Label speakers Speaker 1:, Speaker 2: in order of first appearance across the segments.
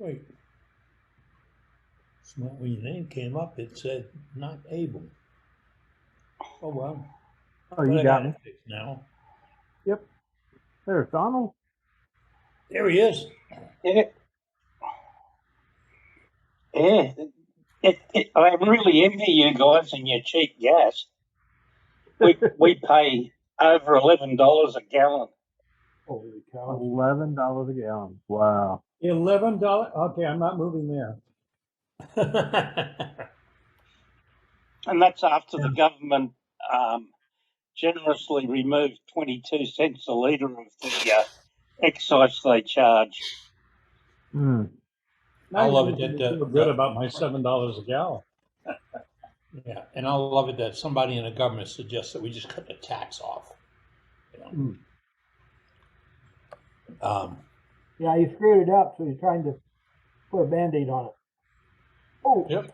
Speaker 1: Wait. When your name came up, it said not able. Oh, well.
Speaker 2: Oh, you got me.
Speaker 1: Now.
Speaker 2: Yep. There's Donald.
Speaker 1: There he is.
Speaker 3: Yeah. Yeah. I really envy you guys and your cheap gas. We pay over $11 a gallon.
Speaker 4: Holy cow.
Speaker 2: $11 a gallon. Wow.
Speaker 4: $11? Okay, I'm not moving there.
Speaker 3: And that's after the government generously removed 22 cents a litre of the excise they charge.
Speaker 1: I love it that
Speaker 4: feel good about my $7 a gallon.
Speaker 1: Yeah, and I love it that somebody in the government suggests that we just cut the tax off. You know?
Speaker 5: Yeah, you screwed it up, so you're trying to put a Band-Aid on it. Oh.
Speaker 1: Yep.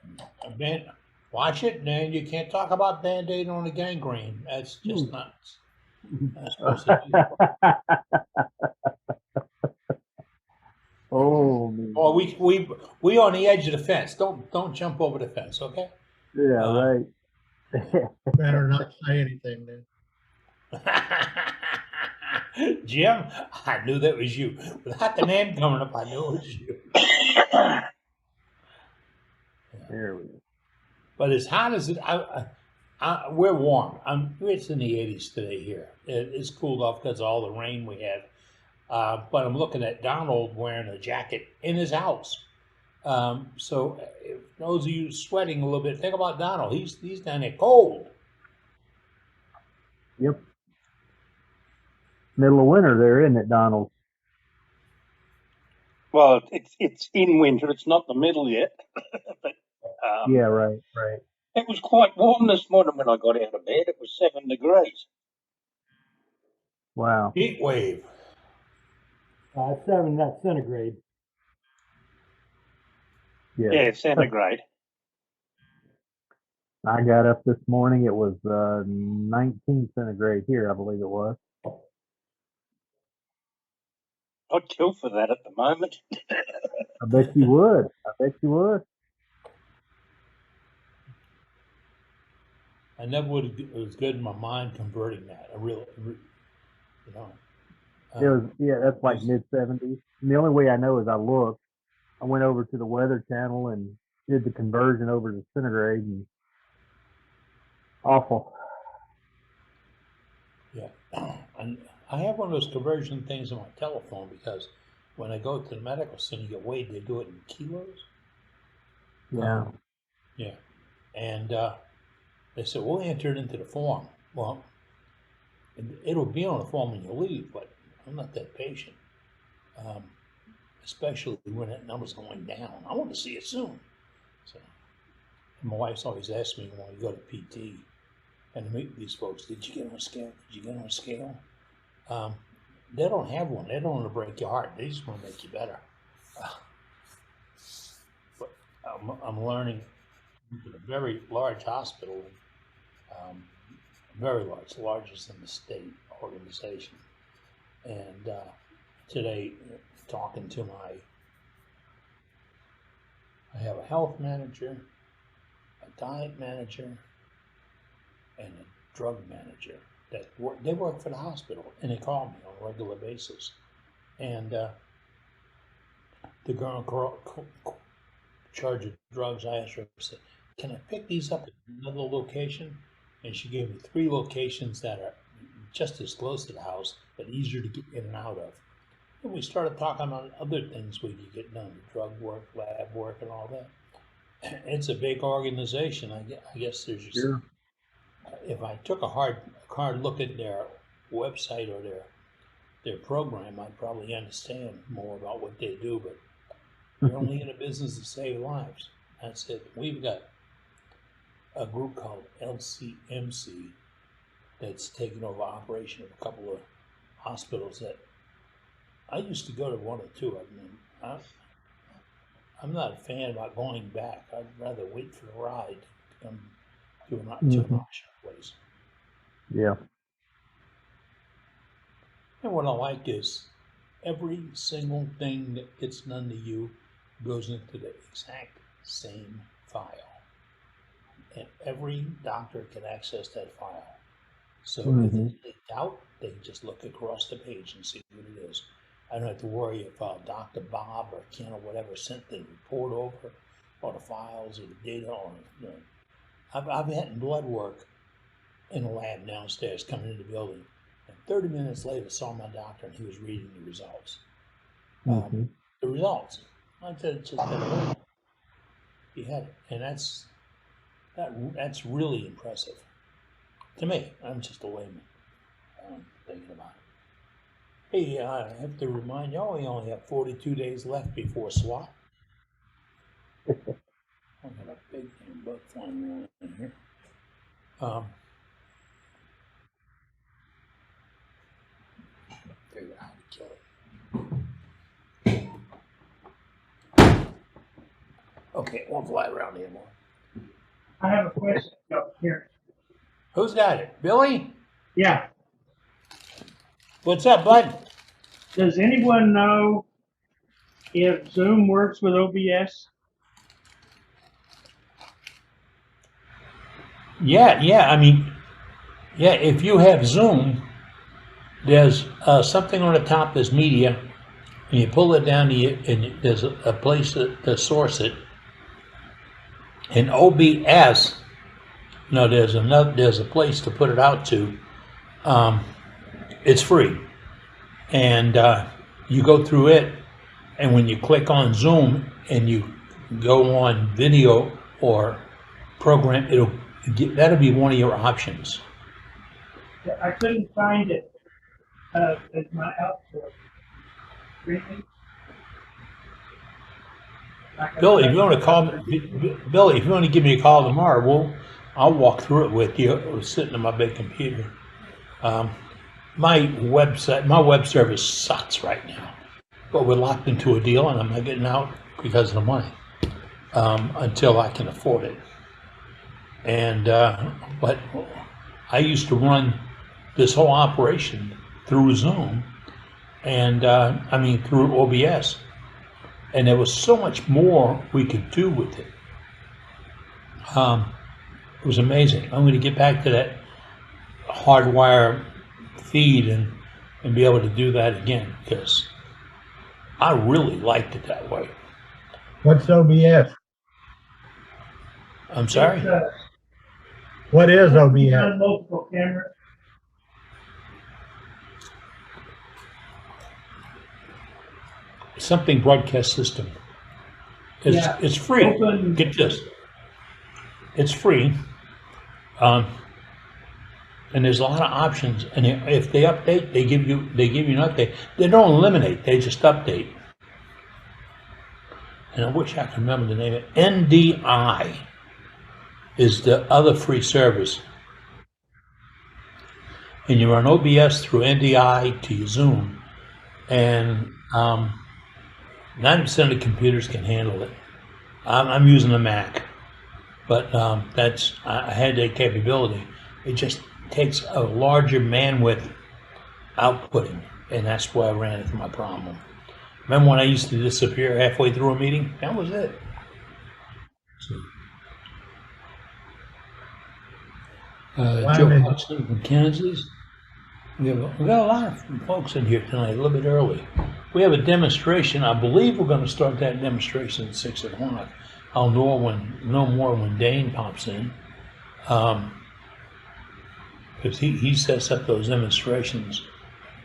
Speaker 1: Watch it, man. You can't talk about Band-Aid on a gangrene. That's just nuts. That's supposed to
Speaker 2: Oh,
Speaker 1: we on the edge of the fence. Don't jump over the fence, okay?
Speaker 2: Yeah, right.
Speaker 6: Better not say anything then.
Speaker 1: Jim, I knew that was you. Without the name coming up, I knew it was you.
Speaker 2: There we go.
Speaker 1: But as hot as it, we're warm. It's in the 80s today here. It's cooled off because of all the rain we had. But I'm looking at Donald wearing a jacket in his house. So if those of you sweating a little bit, think about Donald. He's down there cold.
Speaker 2: Yep. Middle of winter there, isn't it, Donald?
Speaker 3: Well, it's in winter. It's not the middle yet. But
Speaker 2: yeah, right.
Speaker 3: It was quite warm this morning when I got out of bed. It was 7 degrees.
Speaker 2: Wow.
Speaker 1: Heat wave.
Speaker 5: 7, that's centigrade.
Speaker 3: Yeah, centigrade.
Speaker 2: I got up this morning. It was 19 centigrade here, I believe it was.
Speaker 3: I'd kill for that at the moment.
Speaker 2: I bet you would.
Speaker 1: I never would. It was good in my mind converting that. I really, you know.
Speaker 2: It was, that's like mid-70s. And the only way I know is I looked. I went over to the Weather Channel and did the conversion over to centigrade, and awful.
Speaker 1: Yeah, and I have one of those conversion things on my telephone because when I go to the medical center, you get weighed. They do it in kilos.
Speaker 2: Yeah.
Speaker 1: Yeah, and they said, "We'll enter it into the form." Well, it'll be on the form when you leave, but I'm not that patient. Especially when that number's going down. I want to see it soon. So, my wife's always asked me when we go to PT and to meet these folks, did you get on a scale? Did you get on a scale? They don't have one. They don't want to break your heart. They just want to make you better. But I'm learning at a very large hospital, very large, largest in the state organization. And today, talking to I have a health manager, a diet manager, and a drug manager that they work for the hospital, and they call me on a regular basis. And the girl in charge of drugs, I asked her, I said, "Can I pick these up at another location?" And she gave me 3 locations that are just as close to the house, but easier to get in and out of. And we started talking about other things we could get done, drug work, lab work, and all that. It's a big organization. I guess there's just,
Speaker 2: sure.
Speaker 1: If I took a hard look at their website or their program, I'd probably understand more about what they do, but they're only in the business to save lives. That's it. We've got a group called LCMC that's taken over operation of a couple of hospitals that I used to go to 1 or 2 of them. I'm not a fan about going back. I'd rather wait for the ride to come to an option place.
Speaker 2: Yeah.
Speaker 1: And what I like is every single thing that gets done to you goes into the exact same file. And every doctor can access that file. So if they doubt, they can just look across the page and see what it is. I don't have to worry if Dr. Bob or Ken or whatever sent the report over, or the files or the data, or I've had blood work in a lab downstairs coming into the building, and 30 minutes later saw my doctor and he was reading the results. The results. I said, just had it. He had it, and that's really impressive to me. I'm just a layman thinking about it. Hey, I have to remind y'all, we only have 42 days left before SWAT. I got a big bug flying around in here. Figure out how to kill it. Okay, it won't fly around anymore.
Speaker 7: I have a question up here.
Speaker 1: Who's got it? Billy?
Speaker 7: Yeah.
Speaker 1: What's up, bud?
Speaker 7: Does anyone know if Zoom works with OBS?
Speaker 1: Yeah. I mean, yeah, if you have Zoom, there's something on the top that's media, and you pull it down, and there's a place to source it. In OBS, no, there's a place to put it out to. It's free, and you go through it, and when you click on Zoom and you go on video or program, that'll be one of your options.
Speaker 7: I couldn't find it as my output. Really?
Speaker 1: Billy, if you want to call me, Billy, if you want to give me a call tomorrow, I'll walk through it with you. I was sitting on my big computer. My web service sucks right now, but we're locked into a deal, and I'm not getting out because of the money until I can afford it. And but I used to run this whole operation through Zoom, and through OBS. And there was so much more we could do with it. It was amazing. I'm going to get back to that hardwire feed and be able to do that again, because I really liked it that way.
Speaker 6: What's OBS?
Speaker 1: I'm sorry?
Speaker 6: What is OBS?
Speaker 7: Multiple cameras.
Speaker 1: Something broadcast system. It's free.
Speaker 7: Open.
Speaker 1: Get this. It's free. And there's a lot of options. And if they update, they give you an update. They don't eliminate. They just update. And I wish I could remember the name of it. NDI is the other free service. And you run OBS through NDI to your Zoom, and 90% of the computers can handle it. I'm using a Mac, but I had that capability. It just takes a larger bandwidth outputting, and that's why I ran into my problem. Remember when I used to disappear halfway through a meeting? That was it. Joe Hudson from Kansas. We got a lot of folks in here tonight, a little bit early. We have a demonstration. I believe we're going to start that demonstration at 6 o'clock. I'll know more when Dane pops in, because he sets up those demonstrations.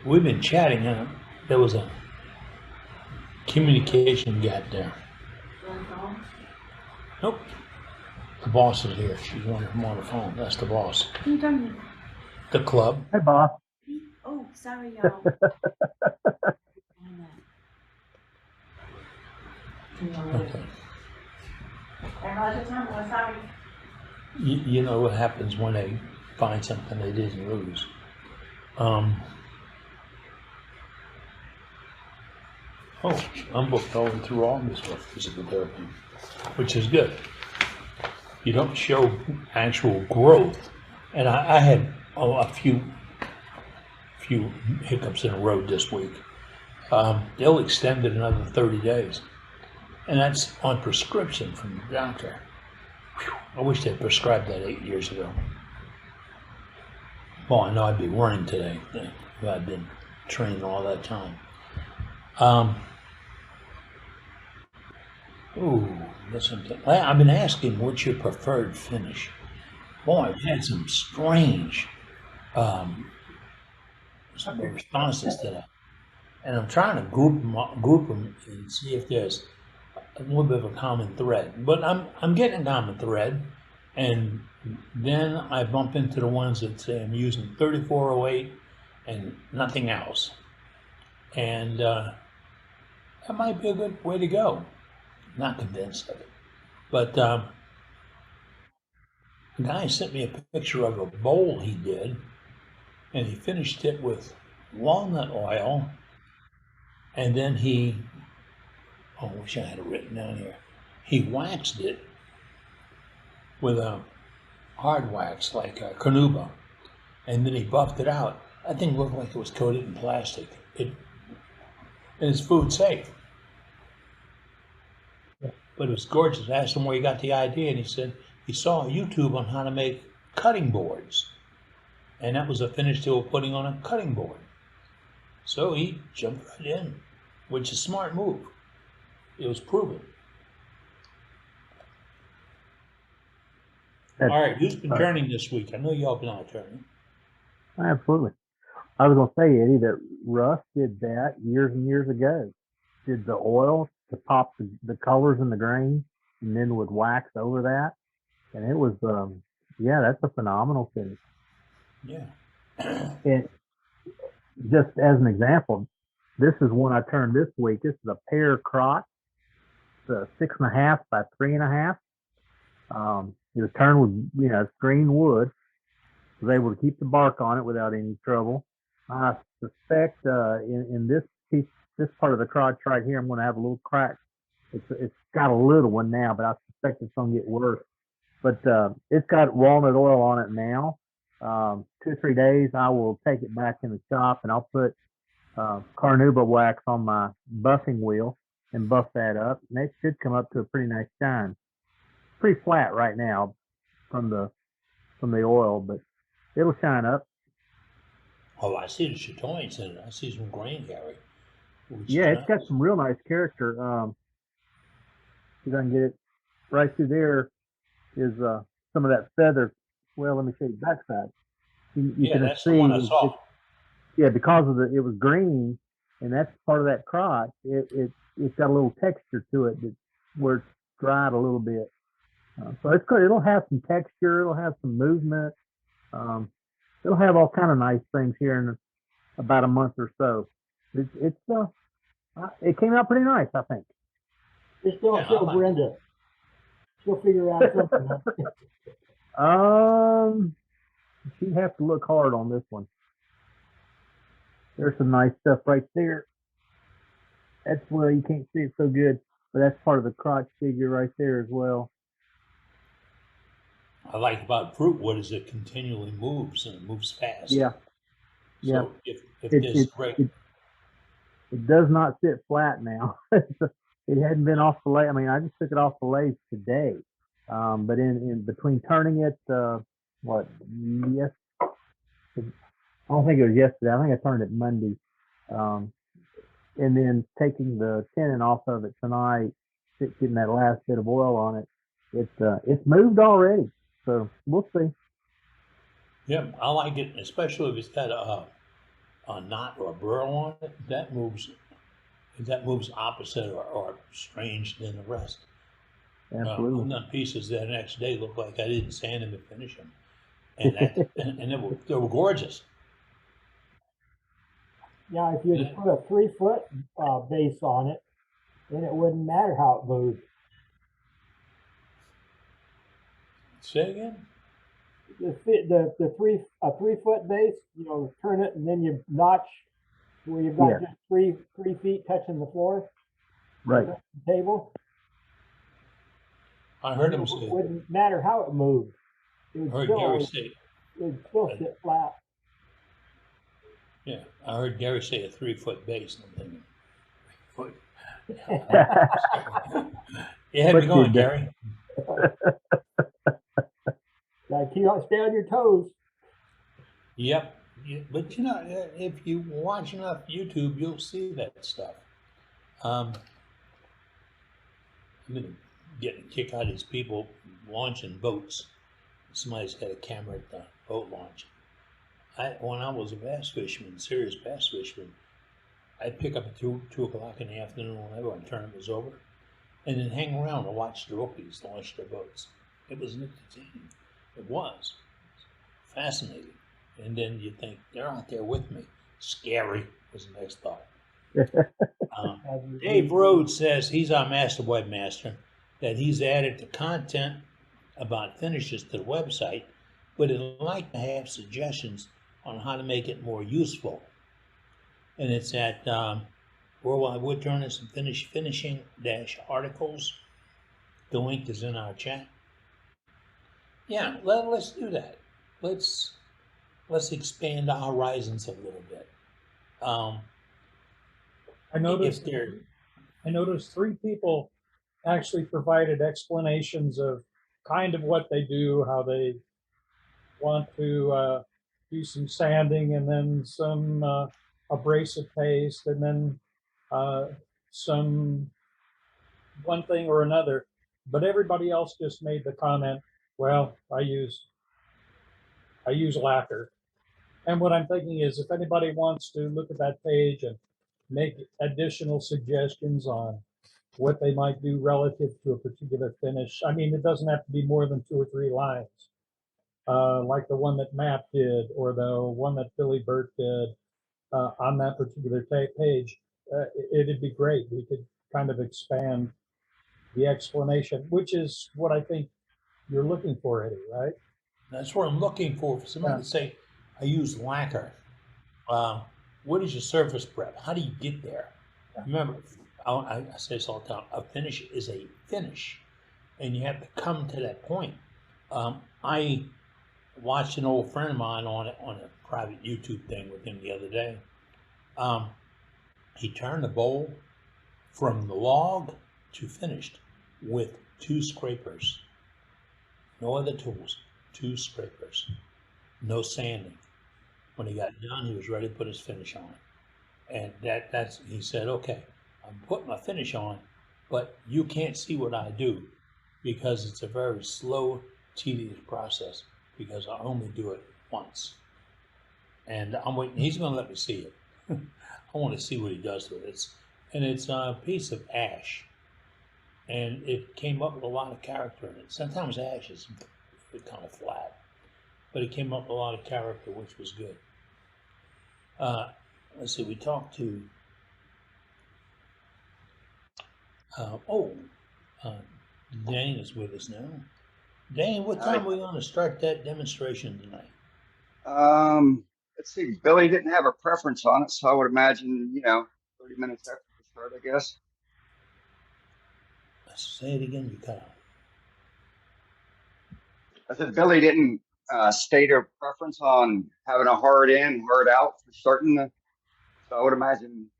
Speaker 1: We've been chatting, and there was a communication gap there. Nope. The boss is here. She's on the phone. That's the boss.
Speaker 8: You done?
Speaker 1: The club.
Speaker 2: Hey, boss.
Speaker 8: Oh, sorry, y'all.
Speaker 1: Okay.
Speaker 8: Sorry.
Speaker 1: You know what happens when they find something they didn't lose. I'm booked all through August for physical therapy, which is good. You don't show actual growth, and I had a few hiccups in a row this week. They'll extend it another 30 days. And that's on prescription from the doctor. Whew, I wish they'd prescribed that 8 years ago. Well, I know I'd be running today if I'd been training all that time. That's something. I've been asking what's your preferred finish. Boy, I've had some strange responses to that. And I'm trying to group them and see if there's a little bit of a common thread. But I'm getting a common thread, and then I bump into the ones that say I'm using 3408 and nothing else. And that might be a good way to go. Not convinced of it. But the guy sent me a picture of a bowl he did, and he finished it with walnut oil, and then I wish I had it written down here. He waxed it with a hard wax like a carnauba, and then he buffed it out. That thing looked like it was coated in plastic. And it's food safe. But it was gorgeous. I asked him where he got the idea, and he said he saw a YouTube on how to make cutting boards. And that was a finish they were putting on a cutting board. So he jumped right in, which is a smart move. It was proven. All right, who's been turning this week? I know y'all been out turning.
Speaker 2: Absolutely. I was going to say, Eddie, that Russ did that years and years ago. Did the oil to pop the colors in the grain, and then would wax over that. And it was, that's a phenomenal finish.
Speaker 1: Yeah.
Speaker 2: And just as an example, this is one I turned this week. This is a pear crotch. It's a 6.5 by 3.5. It was turned with, it's green wood. I was able to keep the bark on it without any trouble. I suspect in this piece, this part of the crotch right here, I'm going to have a little crack. It's got a little one now, but I suspect it's going to get worse. But it's got walnut oil on it now. 2 or 3 days, I will take it back in the shop, and I'll put carnauba wax on my buffing wheel and buff that up, and it should come up to a pretty nice shine. Pretty flat right now from the oil, but it'll shine up.
Speaker 1: Oh, I see the chatoins in it. I see some grain, Gary.
Speaker 2: Yeah, it's got some real nice character. See if I can get it right through there. Is some of that feather. Well, let me show you the backside. You can
Speaker 1: that's
Speaker 2: see
Speaker 1: the one I saw.
Speaker 2: Because of it was green, and that's part of that crotch. It's got a little texture to it where it's dried a little bit. So it's good. It'll have some texture. It'll have some movement. It'll have all kind of nice things here in about a month or so. It came out pretty nice, I think.
Speaker 5: Just don't show Brenda. She'll figure out something.
Speaker 2: She'd have to look hard on this one. There's some nice stuff right there. That's where you can't see it so good, but that's part of the crotch figure right there as well.
Speaker 1: I like about fruit wood is it continually moves, and it moves fast.
Speaker 2: Yeah.
Speaker 1: So if this
Speaker 2: it does not sit flat now. It hadn't been off the lathe. I mean, I just took it off the lathe today. But in between turning it, yes, I don't think it was yesterday. I think I turned it Monday. And then taking the tenon off of it tonight, getting that last bit of oil on it, it's moved already. So we'll see.
Speaker 1: Yeah, I like it, especially if it's got a knot or a burl on it. That moves opposite or strange than the rest.
Speaker 2: Absolutely.
Speaker 1: I've done pieces the next day look like I didn't sand them to finish them, and they were gorgeous.
Speaker 5: Yeah, if you had put a 3-foot base on it, then it wouldn't matter how it moved.
Speaker 1: Say again?
Speaker 5: A 3-foot base, turn it and then you notch where you've got just 3 feet touching the floor.
Speaker 2: Right.
Speaker 5: The table.
Speaker 1: I heard him say
Speaker 5: it wouldn't matter how it moved. It would still sit flat.
Speaker 1: Yeah, I heard Gary say a 3-foot base. I'm thinking, 3 foot. You had me
Speaker 2: But you
Speaker 1: going,
Speaker 2: did.
Speaker 1: Gary.
Speaker 5: Gotta stay on your toes.
Speaker 1: Yep. But you know, if you watch enough YouTube, you'll see that stuff. I'm gonna get a kick out of these people launching boats. Somebody's got a camera at the boat launch. When I was a bass fisherman, serious bass fisherman, I'd pick up at 2 o'clock in the afternoon whenever the tournament was over, and then hang around and watch the rookies launch their boats. It was entertaining. It was fascinating. And then you think, they're out there with me. Scary was the next thought. Dave Rhodes says he's our master webmaster, that he's added the content about finishes to the website, but he'd like to have suggestions on how to make it more useful. And it's at Worldwide Wood Tournaments and Finishing-articles. The link is in our chat. Yeah, let's do that. Let's expand our horizons a little bit.
Speaker 4: I noticed 3 people actually provided explanations of kind of what they do, how they want to do some sanding and then some abrasive paste and then some one thing or another. But everybody else just made the comment, well, I use lacquer. And what I'm thinking is, if anybody wants to look at that page and make additional suggestions on what they might do relative to a particular finish, I mean, it doesn't have to be more than 2 or 3 lines, like the one that Matt did or the one that Billy Burt did on that particular page. It'd be great. We could kind of expand the explanation, which is what I think you're looking for, Eddie, right?
Speaker 1: That's what I'm looking for somebody to say, I use lacquer. What is your surface prep? How do you get there? Remember, I say this all the time, a finish is a finish, and you have to come to that point. I watched an old friend of mine on a private YouTube thing with him the other day. He turned the bowl from the log to finished with 2 scrapers. No other tools, 2 scrapers. No sanding. When he got done, he was ready to put his finish on. And that's he said, okay, I'm putting my finish on, but you can't see what I do because it's a very slow, tedious process because I only do it once. And I'm waiting, he's going to let me see it. I want to see what he does with it. It's a piece of ash. And it came up with a lot of character in it. Sometimes ash is kind of flat, but it came up with a lot of character, which was good. Let's see, we talked to, Dane is with us now. Dane, what time are we going to start that demonstration tonight?
Speaker 9: Let's see, Billy didn't have a preference on it, so I would imagine, 30 minutes after the start, I guess.
Speaker 1: Say it again, you cut out.
Speaker 9: I said Billy didn't state a preference on having a hard in, hard out for starting the, so I would imagine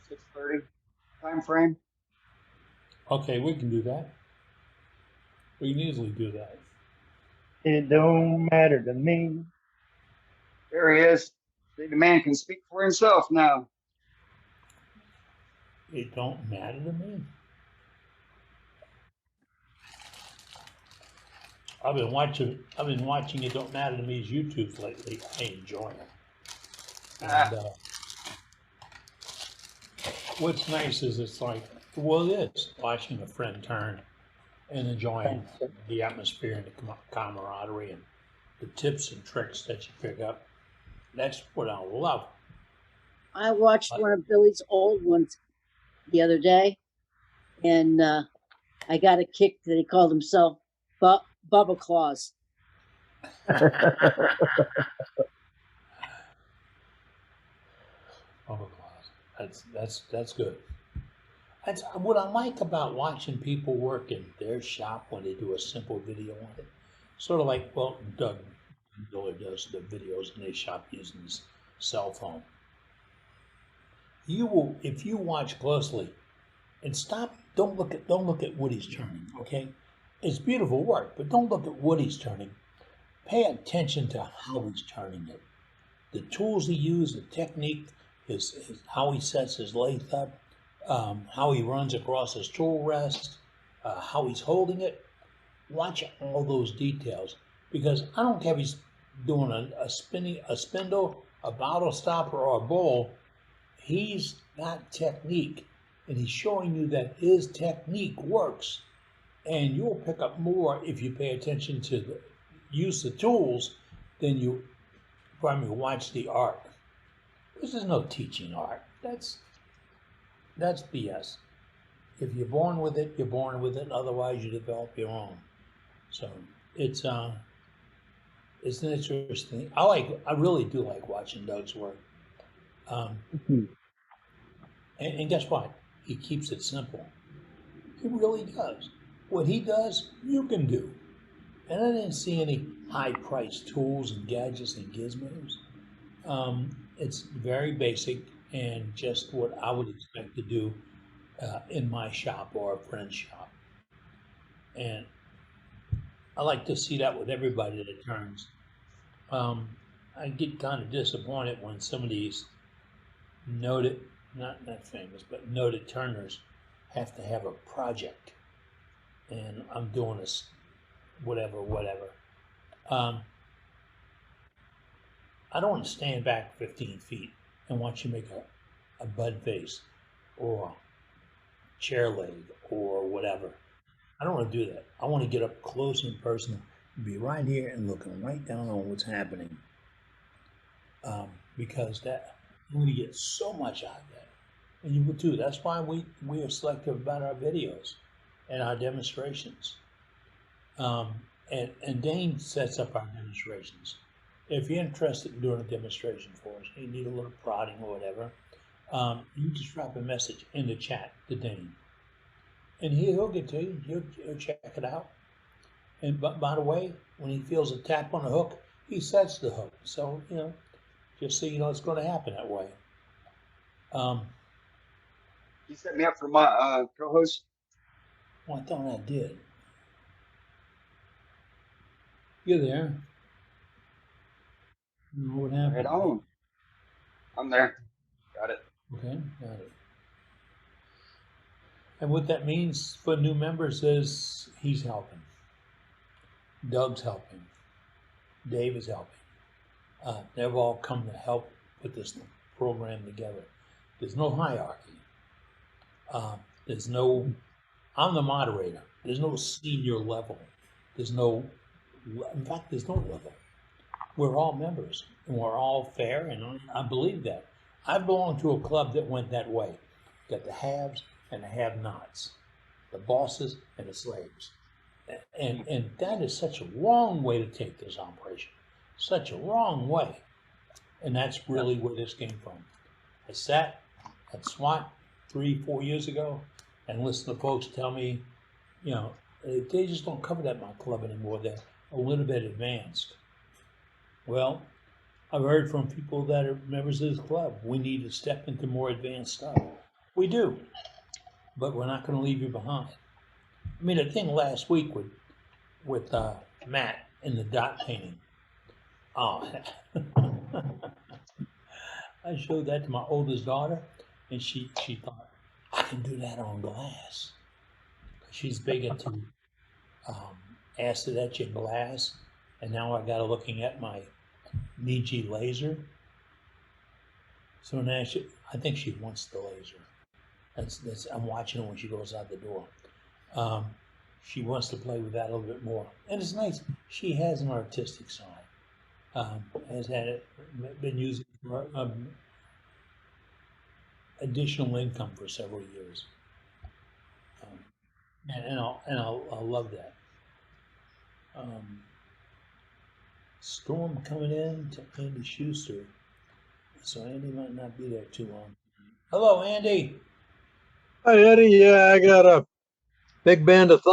Speaker 9: 6:30 time frame.
Speaker 1: Okay, we can do that. We can easily do that.
Speaker 7: It don't matter to me.
Speaker 9: There he is. See, the man can speak for himself now.
Speaker 1: It don't matter to me. I've been watching It Don't Matter to Me's YouTube lately. I enjoy it. And what's nice is it's like, well, it is watching a friend turn and enjoying the atmosphere and the camaraderie and the tips and tricks that you pick up. That's what I love.
Speaker 10: I watched one of Billy's old ones the other day, and I got a kick that he called himself Bubba Claus.
Speaker 1: Bubba Claus. That's good. That's what I like about watching people work in their shop when they do a simple video on it. Sort of like, well, Doug Rowe does the videos in his shop using his cell phone. You will, if you watch closely, And stop. Don't look at what he's turning. Okay, it's beautiful work, but don't look at what he's turning. Pay attention to how he's turning it. The tools he used, the technique, his how he sets his lathe up, how he runs across his tool rest, how he's holding it. Watch all those details, because I don't care if he's doing a spindle, a bottle stopper, or a bowl. He's got technique, and he's showing you that his technique works. And you'll pick up more if you pay attention to use the tools than you probably watch the art. This is no teaching art. That's BS. If you're born with it, you're born with it. Otherwise, you develop your own. So it's an interesting. I really do like watching Doug's work. And guess what? He keeps it simple. He really does. What he does, you can do. And I didn't see any high-priced tools and gadgets and gizmos. It's very basic and just what I would expect to do in my shop or a friend's shop. And I like to see that with everybody that turns. I get kind of disappointed when some of these noted, not famous, but noted turners have to have a project. And I'm doing this, whatever. I don't want to stand back 15 feet and watch you make a bud face or chair leg or whatever. I don't want to do that. I want to get up close and personal, be right here and looking right down on what's happening. Because that you're going to get so much out of that. And you will too. That's why we are selective about our videos and our demonstrations. And Dane sets up our demonstrations. If you're interested in doing a demonstration for us, you need a little prodding or whatever, you just drop a message in the chat to Dane. And he'll get to you. He'll check it out. And by the way, when he feels a tap on the hook, he sets the hook. So, just so you know, it's going to happen that way.
Speaker 9: You set me up for my co-host?
Speaker 1: Well, I thought I did. You're there. I don't know what happened.
Speaker 9: Right on. I'm there. Got it.
Speaker 1: Okay, got it. And what that means for new members is he's helping. Doug's helping. Dave is helping. They've all come to help put this program together. There's no hierarchy. I'm the moderator. There's no senior level. In fact, there's no level. We're all members, and we're all fair, and I believe that. I belong to a club that went that way. Got the haves and the have-nots, the bosses and the slaves. And that is such a wrong way to take this operation. Such a wrong way. And that's really where this came from. I sat at SWAT 3-4 years ago and listened to folks tell me, they just don't cover that in my club anymore. They're a little bit advanced. Well, I've heard from people that are members of this club, we need to step into more advanced stuff. We do, but we're not going to leave you behind. I mean, the thing last week with Matt in the dot painting. Oh, I showed that to my oldest daughter, and she thought, I can do that on glass. She's big into acid etching glass, and now I got her looking at my Niji laser. So now I think she wants the laser. I'm watching her when she goes out the door. She wants to play with that a little bit more, and it's nice. She has an artistic side. Has had it been using for additional income for several years, and I'll love that. Storm coming in to Andy Schuster, so Andy might not be there too long. Hello, Andy.
Speaker 11: Hi, Eddie. Yeah, I got a big band of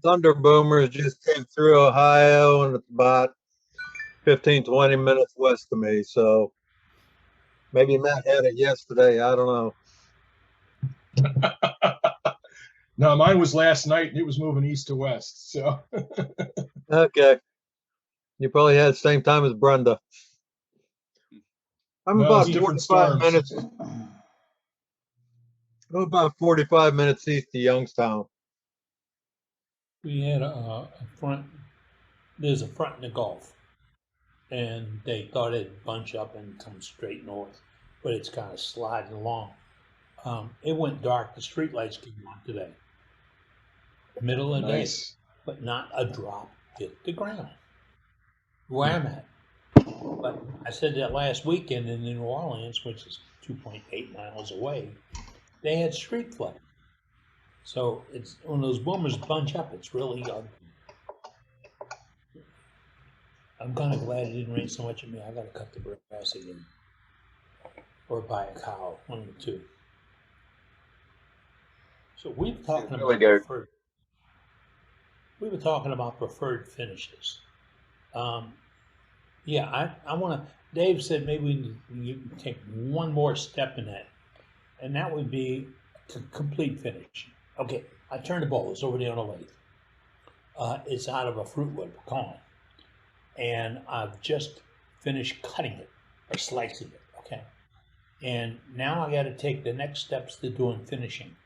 Speaker 11: thunder boomers just came through Ohio, and it's about 15-20 minutes west of me. So maybe Matt had it yesterday. I don't know.
Speaker 12: No, mine was last night and it was moving east to west. So
Speaker 11: Okay. You probably had the same time as Brenda. I'm
Speaker 12: no,
Speaker 11: about
Speaker 12: it's different
Speaker 11: 45
Speaker 12: storms.
Speaker 11: minutes. I'm about 45 minutes east of Youngstown.
Speaker 1: We had a front. There's a front in the Gulf, and they thought it'd bunch up and come straight north, but it's kind of sliding along. It went dark. The streetlights came on today, middle of the day,
Speaker 12: Nice.
Speaker 1: but not a drop hit the ground where I'm at. But I said that last weekend in New Orleans, which is 2.8 miles away, they had street flooding. So it's when those boomers bunch up, it's really ugly. I'm kind of glad it didn't rain so much at me. I got to cut the grass again, or buy a cow, one of the two. So we were talking
Speaker 9: Really
Speaker 1: about
Speaker 9: good.
Speaker 1: preferred. We were talking about preferred finishes. Yeah, I want to. Dave said maybe you can take one more step in that, and that would be to complete finish. Okay, I turned the bowl. It's over there on the lathe. It's out of a fruit wood pecan, and I've just finished cutting it or slicing it. Okay, and now I got to take the next steps to doing finishing.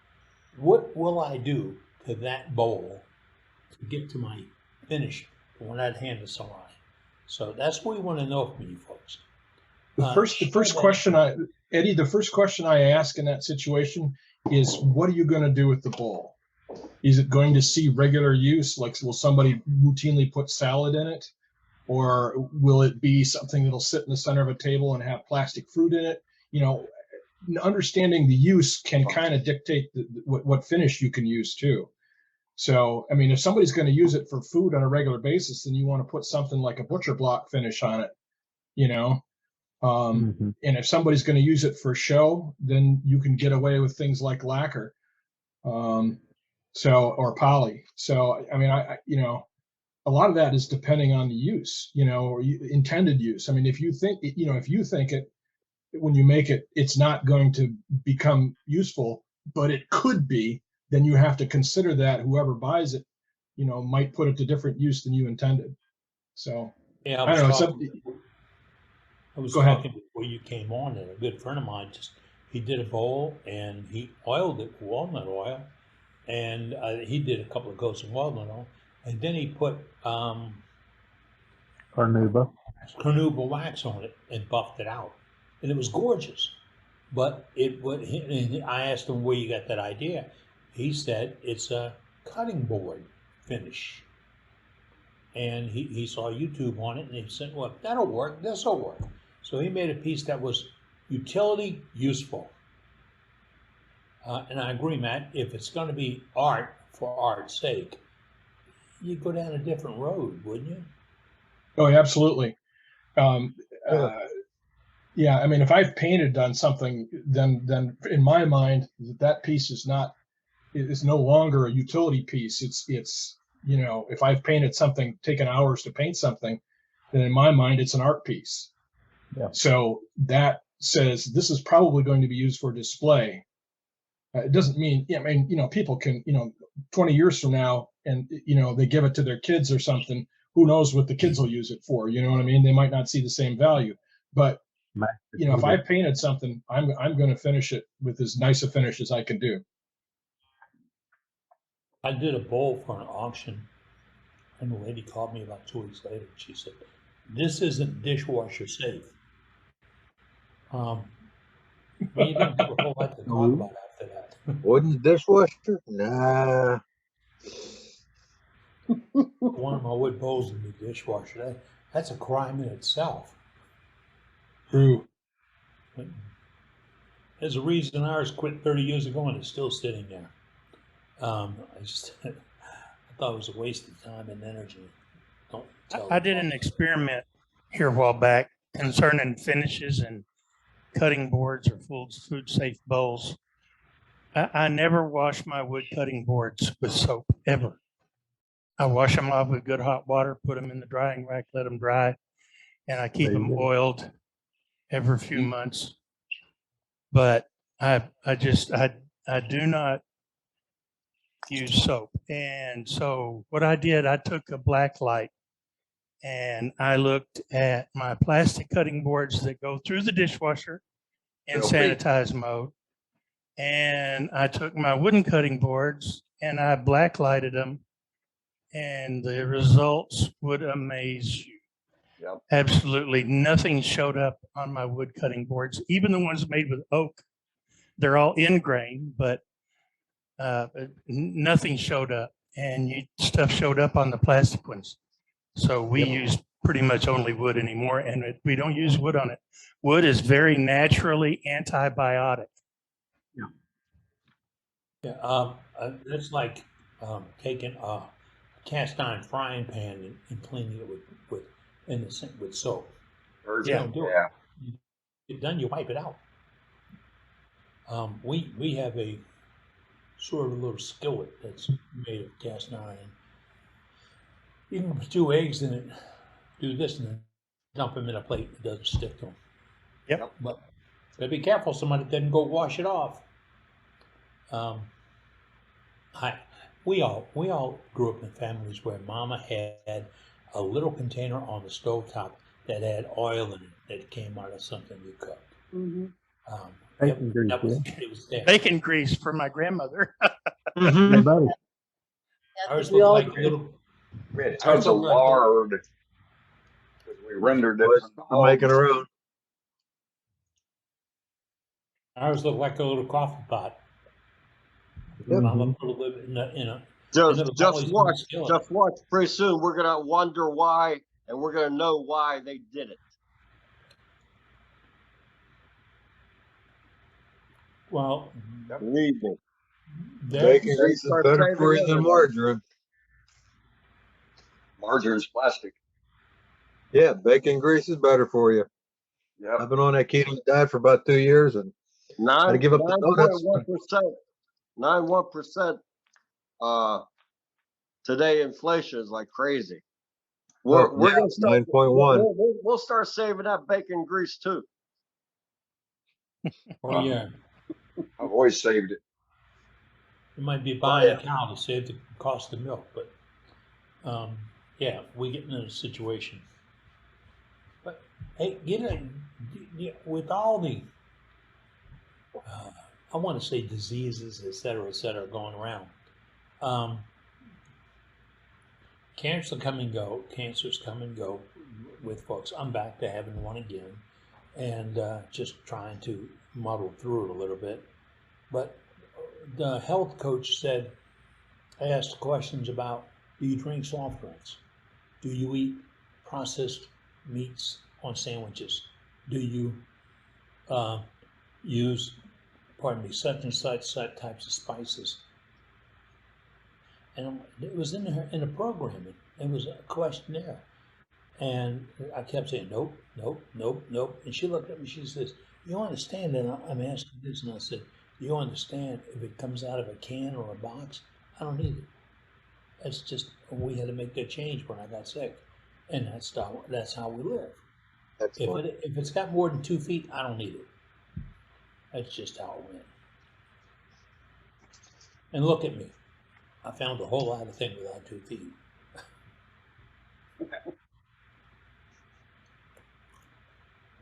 Speaker 1: What will I do to that bowl to get to my finish when that hand is alive? So that's what we want to know from you folks.
Speaker 12: The first question Eddie, the first question I ask in that situation is, what are you going to do with the bowl? Is it going to see regular use? Like, will somebody routinely put salad in it? Or will it be something that'll sit in the center of a table and have plastic fruit in it? You know, understanding the use can kind of dictate what finish you can use too. So, I mean, if somebody's going to use it for food on a regular basis, then you want to put something like a butcher block finish on it, you know? And if somebody's going to use it for show, then you can get away with things like lacquer, or poly. So, I mean, a lot of that is depending on the use, or intended use. I mean, if you think it, when you make it, it's not going to become useful, but it could be, then you have to consider that whoever buys it, might put it to different use than you intended. So,
Speaker 1: yeah,
Speaker 12: I don't know.
Speaker 1: I was
Speaker 12: Go ahead.
Speaker 1: talking before you came on, and a good friend of mine he did a bowl and he oiled it with walnut oil, and he did a couple of coats of walnut oil, and then he put
Speaker 2: Carnauba
Speaker 1: wax on it and buffed it out, and it was gorgeous. But I asked him where you got that idea. He said it's a cutting board finish. And he saw YouTube on it, and he said, well, that'll work, this'll work. So he made a piece that was utility useful. And I agree, Matt, if it's going to be art for art's sake, you'd go down a different road, wouldn't you?
Speaker 12: Oh, absolutely. Yeah, I mean, if I've painted on something, then in my mind, that piece is no longer a utility piece. It's if I've painted something, taken hours to paint something, then in my mind, it's an art piece.
Speaker 2: Yeah.
Speaker 12: So that says this is probably going to be used for display. It doesn't mean, people can, 20 years from now, and, they give it to their kids or something, who knows what the kids will use it for, you know what I mean? They might not see the same value, but, if I painted something, I'm going to finish it with as nice a finish as I can do.
Speaker 1: I did a bowl for an auction, and the lady called me about 2 weeks later. She said, this isn't dishwasher safe. We didn't have a whole lot to talk about after that.
Speaker 11: Wooden dishwasher? Nah.
Speaker 1: One of my wood bowls in the dishwasher. That's a crime in itself.
Speaker 12: True.
Speaker 1: There's a reason ours quit 30 years ago and it's still sitting there. I thought it was a waste of time and energy. Don't tell
Speaker 7: I did an experiment here a while back concerning finishes and cutting boards or food safe bowls. I never wash my wood cutting boards with soap, ever. I wash them off with good hot water, put them in the drying rack, let them dry, and I keep them oiled every few months. But I do not use soap. And so what I did, I took a black light and I looked at my plastic cutting boards that go through the dishwasher in sanitize mode. And I took my wooden cutting boards and I black lighted them, and the results would amaze you.
Speaker 9: Yep.
Speaker 7: Absolutely nothing showed up on my wood cutting boards, even the ones made with oak. They're all in grain, but nothing showed up, and stuff showed up on the plastic ones. So we use pretty much only wood anymore, and we don't use wood on it. Wood is very naturally antibiotic.
Speaker 1: Yeah, it's like taking a cast iron frying pan and cleaning it with in the sink with soap. You don't do it. You get done, you wipe it out. We have a sort of a little skillet that's made of cast iron. You can put 2 eggs in it, do this, and then dump them in a plate. It doesn't stick to them.
Speaker 7: Yep.
Speaker 1: But gotta be careful. Somebody doesn't go wash it off. We all grew up in families where Mama had a little container on the stovetop that had oil in it that came out of something you cooked.
Speaker 10: Mm-hmm.
Speaker 2: Bacon grease,
Speaker 1: It was there.
Speaker 7: Bacon grease for my grandmother.
Speaker 2: Yeah, buddy.
Speaker 1: Ours
Speaker 10: We
Speaker 1: looked
Speaker 10: all
Speaker 1: like
Speaker 10: agree.
Speaker 1: little.
Speaker 9: We had tons of lard. We rendered it.
Speaker 11: Making our own.
Speaker 1: Ours looked like a little coffee pot.
Speaker 2: Mhm.
Speaker 1: Mama put a little in a
Speaker 13: Just watch. Pretty soon we're gonna wonder why, and we're gonna know why they did it.
Speaker 1: well.
Speaker 13: Believe me.
Speaker 11: Bacon grease is better for you than margarine.
Speaker 9: Margarine's plastic.
Speaker 11: Yeah, bacon grease is better for you.
Speaker 9: Yep.
Speaker 11: I've been on that keto diet for about 2 years, and I had to give up the donuts.
Speaker 13: 9.1%. Today inflation is like crazy. We're gonna start
Speaker 11: 9.1.
Speaker 13: We'll start saving that bacon grease too.
Speaker 1: Oh yeah.
Speaker 9: I've always saved it.
Speaker 1: You might be buying a cow to save the cost of milk, but yeah, we get in a situation. But hey, with all the, I want to say diseases, et cetera, going around. Cancers come and go with folks. I'm back to having one again, and just trying to muddle through it a little bit. But the health coach said, I asked questions about, do you drink soft drinks? Do you eat processed meats on sandwiches? Do you use, such and such types of spices? And it was in the programming. It was a questionnaire. And I kept saying, nope. And she looked at me, she says, you understand that I'm asking this? And I said, you understand if it comes out of a can or a box, I don't need it. That's just, we had to make that change when I got sick. And that's how we live. If it's got more than 2 feet, I don't need it. That's just how it went. And look at me. I found a whole lot of things without 2 feet.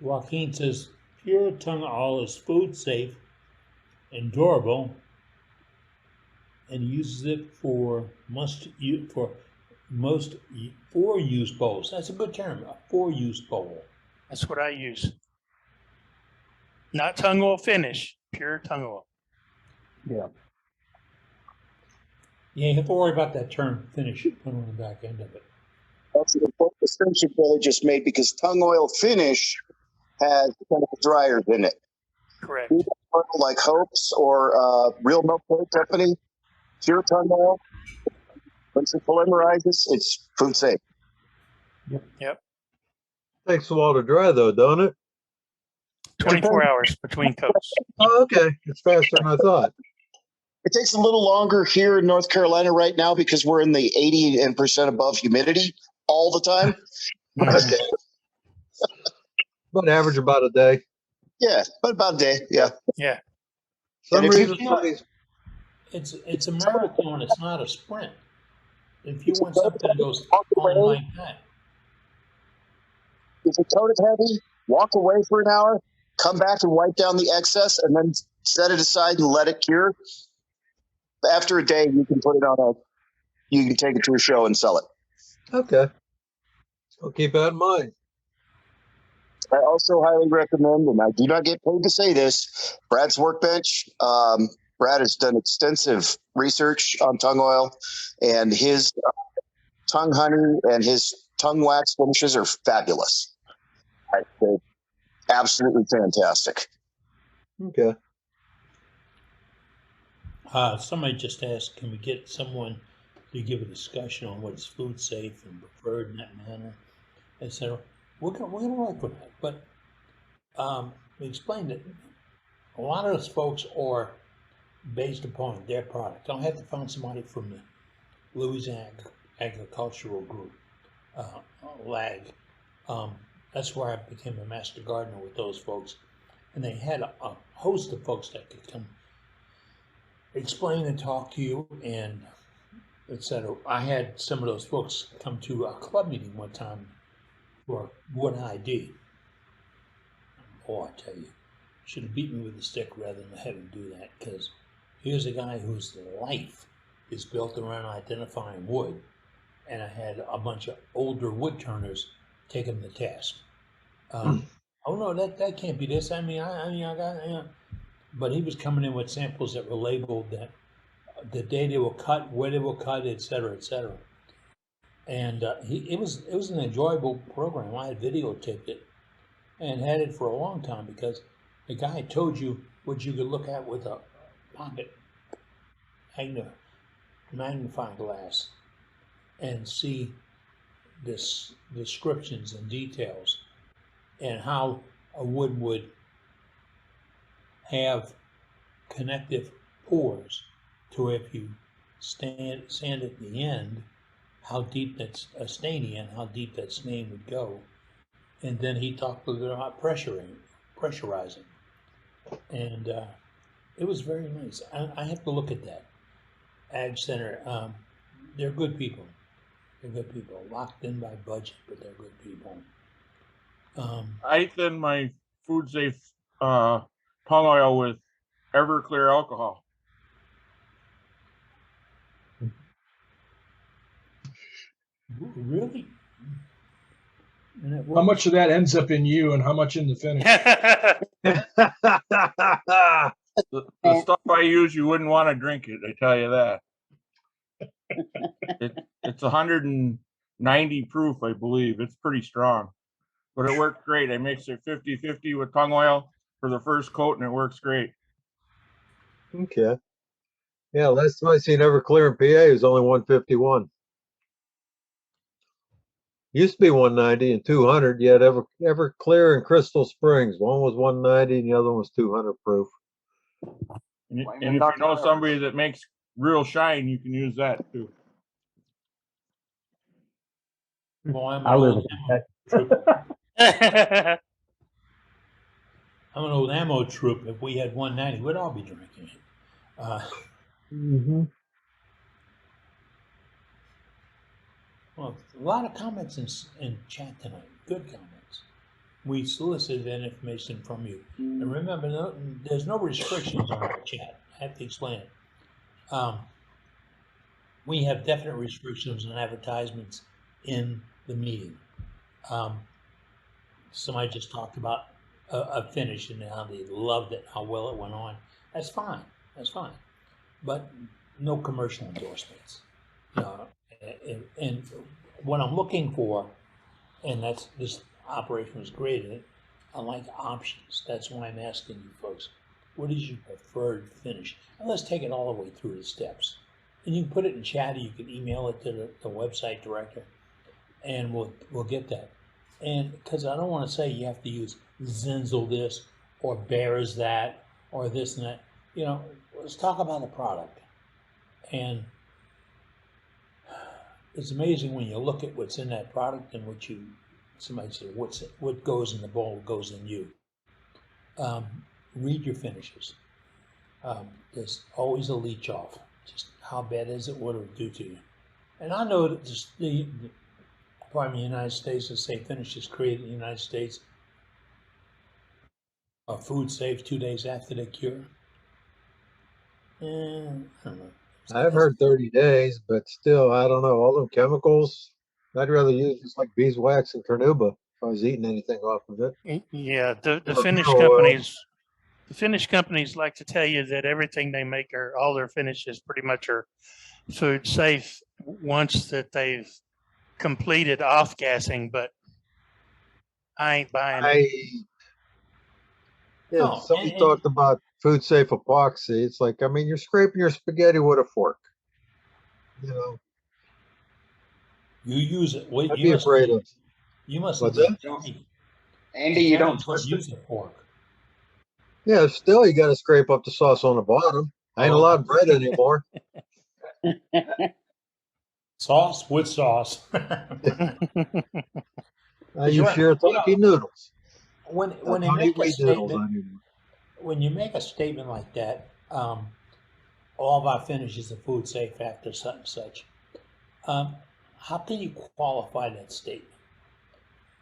Speaker 1: Joaquin says, pure tongue oil is food safe and durable, and uses it for four-use bowls. That's a good term, a four-use bowl.
Speaker 7: That's what I use. Not tongue oil finish, pure tongue oil.
Speaker 2: Yeah.
Speaker 1: You ain't have to worry about that term finish put on the back end of it.
Speaker 14: That's an important distinction Billy just made, because tongue oil finish has chemical dryers in it.
Speaker 7: Correct.
Speaker 14: Like Hope's or Real Milk Company, pure tongue oil. Once it polymerizes, it's food safe.
Speaker 7: Yep.
Speaker 11: Takes a while to dry though, don't it?
Speaker 7: 24 hours between coats.
Speaker 11: Oh, okay. It's faster than I thought.
Speaker 14: It takes a little longer here in North Carolina right now because we're in the 80% above humidity all the time.
Speaker 11: Okay. But average about a day.
Speaker 14: Yeah, but about a day. Yeah.
Speaker 7: Yeah.
Speaker 11: Some
Speaker 14: And if
Speaker 11: reason
Speaker 1: It's a marathon. It's not a sprint. If you
Speaker 14: Is it
Speaker 1: want something that goes
Speaker 14: walk
Speaker 1: on
Speaker 14: away?
Speaker 1: like that,
Speaker 14: If it's coated heavy, walk away for an hour, come back and wipe down the excess, and then set it aside and let it cure. After a day, you can put it on a. You can take it to a show and sell it.
Speaker 11: Okay. I'll keep that in mind.
Speaker 14: I also highly recommend, and I do not get paid to say this, Brad's Workbench. Brad has done extensive research on tongue oil, and his tongue honey and his tongue wax finishes are fabulous. They're absolutely fantastic.
Speaker 11: Okay.
Speaker 1: somebody just asked, can we get someone to give a discussion on what's food safe and preferred in that manner, etc. We're gonna work with that, but we explained that a lot of those folks are based upon their product. I'll have to find somebody from the Louisiana Agricultural Group, LAG. That's where I became a master gardener with those folks, and they had a host of folks that could come explain and talk to you, and etc. I had some of those folks come to a club meeting one time for Wood ID. Oh, I tell you, should have beat me with a stick rather than have him do that, because here's a guy whose life is built around identifying wood, and I had a bunch of older wood turners take him to task. Oh no, that can't be this. I got. But he was coming in with samples that were labeled that the day they were cut, where they were cut, etc., etc. And it was an enjoyable program. I had videotaped it and had it for a long time, because the guy told you what you could look at with a pocket magnifying glass and see this descriptions and details, and how a wood would have connective pores to, if you sand at the end, how deep that's a staining and how deep that stain would go. And then he talked a little bit about pressurizing, and it was very nice. I have to look at that Ag Center. They're good people. They're good people, locked in by budget, but they're good people.
Speaker 15: I thin my food safe tongue oil with Everclear alcohol.
Speaker 1: Really?
Speaker 12: How much of that ends up in you, and how much in the finish?
Speaker 15: The stuff I use, you wouldn't want to drink it, I tell you that. It's 190 proof, I believe. It's pretty strong, but it works great. I mix it 50-50 with tongue oil for the first coat, and it works great.
Speaker 11: Okay. Yeah, last time I seen Everclear in PA was only 151. Used to be 190 and 200. You had Everclear and Crystal Springs. One was 190 and the other one was 200 proof.
Speaker 15: And if you know somebody that makes real shine, you can use that too.
Speaker 1: Well, I'm
Speaker 2: I live in Kentucky.
Speaker 1: I'm an old ammo troop. If we had 190, we'd all be drinking it. Well, a lot of comments in chat tonight. Good comments. We solicited that information from you. And remember, there's no restrictions on the chat. I have to explain it. We have definite restrictions on advertisements in the meeting. Somebody just talked about a finish and how they loved it, how well it went on. That's fine. That's fine. But no commercial endorsements. And what I'm looking for, and that's this operation was great at it, I like options. That's why I'm asking you folks, what is your preferred finish? And let's take it all the way through the steps. And you can put it in chat, or you can email it to the website director, and we'll get that. And because I don't want to say you have to use Zenzel this or Bears that or this and that. Let's talk about the product. And it's amazing when you look at what's in that product and somebody said, what goes in the bowl goes in you. Read your finishes. There's always a leach off. Just how bad is it? What it would do to you? And I know that the Department of the United States, the Safe Finish is created in the United States. Food safe 2 days after the cure. And I don't know.
Speaker 11: I've heard 30 days, but still, I don't know. All them chemicals, I'd rather use just like beeswax and carnauba if I was eating anything off of it.
Speaker 7: Yeah, the
Speaker 11: Or
Speaker 7: Finnish
Speaker 11: mineral oil.
Speaker 7: companies like to tell you that everything they make all their finishes pretty much are food safe once that they've completed off gassing, but I ain't buying it.
Speaker 11: Yeah, somebody talked about food safe epoxy. It's like, I mean, you're scraping your spaghetti with a fork. You know,
Speaker 1: you use it. Wait,
Speaker 11: I'd be afraid of.
Speaker 1: You must
Speaker 11: What's
Speaker 1: have
Speaker 11: that?
Speaker 9: Andy, you don't twist
Speaker 1: use a fork.
Speaker 11: Yeah, still, you got to scrape up the sauce on the bottom. I ain't allowed bread anymore.
Speaker 1: Sauce with sauce.
Speaker 11: I use shirataki noodles.
Speaker 1: When you make a statement, when you make a statement like that, all of our finishes are food safe after such and such. How can you qualify that statement?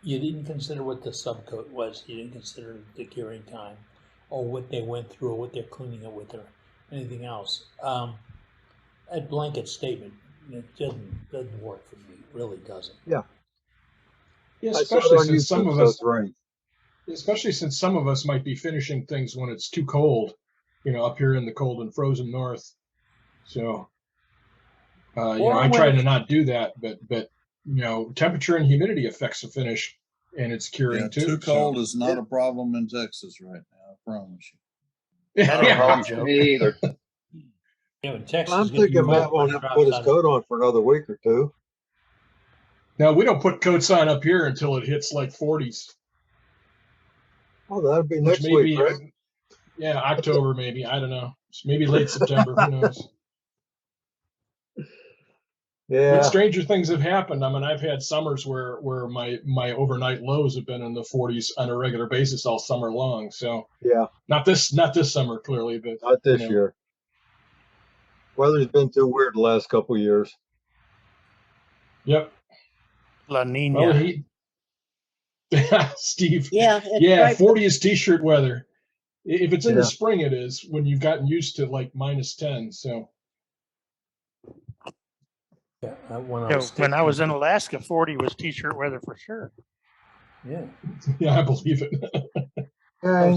Speaker 1: You didn't consider what the subcoat was. You didn't consider the curing time, or what they went through, or what they're cleaning it with, or anything else. A blanket statement, it doesn't work for me. It really doesn't.
Speaker 11: Yeah.
Speaker 12: Yeah,
Speaker 11: I saw it
Speaker 12: especially
Speaker 11: on
Speaker 12: since
Speaker 11: YouTube,
Speaker 12: some of
Speaker 11: so
Speaker 12: us,
Speaker 11: it's right.
Speaker 12: especially since some of us might be finishing things when it's too cold, up here in the cold and frozen north. So, I try to not do that, but temperature and humidity affects the finish and its curing too.
Speaker 16: Too cold is not a problem in Texas right now. I promise you.
Speaker 9: Not a problem for me either.
Speaker 1: Yeah, in Texas,
Speaker 11: I'm thinking Matt won't have to put his coat on for another week or two.
Speaker 12: Now, we don't put coats on up here until it hits like 40s.
Speaker 11: Oh, that'd be next week, right?
Speaker 12: Yeah, October maybe. I don't know. Maybe late September. Who knows?
Speaker 11: Yeah.
Speaker 12: But stranger things have happened. I mean, I've had summers where my overnight lows have been in the 40s on a regular basis all summer long. So
Speaker 11: yeah,
Speaker 12: not this summer clearly, but
Speaker 11: not this year. Weather's been too weird the last couple of years.
Speaker 12: Yep.
Speaker 7: La Nina.
Speaker 12: Well, Steve.
Speaker 10: Yeah.
Speaker 12: Yeah. 40 is t-shirt weather. If it's in the
Speaker 11: Yeah.
Speaker 12: spring, it is when you've gotten used to like -10. So.
Speaker 1: Yeah,
Speaker 7: when I was in Alaska, 40 was t-shirt weather for sure.
Speaker 1: Yeah.
Speaker 12: Yeah, I believe it.
Speaker 1: I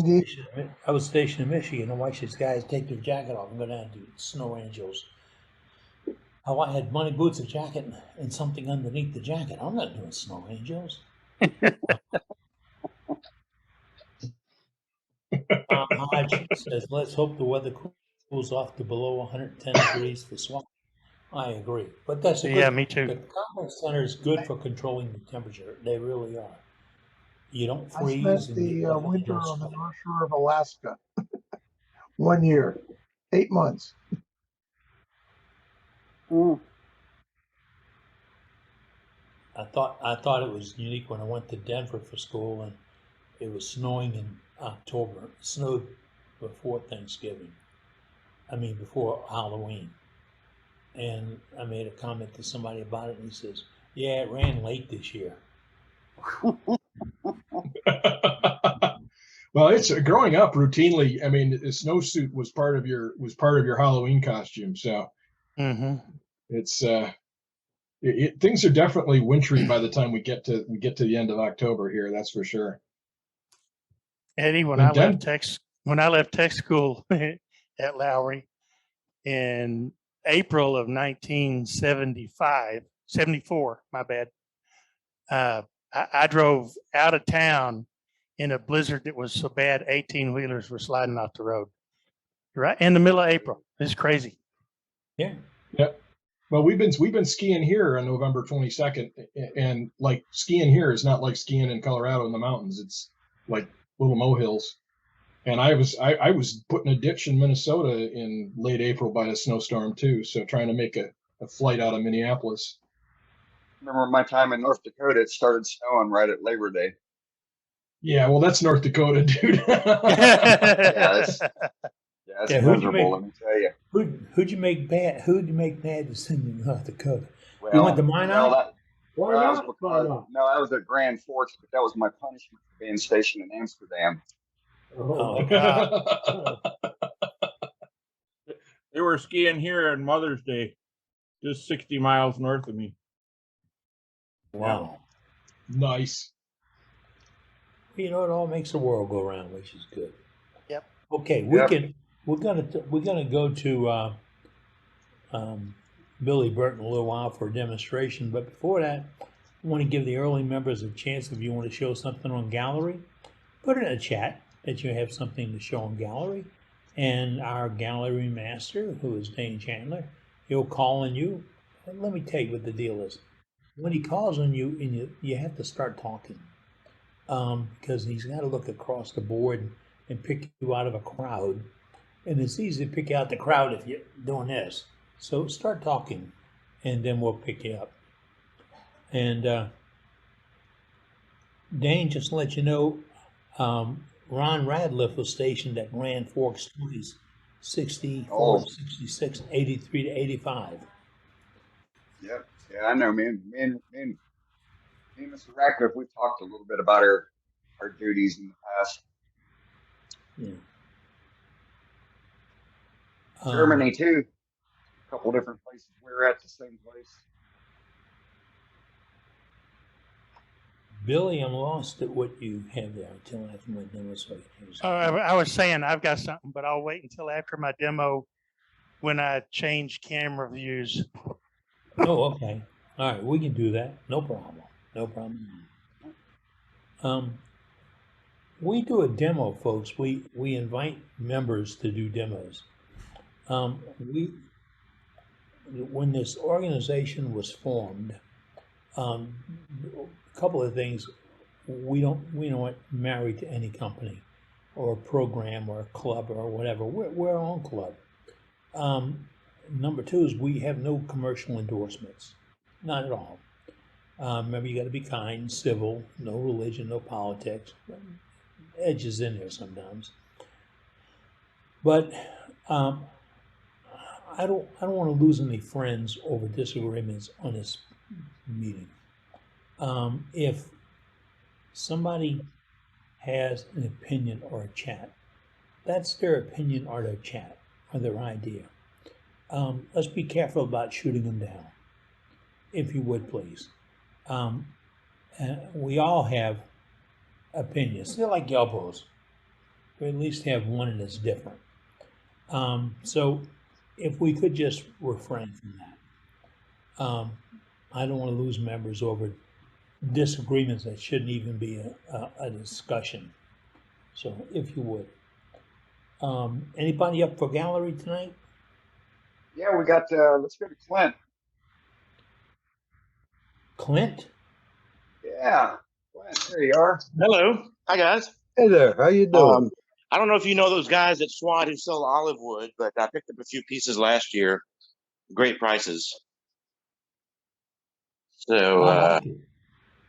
Speaker 1: was stationed in Michigan. I watched these guys take their jacket off and go down and do snow angels. How I had money boots, a jacket, and something underneath the jacket. I'm not doing snow angels. Hodge says, let's hope the weather cools off to below 110 degrees for swamp. I agree. But that's a good,
Speaker 7: yeah, me too.
Speaker 1: The conference center is good for controlling the temperature. They really are. You don't freeze.
Speaker 6: I spent the winter on the North Shore of Alaska. 1 year, 8 months.
Speaker 1: I thought it was unique when I went to Denver for school, and it was snowing in October. It snowed before Thanksgiving. Before Halloween. And I made a comment to somebody about it, and he says, "Yeah, it ran late this year."
Speaker 12: Well, it's growing up routinely. I mean, the snowsuit was part of your Halloween costume. So it's things are definitely wintry by the time we get to the end of October here. That's for sure.
Speaker 7: Eddie, when I left tech school at Lowry in April of 74, my bad. I drove out of town in a blizzard that was so bad 18-wheelers were sliding off the road. Right in the middle of April. It's crazy.
Speaker 1: Yeah.
Speaker 12: Yep. Well, we've been skiing here on November 22nd, and like skiing here is not like skiing in Colorado in the mountains. It's like little molehills. And I was put in a ditch in Minnesota in late April by a snowstorm too. So trying to make a flight out of Minneapolis.
Speaker 9: Remember my time in North Dakota, it started snowing right at Labor Day.
Speaker 12: Yeah, well, that's North Dakota, dude.
Speaker 9: Yeah, That's
Speaker 1: Yeah, who'd you
Speaker 9: miserable,
Speaker 1: make?
Speaker 9: let me tell you.
Speaker 1: Who'd you make bad? Who'd you make mad to send to North Dakota?
Speaker 9: Well,
Speaker 1: You went to Minot?
Speaker 9: well, that
Speaker 5: Why
Speaker 9: well, that was
Speaker 5: not? Why
Speaker 9: because
Speaker 5: not?
Speaker 9: no, I was at Grand Forks, but that was my punishment for being stationed in Amsterdam.
Speaker 1: Oh,
Speaker 15: They were skiing here on Mother's Day, just 60 miles north of me.
Speaker 1: wow.
Speaker 12: Nice.
Speaker 1: You know, it all makes the world go round, which is good.
Speaker 7: Yep.
Speaker 1: Okay,
Speaker 9: Yep.
Speaker 1: we're gonna go to Billy Burt in a little while for a demonstration, but before that, I want to give the early members a chance. If you want to show something on gallery, put it in a chat that you have something to show on gallery, and our gallery master, who is Dane Chandler, he'll call on you. And let me tell you what the deal is. When he calls on you, and you have to start talking, because he's got to look across the board and pick you out of a crowd, and it's easy to pick out the crowd if you're doing this. So start talking, and then we'll pick you up. And Dane, just to let you know, Ron Radliff was stationed at Grand Forks 20s, 64 to 66, 83 to 85.
Speaker 9: Yep. Yeah, I know, man. Me and Mr. Ratcliffe, we've talked a little bit about our duties in the past.
Speaker 1: Yeah.
Speaker 9: Germany too. A couple different places. We were at the same place.
Speaker 1: Billy, I'm lost at what you have there until after my demo. So
Speaker 7: I was saying I've got something, but I'll wait until after my demo when I change camera views.
Speaker 1: Oh, okay. All right, we can do that. No problem. No problem. We do a demo, folks. We invite members to do demos. When this organization was formed, a couple of things. We don't married to any company, or a program, or a club, or whatever. We're our own club. Number two is we have no commercial endorsements, not at all. Remember, you got to be kind, civil, no religion, no politics. Edges in there sometimes. But I don't want to lose any friends over disagreements on this meeting. If somebody has an opinion or a chat, that's their opinion or their chat or their idea. Let's be careful about shooting them down, if you would, please. We all have opinions. They're like elbows. We at least have one that's different. So if we could just refrain from that. I don't want to lose members over disagreements that shouldn't even be a discussion. So if you would. Anybody up for gallery tonight?
Speaker 9: Yeah, we got, let's go to Clint.
Speaker 1: Clint?
Speaker 9: Yeah, Clint, there you are.
Speaker 17: Hello. Hi, guys.
Speaker 11: Hey there, how you doing?
Speaker 17: I don't know if you know those guys at SWAT who sell olive wood, but I picked up a few pieces last year. Great prices. So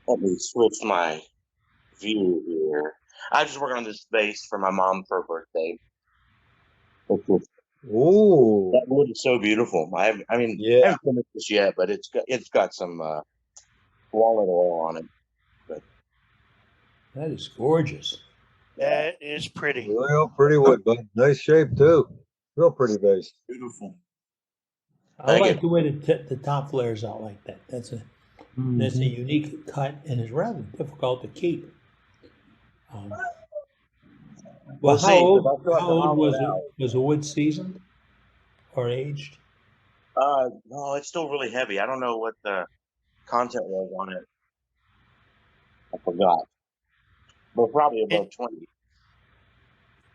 Speaker 17: let me switch my view here. I was just working on this vase for my mom for her birthday.
Speaker 11: Oh,
Speaker 17: that wood is so beautiful. I haven't finished this yet, but it's got some walnut oil on it. But
Speaker 1: that is gorgeous.
Speaker 7: That is pretty.
Speaker 11: Real pretty wood, but nice shape too. Real pretty vase.
Speaker 17: Beautiful.
Speaker 1: I like the way the top flares out like that. That's a unique cut and is rather difficult to keep. Well, how old was it? Was the wood seasoned or aged?
Speaker 17: No, it's still really heavy. I don't know what the content was on it. I forgot. But probably above 20.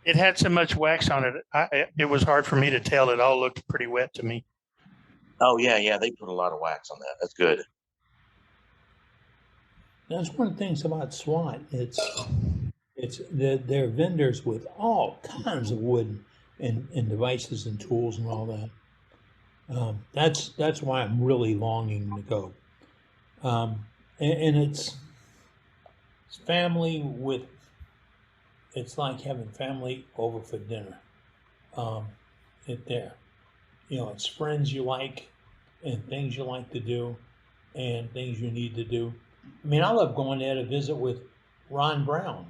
Speaker 7: It had so much wax on it. It was hard for me to tell. It all looked pretty wet to me.
Speaker 17: Oh yeah, they put a lot of wax on that. That's good.
Speaker 1: That's one of the things about SWAT. They're vendors with all kinds of wood and devices and tools and all that. That's why I'm really longing to go. And it's family with. It's like having family over for dinner. it there. You know, it's friends you like and things you like to do and things you need to do. I mean, I love going there to visit with Ron Brown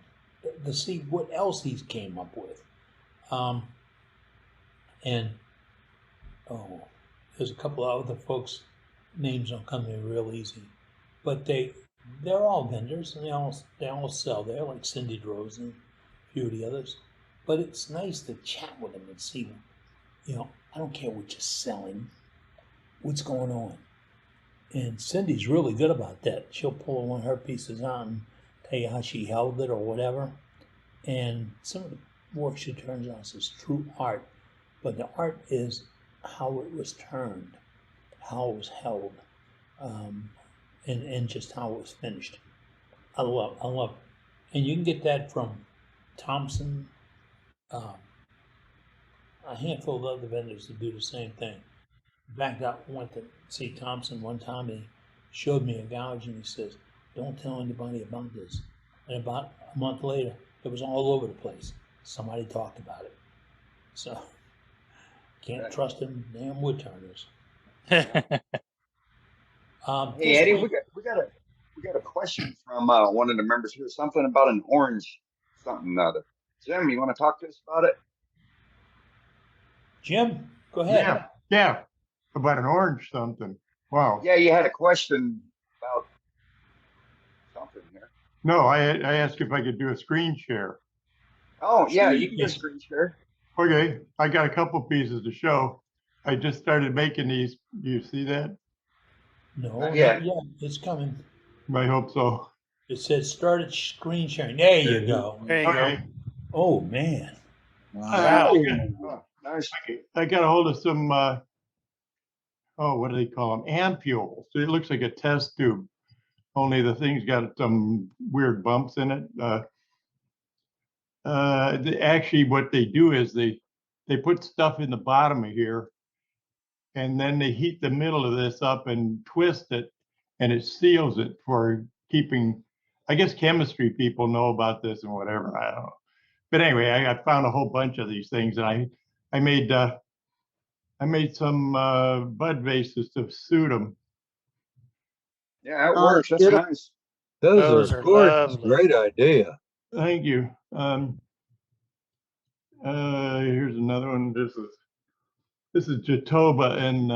Speaker 1: to see what else he's came up with. And oh, there's a couple of other folks, names don't come to me real easy, but they're all vendors and they all sell there, like Cindy Droz and a few of the others. But it's nice to chat with them and see, you know, I don't care what you're selling, what's going on. And Cindy's really good about that. She'll pull one of her pieces out and tell you how she held it or whatever. And some of the work she turns out is true art. But the art is how it was turned, how it was held, and just how it was finished. I love it. And you can get that from Thompson, a handful of other vendors that do the same thing. In fact, I went to see Thompson one time and he showed me a gouge and he says, don't tell anybody about this. And about a month later, it was all over the place. Somebody talked about it. So, can't trust them damn wood turners.
Speaker 9: Hey Eddie, we got a question from one of the members here. Something about an orange something or other. Jim, you want to talk to us about it?
Speaker 1: Jim, go ahead.
Speaker 18: Yeah, about an orange something. Wow.
Speaker 9: Yeah, you had a question about something here.
Speaker 18: No, I asked if I could do a screen share.
Speaker 9: Oh yeah, you can do a screen share.
Speaker 18: Okay, I got a couple pieces to show. I just started making these. Do you see that?
Speaker 1: No, yeah, it's coming.
Speaker 18: I hope so.
Speaker 1: It says started screen sharing. There you go.
Speaker 7: There you go.
Speaker 1: Oh man.
Speaker 7: Wow.
Speaker 9: Nice.
Speaker 18: I got a hold of some, what do they call them? Ampules. So it looks like a test tube, only the thing's got some weird bumps in it. Actually, what they do is they put stuff in the bottom of here, and then they heat the middle of this up and twist it, and it seals it for keeping. I guess chemistry people know about this and whatever. I don't know. But anyway, I found a whole bunch of these things, and I made some bud vases to suit them.
Speaker 9: Yeah, it works. That's nice.
Speaker 11: Those are gorgeous.
Speaker 7: Lovely.
Speaker 11: Great idea.
Speaker 18: Thank you. Here's another one. This is Jatoba and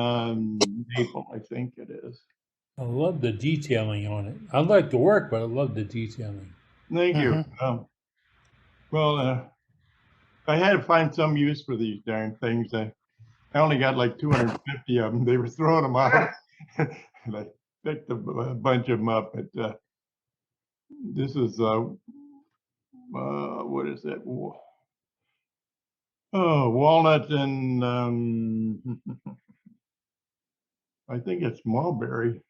Speaker 18: maple, I think it is.
Speaker 1: I love the detailing on it. I like the work, but I love the detailing.
Speaker 18: Thank you. Well, I had to find some use for these darn things. I only got like 250 of them. They were throwing them out. And I picked a bunch of them up. But this is, what is that? Oh, walnut and I think it's mulberry.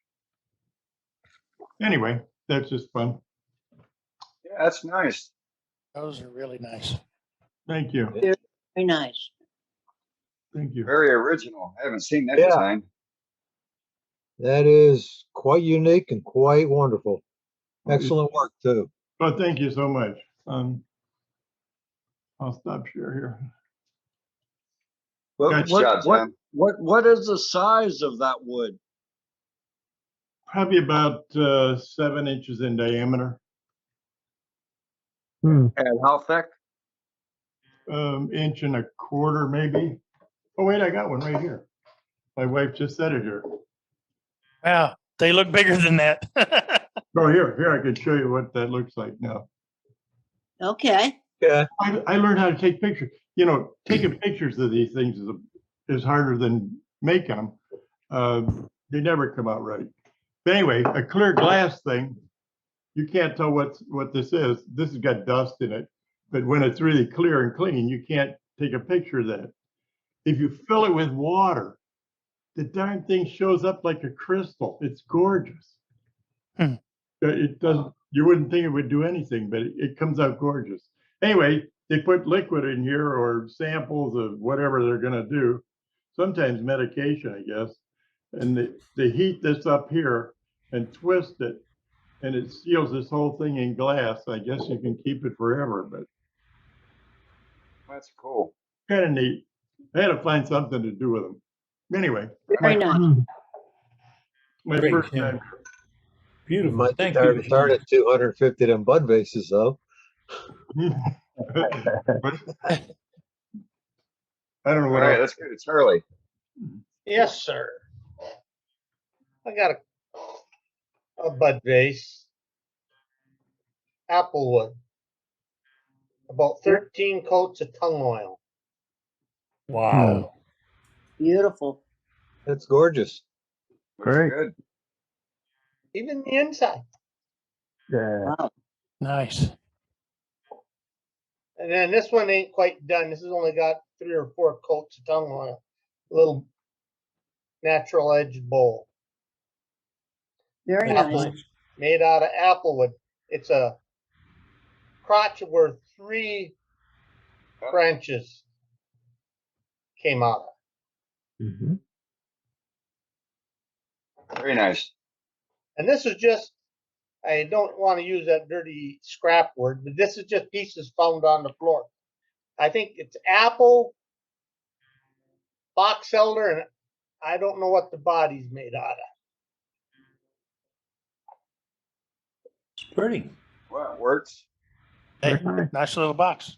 Speaker 18: Anyway, that's just fun.
Speaker 9: Yeah, that's nice.
Speaker 7: Those are really nice.
Speaker 18: Thank you.
Speaker 10: Very nice.
Speaker 18: Thank you.
Speaker 9: Very original. I haven't seen that design.
Speaker 11: That is quite unique and quite wonderful. Excellent work too.
Speaker 18: Well, thank you so much. I'll stop share here.
Speaker 13: Well,
Speaker 9: Good job, Jim.
Speaker 13: what is the size of that wood?
Speaker 18: Probably about 7 inches in diameter.
Speaker 13: And how thick?
Speaker 18: Inch and a quarter, maybe. Oh wait, I got one right here. My wife just said it here.
Speaker 7: Wow, they look bigger than that.
Speaker 18: Oh, here I can show you what that looks like now.
Speaker 10: Okay.
Speaker 11: Yeah.
Speaker 18: I learned how to take pictures. You know, taking pictures of these things is harder than making them. They never come out right. But anyway, a clear glass thing, you can't tell what this is. This has got dust in it, but when it's really clear and clean, you can't take a picture of that. If you fill it with water, the darn thing shows up like a crystal. It's gorgeous. It doesn't. You wouldn't think it would do anything, but it comes out gorgeous. Anyway, they put liquid in here or samples of whatever they're going to do. Sometimes medication, I guess. And they heat this up here and twist it, and it seals this whole thing in glass. I guess you can keep it forever, but
Speaker 9: That's cool.
Speaker 18: kind of neat. I had to find something to do with them. Anyway,
Speaker 10: Very nice.
Speaker 18: my
Speaker 1: Great,
Speaker 18: first
Speaker 1: yeah.
Speaker 18: time.
Speaker 11: You
Speaker 1: Beautiful.
Speaker 11: might be
Speaker 1: Thank
Speaker 11: tired
Speaker 1: you.
Speaker 11: of starting at 250 them bud vases though.
Speaker 18: I don't know
Speaker 9: All
Speaker 18: what
Speaker 9: right,
Speaker 18: else.
Speaker 9: let's go to Charlie.
Speaker 19: Yes, sir. I got a bud vase, applewood, about 13 coats of tung oil.
Speaker 1: Wow.
Speaker 10: Beautiful.
Speaker 11: That's gorgeous.
Speaker 9: Looks
Speaker 2: Great.
Speaker 9: good.
Speaker 19: Even the inside.
Speaker 2: Yeah.
Speaker 10: Wow.
Speaker 7: Nice.
Speaker 19: And then this one ain't quite done. This has only got 3 or 4 coats of tung oil. A little natural edged bowl.
Speaker 10: Very
Speaker 1: That's
Speaker 10: nice.
Speaker 1: nice.
Speaker 19: Made out of applewood. It's a crotch where 3 branches came out of.
Speaker 2: Mm-hmm.
Speaker 9: Very nice.
Speaker 19: And this is just, I don't want to use that dirty scrap word, but this is just pieces found on the floor. I think it's apple, box elder, and I don't know what the body's made out of.
Speaker 1: It's pretty.
Speaker 9: Well, it works.
Speaker 7: Hey,
Speaker 2: nice.
Speaker 7: nice little box.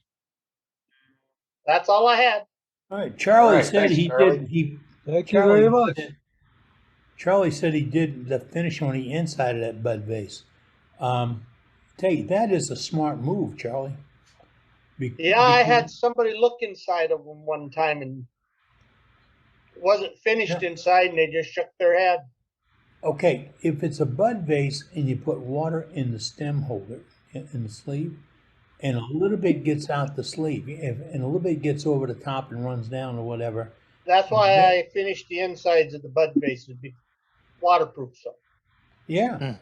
Speaker 19: That's all I had.
Speaker 1: All right. Charlie
Speaker 9: right,
Speaker 1: said
Speaker 9: thanks,
Speaker 1: he
Speaker 9: Charlie.
Speaker 1: did. He
Speaker 11: Thank you very much.
Speaker 1: Charlie said he did the finish on the inside of that bud vase. That is a smart move, Charlie.
Speaker 19: Yeah, I had somebody look inside of them one time and it wasn't finished inside and they just shook their head.
Speaker 1: Okay, if it's a bud vase and you put water in the stem holder in the sleeve, and a little bit gets out the sleeve, and a little bit gets over the top and runs down or whatever.
Speaker 19: That's why I finished the insides of the bud vases, be waterproof. So
Speaker 1: yeah,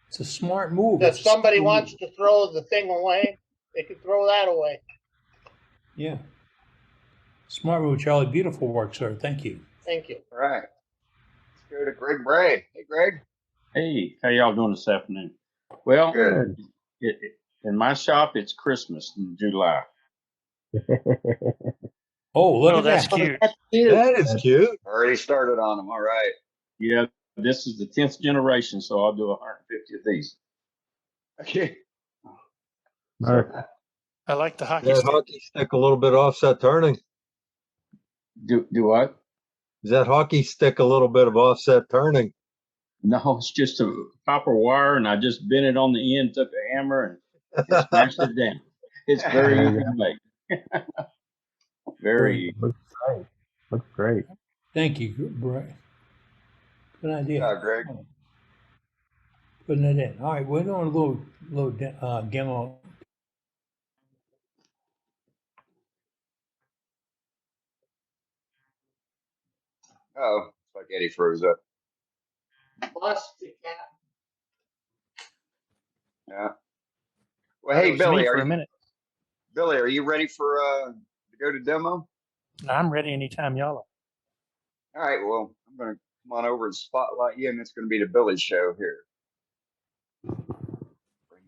Speaker 1: it's a smart move.
Speaker 19: if somebody wants to throw the thing away, they can throw that away.
Speaker 1: Yeah, smart move, Charlie. Beautiful work, sir. Thank you.
Speaker 19: Thank you.
Speaker 9: All right. Let's go to Greg Bray. Hey, Greg.
Speaker 20: Hey, how y'all doing this afternoon? Well,
Speaker 9: Good.
Speaker 20: in my shop, it's Christmas in July.
Speaker 1: Oh, look at
Speaker 7: that's
Speaker 1: that.
Speaker 7: cute.
Speaker 10: That's cute.
Speaker 11: That is cute.
Speaker 9: Already started on them. All right.
Speaker 20: Yeah, this is the 10th generation, so I'll do 150 of these.
Speaker 9: Okay.
Speaker 2: Nice.
Speaker 7: I like the hockey
Speaker 11: That
Speaker 7: stick.
Speaker 11: hockey stick a little bit offset turning.
Speaker 20: Do what?
Speaker 11: Is that hockey stick a little bit of offset turning?
Speaker 20: No, it's just a copper wire, and I just bent it on the end, took a hammer, and just smashed it down. It's very
Speaker 2: There
Speaker 20: easy
Speaker 2: you
Speaker 20: to make. Very easy.
Speaker 2: Looks great. Looks great.
Speaker 1: Thank you, Bray. Good idea.
Speaker 9: Yeah, Greg.
Speaker 1: Putting it in. All right, we're doing a little demo.
Speaker 9: Oh, it's like Eddie froze up.
Speaker 19: Busted cat.
Speaker 9: Yeah. Well,
Speaker 7: Thought it
Speaker 9: hey,
Speaker 7: was
Speaker 9: Billy,
Speaker 7: me for a minute.
Speaker 9: Billy, are you ready for to go to demo?
Speaker 7: I'm ready anytime y'all are.
Speaker 9: All right. Well, I'm going to come on over and spotlight you, and it's going to be the Billy show here.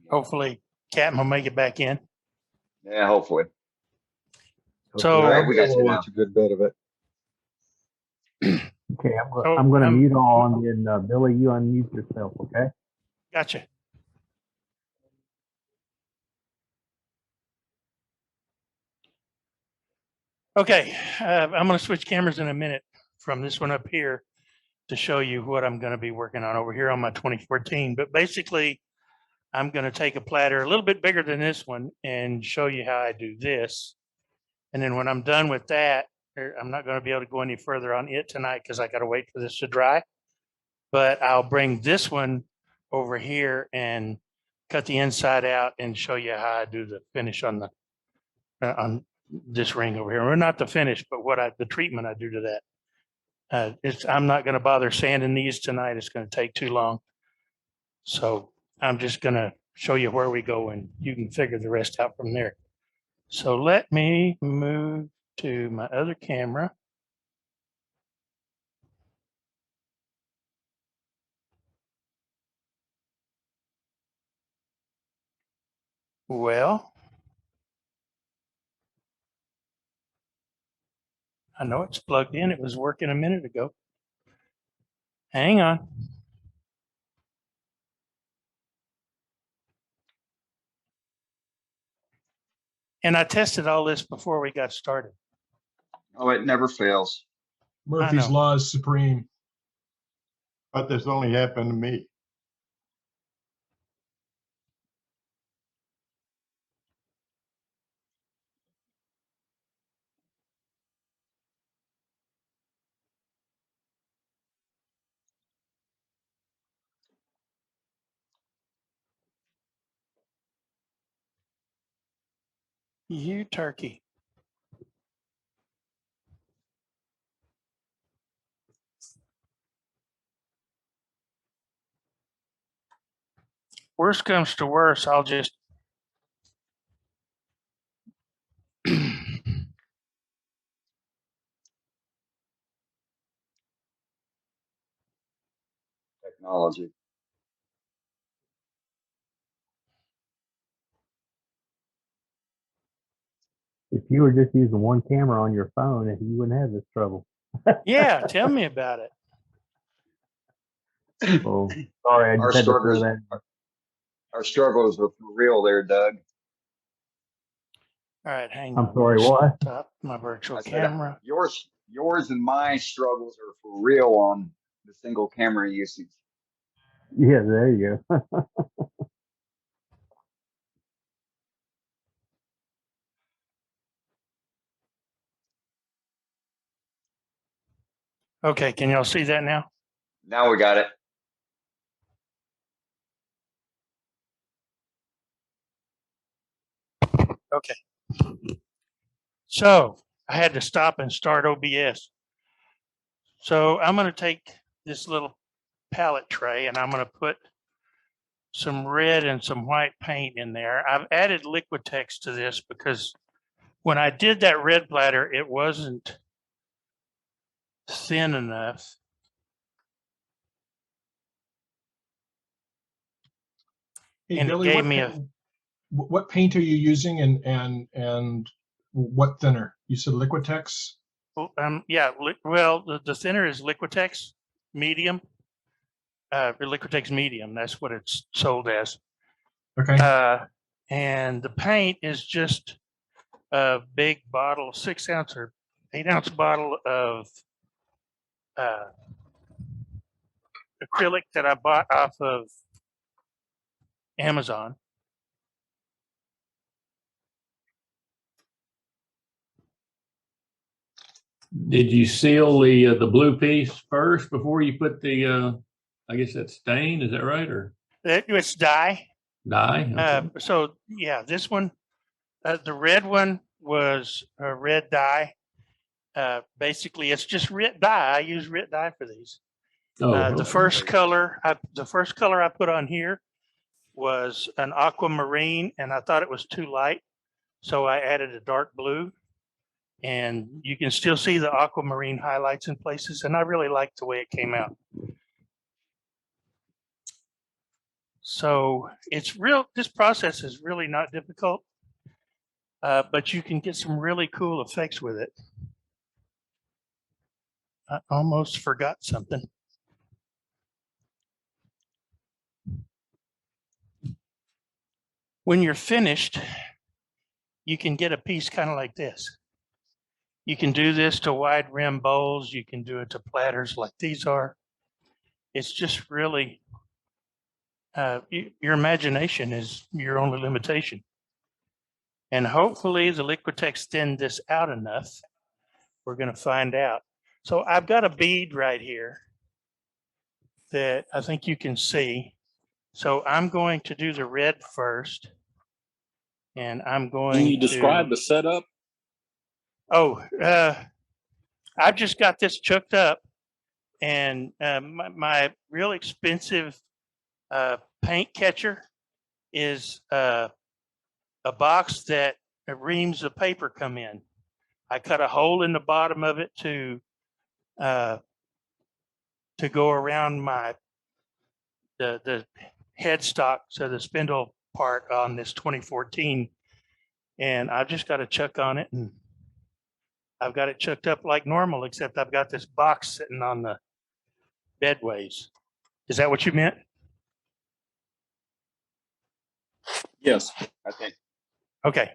Speaker 7: Hopefully, Captain will make it back in.
Speaker 9: Yeah, hopefully.
Speaker 7: So
Speaker 9: all right, we got you now.
Speaker 11: Watch a good bit of it.
Speaker 2: Okay, I'm going to mute all, and then Billy, you unmute yourself. Okay.
Speaker 7: Gotcha. Okay, I'm going to switch cameras in a minute from this one up here to show you what I'm going to be working on over here on my 2014. But basically, I'm going to take a platter a little bit bigger than this one and show you how I do this. And then when I'm done with that, I'm not going to be able to go any further on it tonight because I got to wait for this to dry. But I'll bring this one over here and cut the inside out and show you how I do the finish on the on this ring over here. Or not the finish, but the treatment I do to that. I'm not going to bother sanding these tonight. It's going to take too long. So I'm just going to show you where we go and you can figure the rest out from there. So let me move to my other camera. Well, I know it's plugged in. It was working a minute ago. Hang on. And I tested all this before we got started.
Speaker 9: Oh, it never fails.
Speaker 12: Murphy's Law is supreme.
Speaker 18: But this only happened to me.
Speaker 7: You turkey. Worst comes to worst, I'll just
Speaker 9: Technology.
Speaker 2: If you were just using one camera on your phone, you wouldn't have this trouble.
Speaker 7: Yeah, tell me about it.
Speaker 2: Oh, sorry, I just had to throw that.
Speaker 9: Our struggles are for real there, Doug.
Speaker 7: All right, hang on.
Speaker 2: I'm sorry, what?
Speaker 7: Stop my virtual
Speaker 9: I said,
Speaker 7: camera.
Speaker 9: yours and my struggles are for real on the single camera usage.
Speaker 2: Yeah, there you go.
Speaker 7: Okay, can y'all see that now?
Speaker 9: Now we got it.
Speaker 7: Okay. So I had to stop and start OBS. So I'm going to take this little palette tray and I'm going to put some red and some white paint in there. I've added Liquitex to this because when I did that red platter, it wasn't thin enough.
Speaker 12: Hey,
Speaker 7: And
Speaker 12: Billy,
Speaker 7: it gave me
Speaker 12: what paint are you using and what thinner? You said Liquitex?
Speaker 7: Yeah, well, the thinner is Liquitex medium. Liquitex medium, that's what it's sold as.
Speaker 12: Okay.
Speaker 7: And the paint is just a big bottle, 6 ounce or 8 ounce bottle of acrylic that I bought off of Amazon.
Speaker 20: Did you seal the blue piece first before you put the I guess that's stain, is that right? Or
Speaker 7: It's dye.
Speaker 20: dye? Okay.
Speaker 7: So yeah, this one, the red one was a red dye. Basically, it's just red dye. I use red dye for these. The first color I put on here was an aquamarine, and I thought it was too light, so I added a dark blue. And you can still see the aquamarine highlights in places, and I really like the way it came out. So this process is really not difficult, but you can get some really cool effects with it. I almost forgot something. When you're finished, you can get a piece kind of like this. You can do this to wide rim bowls. You can do it to platters like these are. It's just really, your imagination is your only limitation. And hopefully the Liquitex thinned this out enough. We're going to find out. So I've got a bead right here that I think you can see. So I'm going to do the red first. And I'm going to...
Speaker 21: Can you describe the setup?
Speaker 7: Oh, I've just got this chucked up. And my real expensive paint catcher is a box that reams of paper come in. I cut a hole in the bottom of it to go around the headstock, so the spindle part on this 2014, and I've just got a chuck on it, and I've got it chucked up like normal, except I've got this box sitting on the bedways. Is that what you meant?
Speaker 20: Yes.
Speaker 9: I think.
Speaker 7: Okay.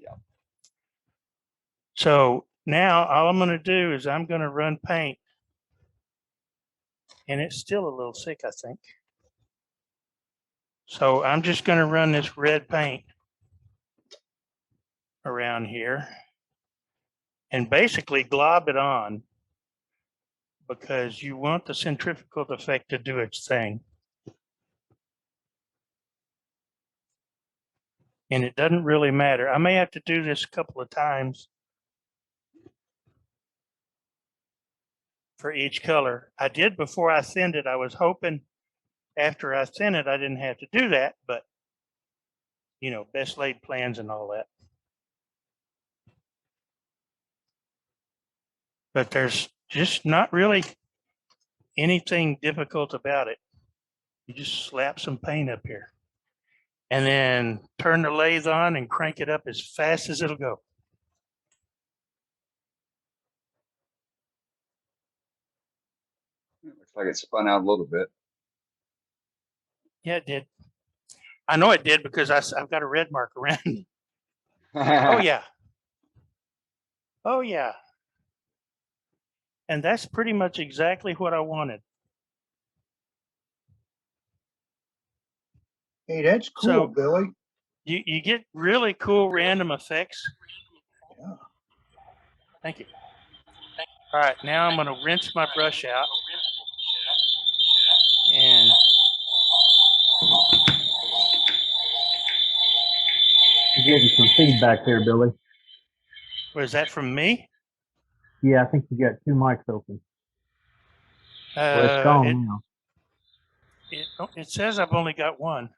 Speaker 7: So now all I'm going to do is I'm going to run paint, and it's still a little thick, I think. So I'm just going to run this red paint around here and basically glob it on, because you want the centrifugal effect to do its thing. And it doesn't really matter. I may have to do this a couple of times for each color. I did before I thinned it. I was hoping after I thin it, I didn't have to do that, but you know, best laid plans and all that. But there's just not really anything difficult about it. You just slap some paint up here and then turn the lathe on and crank it up as fast as it'll go.
Speaker 9: It looks like it spun out a little bit.
Speaker 7: Yeah, it did. I know it did because I've got a red mark around it. Oh, yeah. Oh, yeah. And that's pretty much exactly what I wanted.
Speaker 6: Hey, that's cool,
Speaker 7: So,
Speaker 6: Billy.
Speaker 7: You get really cool random effects.
Speaker 6: Yeah.
Speaker 7: Thank you. All right, now I'm going to rinse my brush out. And
Speaker 2: You gave you some feedback there, Billy.
Speaker 7: was that from me?
Speaker 2: Yeah, I think you got two mics open. Well, it's gone now.
Speaker 7: It says I've only got one.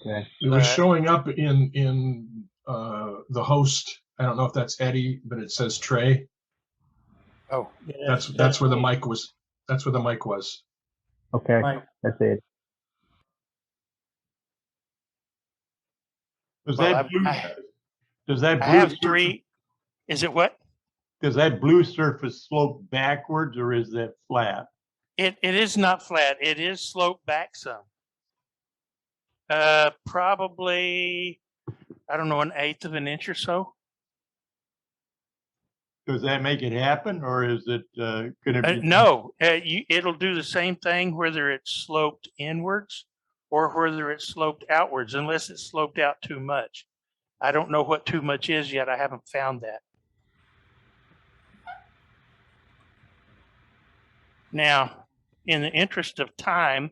Speaker 2: Okay.
Speaker 12: It was showing up in the host. I don't know if that's Eddie, but it says Trey.
Speaker 7: Oh,
Speaker 12: yeah, that's where the mic was. That's where the mic was.
Speaker 2: Okay, that's it.
Speaker 18: Does
Speaker 7: Well,
Speaker 18: that blue, does that blue
Speaker 7: I have
Speaker 18: surface,
Speaker 7: three. Is it what?
Speaker 18: does that blue surface slope backwards or is that flat?
Speaker 7: It is not flat. It is sloped back some. Probably, I don't know, 1/8 of an inch or so.
Speaker 18: Does that make it happen, or is it going to be?
Speaker 7: No, it'll do the same thing whether it's sloped inwards or whether it's sloped outwards, unless it's sloped out too much. I don't know what too much is yet. I haven't found that. Now, in the interest of time,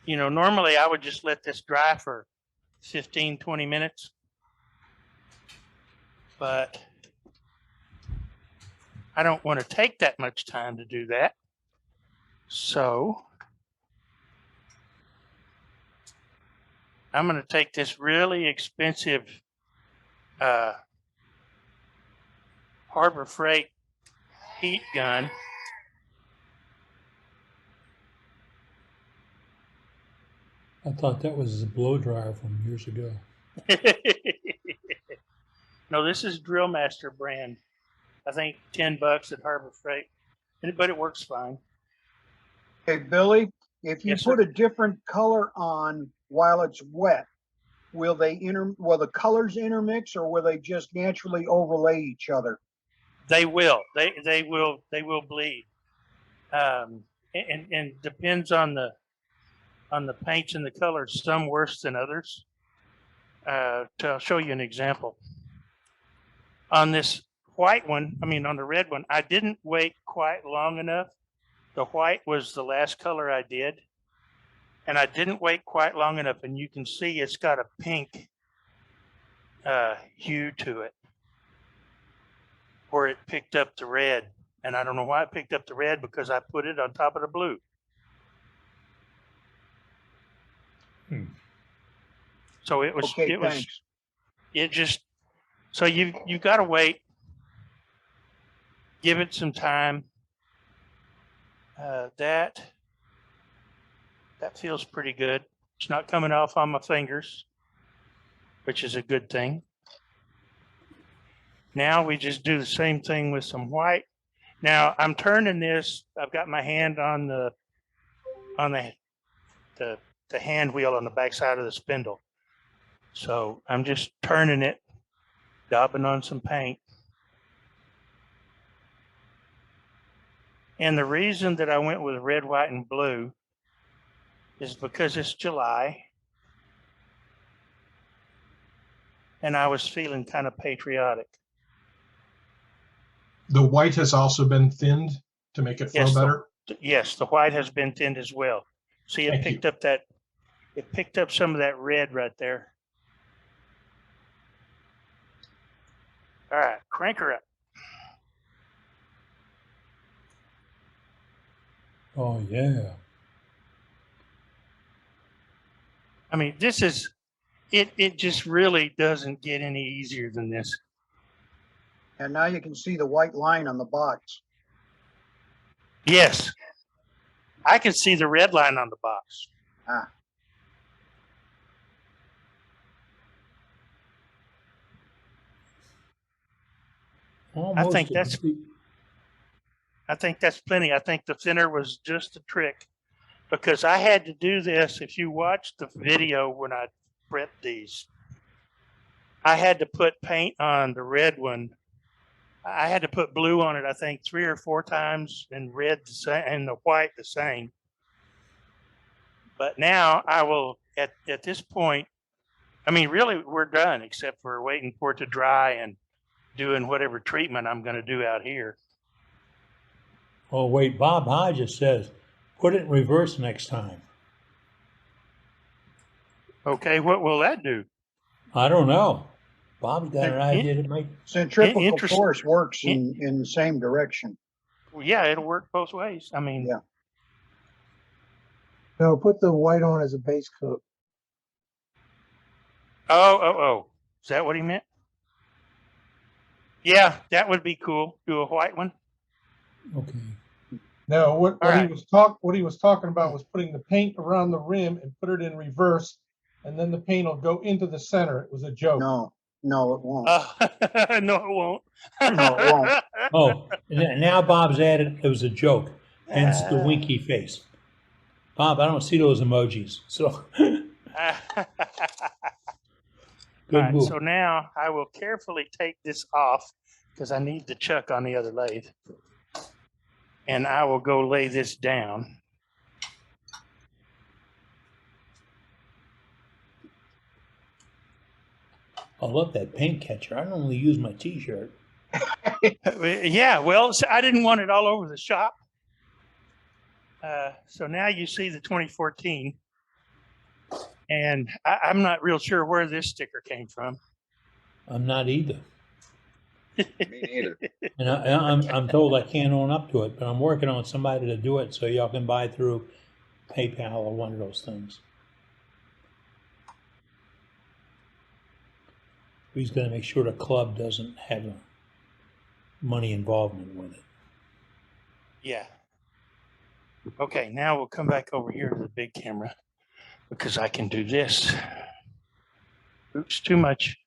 Speaker 7: you know, normally I would just let this dry for 15, 20 minutes. But I don't want to take that much time to do that. So I'm going to take this really expensive Harbor Freight heat gun.
Speaker 1: I thought that was a blow dryer from years ago.
Speaker 7: No, this is Drill Master brand. I think $10 at Harbor Freight, but it works fine.
Speaker 6: Hey, Billy, if you
Speaker 7: Yes,
Speaker 6: put
Speaker 7: sir.
Speaker 6: a different color on while it's wet, will the colors intermix, or will they just naturally overlay each other?
Speaker 7: They will. They will bleed. And depends on the paints and the colors. Some worse than others. I'll show you an example. On this white one, on the red one, I didn't wait quite long enough. The white was the last color I did, and I didn't wait quite long enough. And you can see it's got a pink hue to it, where it picked up the red. And I don't know why it picked up the red, because I put it on top of the blue. So it was,
Speaker 6: Okay,
Speaker 7: so you got to wait, give it some time. That feels pretty good. It's not coming off on my fingers, which is a good thing. Now we just do the same thing with some white. Now I'm turning this. I've got my hand on the hand wheel on the back side of the spindle. So I'm just turning it, daubing on some paint. And the reason that I went with red, white, and blue is because it's July. And I was feeling kind of patriotic.
Speaker 12: The white has also been thinned to make it flow better.
Speaker 7: Yes, the white has been thinned as well. See, it picked up some of that red right there. All right, crank her up.
Speaker 1: Oh, yeah.
Speaker 7: I mean, this is, it just really doesn't get any easier than this.
Speaker 6: And now you can see the white line on the box.
Speaker 7: Yes. I can see the red line on the box.
Speaker 6: Ah.
Speaker 1: Almost
Speaker 7: I think that's plenty. I think the thinner was just a trick because I had to do this. If you watch the video when I prepped these, I had to put paint on the red one. I had to put blue on it, I think 3 or 4 times, and red the same, and the white the same. But now I will, at this point, I mean, really, we're done except for waiting for it to dry and doing whatever treatment I'm going to do out here.
Speaker 1: Oh, wait, Bob Hodges says, put it in reverse next time.
Speaker 7: Okay, what will that do?
Speaker 1: I don't know. Bob's got an idea to make.
Speaker 6: Centrifugal force works in the same direction.
Speaker 7: Well, yeah, it'll work both ways. I mean,
Speaker 6: yeah.
Speaker 5: No, put the white on as a base coat.
Speaker 7: Oh. Is that what he meant? Yeah, that would be cool. Do a white one.
Speaker 1: Okay.
Speaker 11: No, what
Speaker 7: All right.
Speaker 11: he was talking about was putting the paint around the rim and put it in reverse, and then the paint will go into the center. It was a joke.
Speaker 6: No, it won't.
Speaker 7: No, it won't.
Speaker 6: No, it won't.
Speaker 1: Oh, now Bob's added, it was a joke, hence the winky face. Bob, I don't see those emojis, so. Good
Speaker 7: All right,
Speaker 1: move.
Speaker 7: so now I will carefully take this off because I need the chuck on the other lathe. And I will go lay this down.
Speaker 1: I love that paint catcher. I normally use my t-shirt.
Speaker 7: Yeah, well, so I didn't want it all over the shop. So now you see the 2014. And I'm not real sure where this sticker came from.
Speaker 1: I'm not either.
Speaker 9: Me neither.
Speaker 1: And I'm told I can't own up to it, but I'm working on somebody to do it so y'all can buy through PayPal or one of those things. He's going to make sure the club doesn't have a money involvement with it.
Speaker 7: Yeah. Okay, now we'll come back over here to the big camera because I can do this. Oops, too much.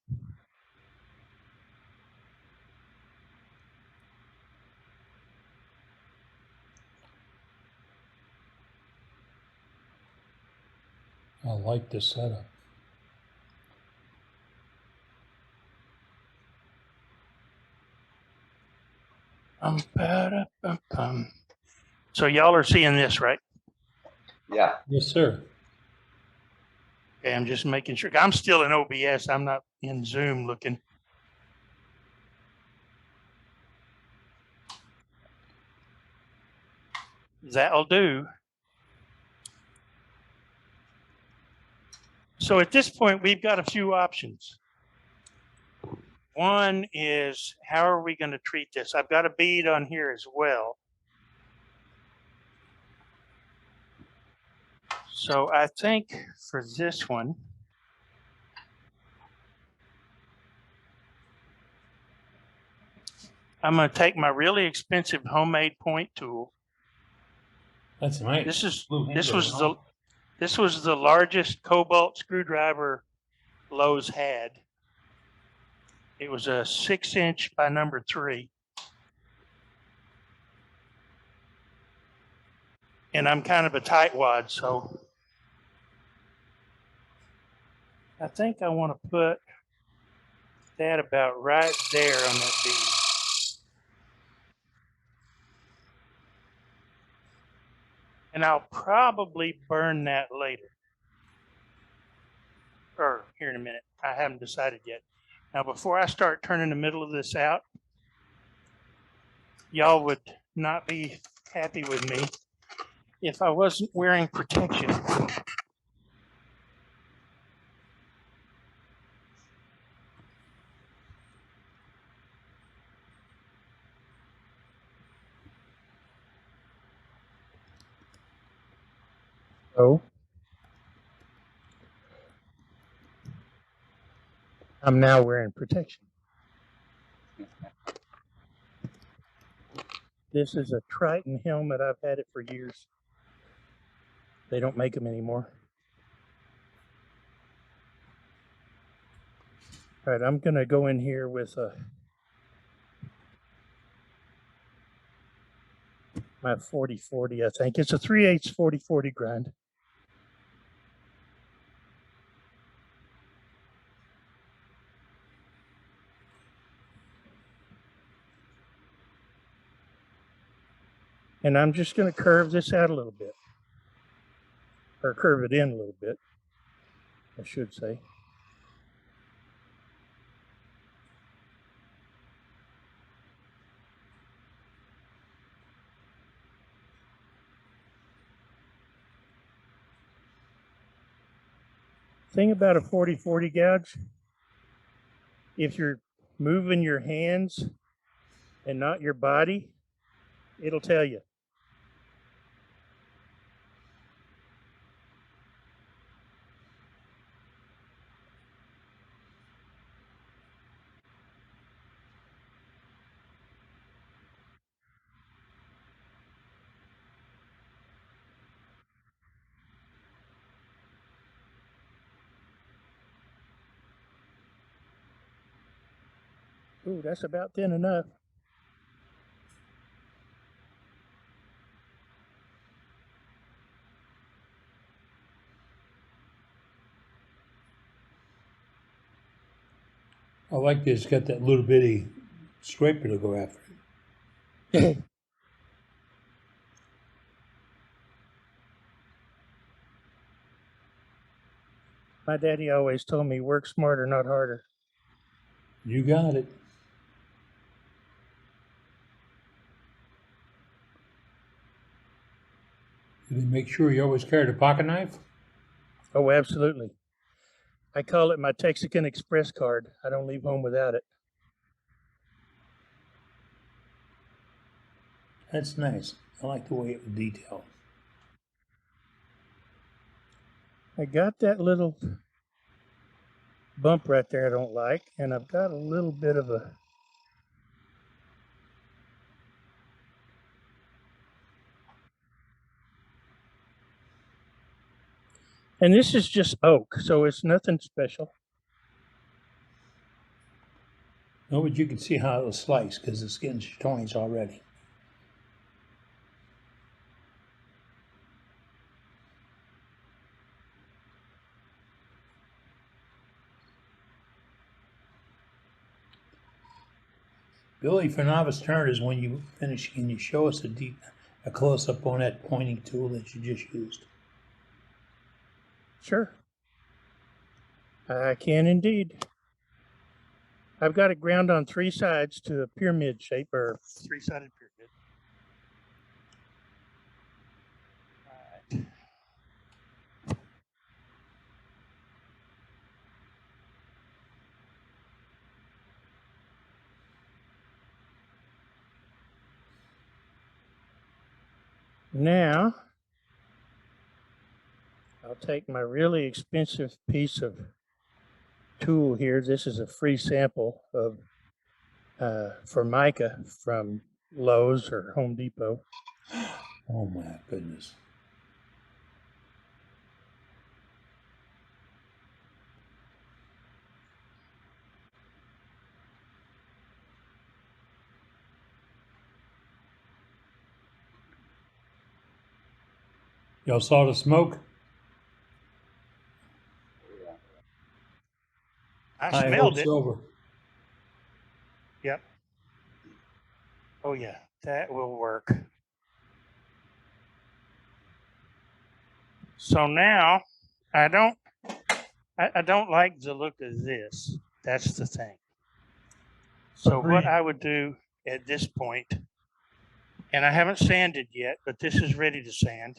Speaker 1: I like this setup. So y'all are seeing this, right?
Speaker 9: Yeah.
Speaker 1: Yes, sir.
Speaker 7: Okay, I'm just making sure. I'm still in OBS. I'm not in Zoom looking. That'll do. So at this point, we've got a few options. One is, how are we going to treat this? I've got a bead on here as well. So I think for this one, I'm going to take my really expensive homemade point tool.
Speaker 1: That's nice.
Speaker 7: This was the largest cobalt screwdriver Lowe's had. It was a 6-inch by number 3. And I'm kind of a tightwad, so I think I want to put that about right there on that bead. And I'll probably burn that later. Or here in a minute. I haven't decided yet. Now, before I start turning the middle of this out, y'all would not be happy with me if I wasn't wearing protection. So I'm now wearing protection. This is a Triton helmet. I've had it for years. They don't make them anymore. All right, I'm going to go in here with my 40-40, I think. It's a 3/8 40-40 grind. And I'm just going to curve this out a little bit. Or curve it in a little bit, I should say. Thing about a 40-40 gouge, if you're moving your hands and not your body, it'll tell you. Ooh, that's about thin enough.
Speaker 1: I like this. Got that little bitty scraper to go after it.
Speaker 7: My daddy always told me, work smarter, not harder.
Speaker 1: You got it. Did they make sure you always carried a pocket knife?
Speaker 7: Oh, absolutely. I call it my Texican Express card. I don't leave home without it.
Speaker 1: That's nice. I like the way it was detailed.
Speaker 7: I got that little bump right there I don't like, and I've got a little bit of a and this is just oak, so it's nothing special.
Speaker 1: No, but you can see how it'll slice because it's getting joints already. Billy, for novice turners, when you finish, can you show us a close-up on that pointing tool that you just used?
Speaker 7: Sure. I can indeed. I've got it ground on 3 sides to a pyramid shape, or 3-sided pyramid. All right. Now, I'll take my really expensive piece of tool here. This is a free sample of Formica from Lowe's or Home Depot.
Speaker 1: Oh my goodness. Y'all saw the smoke?
Speaker 7: I
Speaker 1: High
Speaker 7: smelled
Speaker 1: Hope
Speaker 7: it.
Speaker 1: Silver.
Speaker 7: Yep. Oh yeah, that will work. So now I don't like the look of this. That's the thing. So what I would do at this point, and I haven't sanded yet, but this is ready to sand.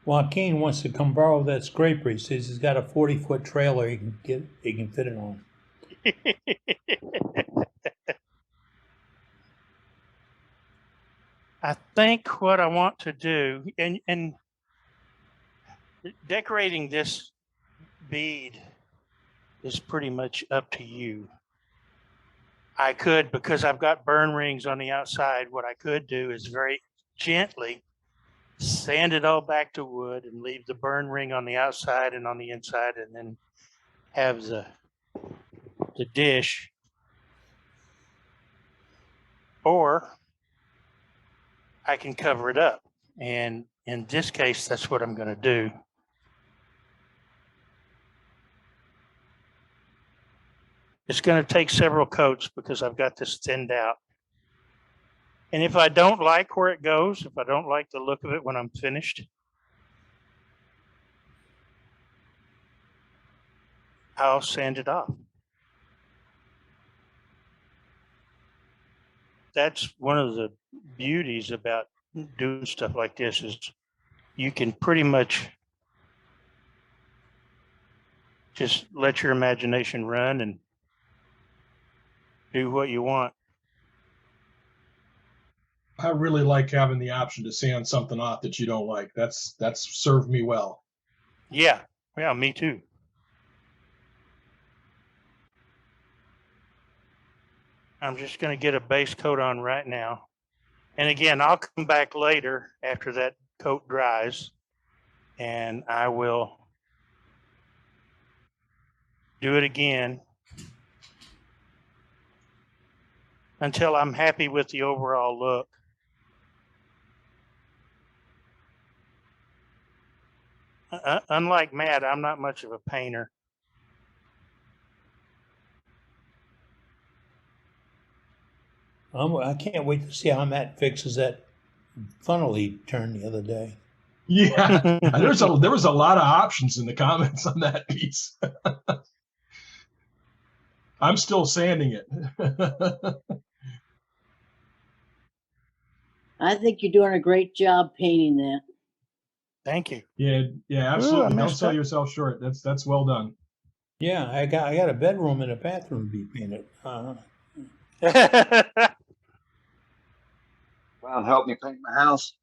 Speaker 1: Joaquin wants to come borrow that scraper. He says he's got a 40-foot trailer he can fit it on.
Speaker 7: I think what I want to do, and decorating this bead is pretty much up to you. I could, because I've got burn rings on the outside, what I could do is very gently sand it all back to wood and leave the burn ring on the outside and on the inside, and then have the dish. Or I can cover it up. And in this case, that's what I'm going to do. It's going to take several coats because I've got this thinned out. And if I don't like where it goes, if I don't like the look of it when I'm finished, I'll sand it off. That's one of the beauties about doing stuff like this is you can pretty much just let your imagination run and do what you want.
Speaker 12: I really like having the option to sand something off that you don't like. That's served me well.
Speaker 7: Yeah, me too. I'm just going to get a base coat on right now. And again, I'll come back later after that coat dries, and I will do it again until I'm happy with the overall look. Unlike Matt, I'm not much of a painter.
Speaker 1: I can't wait to see how Matt fixes that funnel he turned the other day.
Speaker 12: Yeah, there was a lot of options in the comments on that piece. I'm still sanding it.
Speaker 10: I think you're doing a great job painting that.
Speaker 7: Thank you.
Speaker 12: Yeah, absolutely. Don't sell yourself short. That's well done.
Speaker 1: Yeah, I got a bedroom and a bathroom to be painted.
Speaker 9: Well, help me paint my house.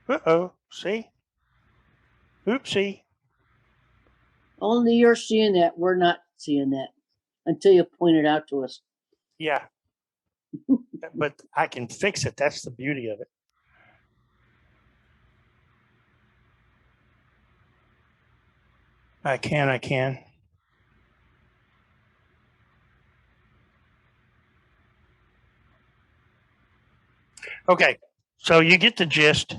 Speaker 7: Uh-oh, see? Oopsie.
Speaker 10: Only you're seeing that. We're not seeing that until you point it out to us.
Speaker 7: Yeah. But I can fix it. That's the beauty of it. I can. Okay, so you get the gist.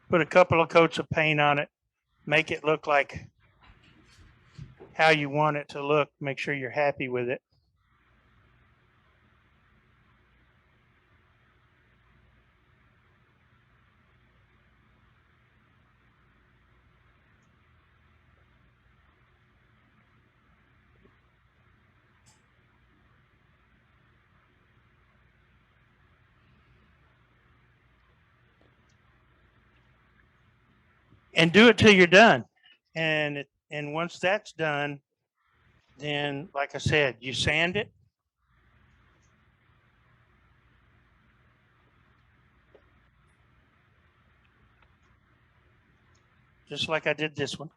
Speaker 7: Put a couple of coats of paint on it. Make it look like how you want it to look. Make sure you're happy with it. And do it till you're done. And once that's done, then like I said, you sand it. Just like I did this one.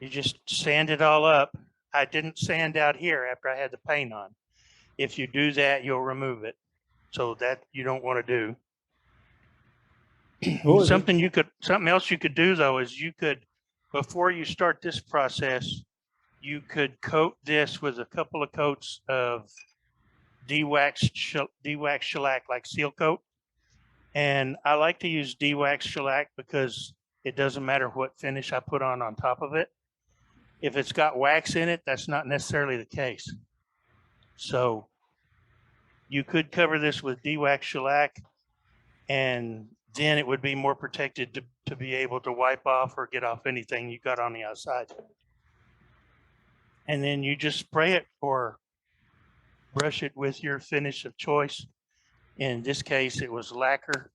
Speaker 7: You just sand it all up. I didn't sand out here after I had the paint on. If you do that, you'll remove it. So that you don't want to do.
Speaker 1: Oh, is it?
Speaker 7: Something else you could do though is you could, before you start this process, you could coat this with a couple of coats of de-waxed shellac, like seal coat. And I like to use de-waxed shellac because it doesn't matter what finish I put on top of it. If it's got wax in it, that's not necessarily the case. So you could cover this with de-waxed shellac, and then it would be more protected to be able to wipe off or get off anything you got on the outside. And then you just spray it or brush it with your finish of choice. In this case, it was lacquer.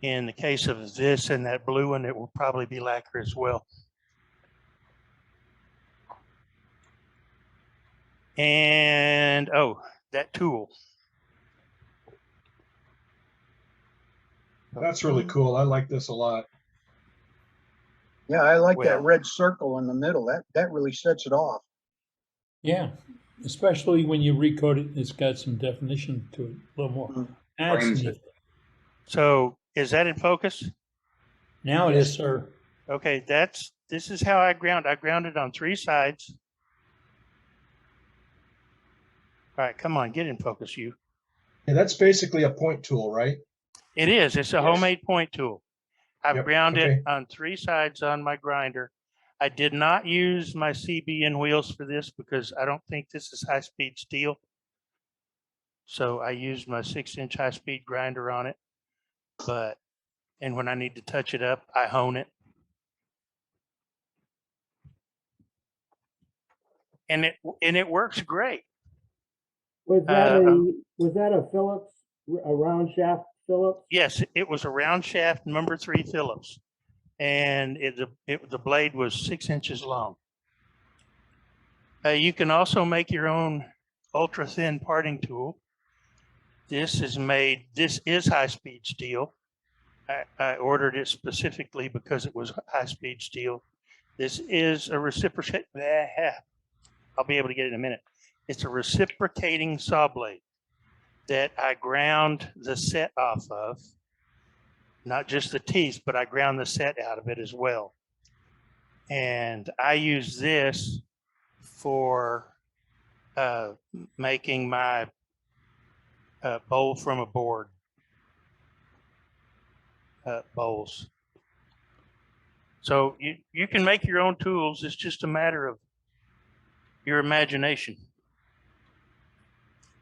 Speaker 7: In the case of this and that blue one, it will probably be lacquer as well. And, oh, that tool.
Speaker 12: That's really cool. I like this a lot.
Speaker 6: Yeah, I like
Speaker 7: Well,
Speaker 6: that red circle in the middle. That really sets it off.
Speaker 1: Yeah, especially when you recoat it, it's got some definition to it, a little more. Adds
Speaker 9: Frames
Speaker 1: some
Speaker 9: it.
Speaker 7: So is that in focus?
Speaker 1: Now it is, sir.
Speaker 7: Okay, this is how I ground. I ground it on 3 sides. All right, come on, get in focus, you.
Speaker 12: Yeah, that's basically a point tool, right?
Speaker 7: It is. It's a homemade point tool. I've
Speaker 12: Yep,
Speaker 7: ground
Speaker 12: okay.
Speaker 7: it on 3 sides on my grinder. I did not use my CBN wheels for this because I don't think this is high-speed steel. So I used my 6-inch high-speed grinder on it. And when I need to touch it up, I hone it. And it works great.
Speaker 5: Was that a Phillips, a round shaft Phillips?
Speaker 7: Yes, it was a round shaft number 3 Phillips, and the blade was 6 inches long. You can also make your own ultra thin parting tool. This is high-speed steel. I ordered it specifically because it was high-speed steel. This is a reciprocating. I'll be able to get it in a minute. It's a reciprocating saw blade that I ground the set off of, not just the teeth, but I ground the set out of it as well. And I use this for making my bowl from a board bowls. So you can make your own tools. It's just a matter of your imagination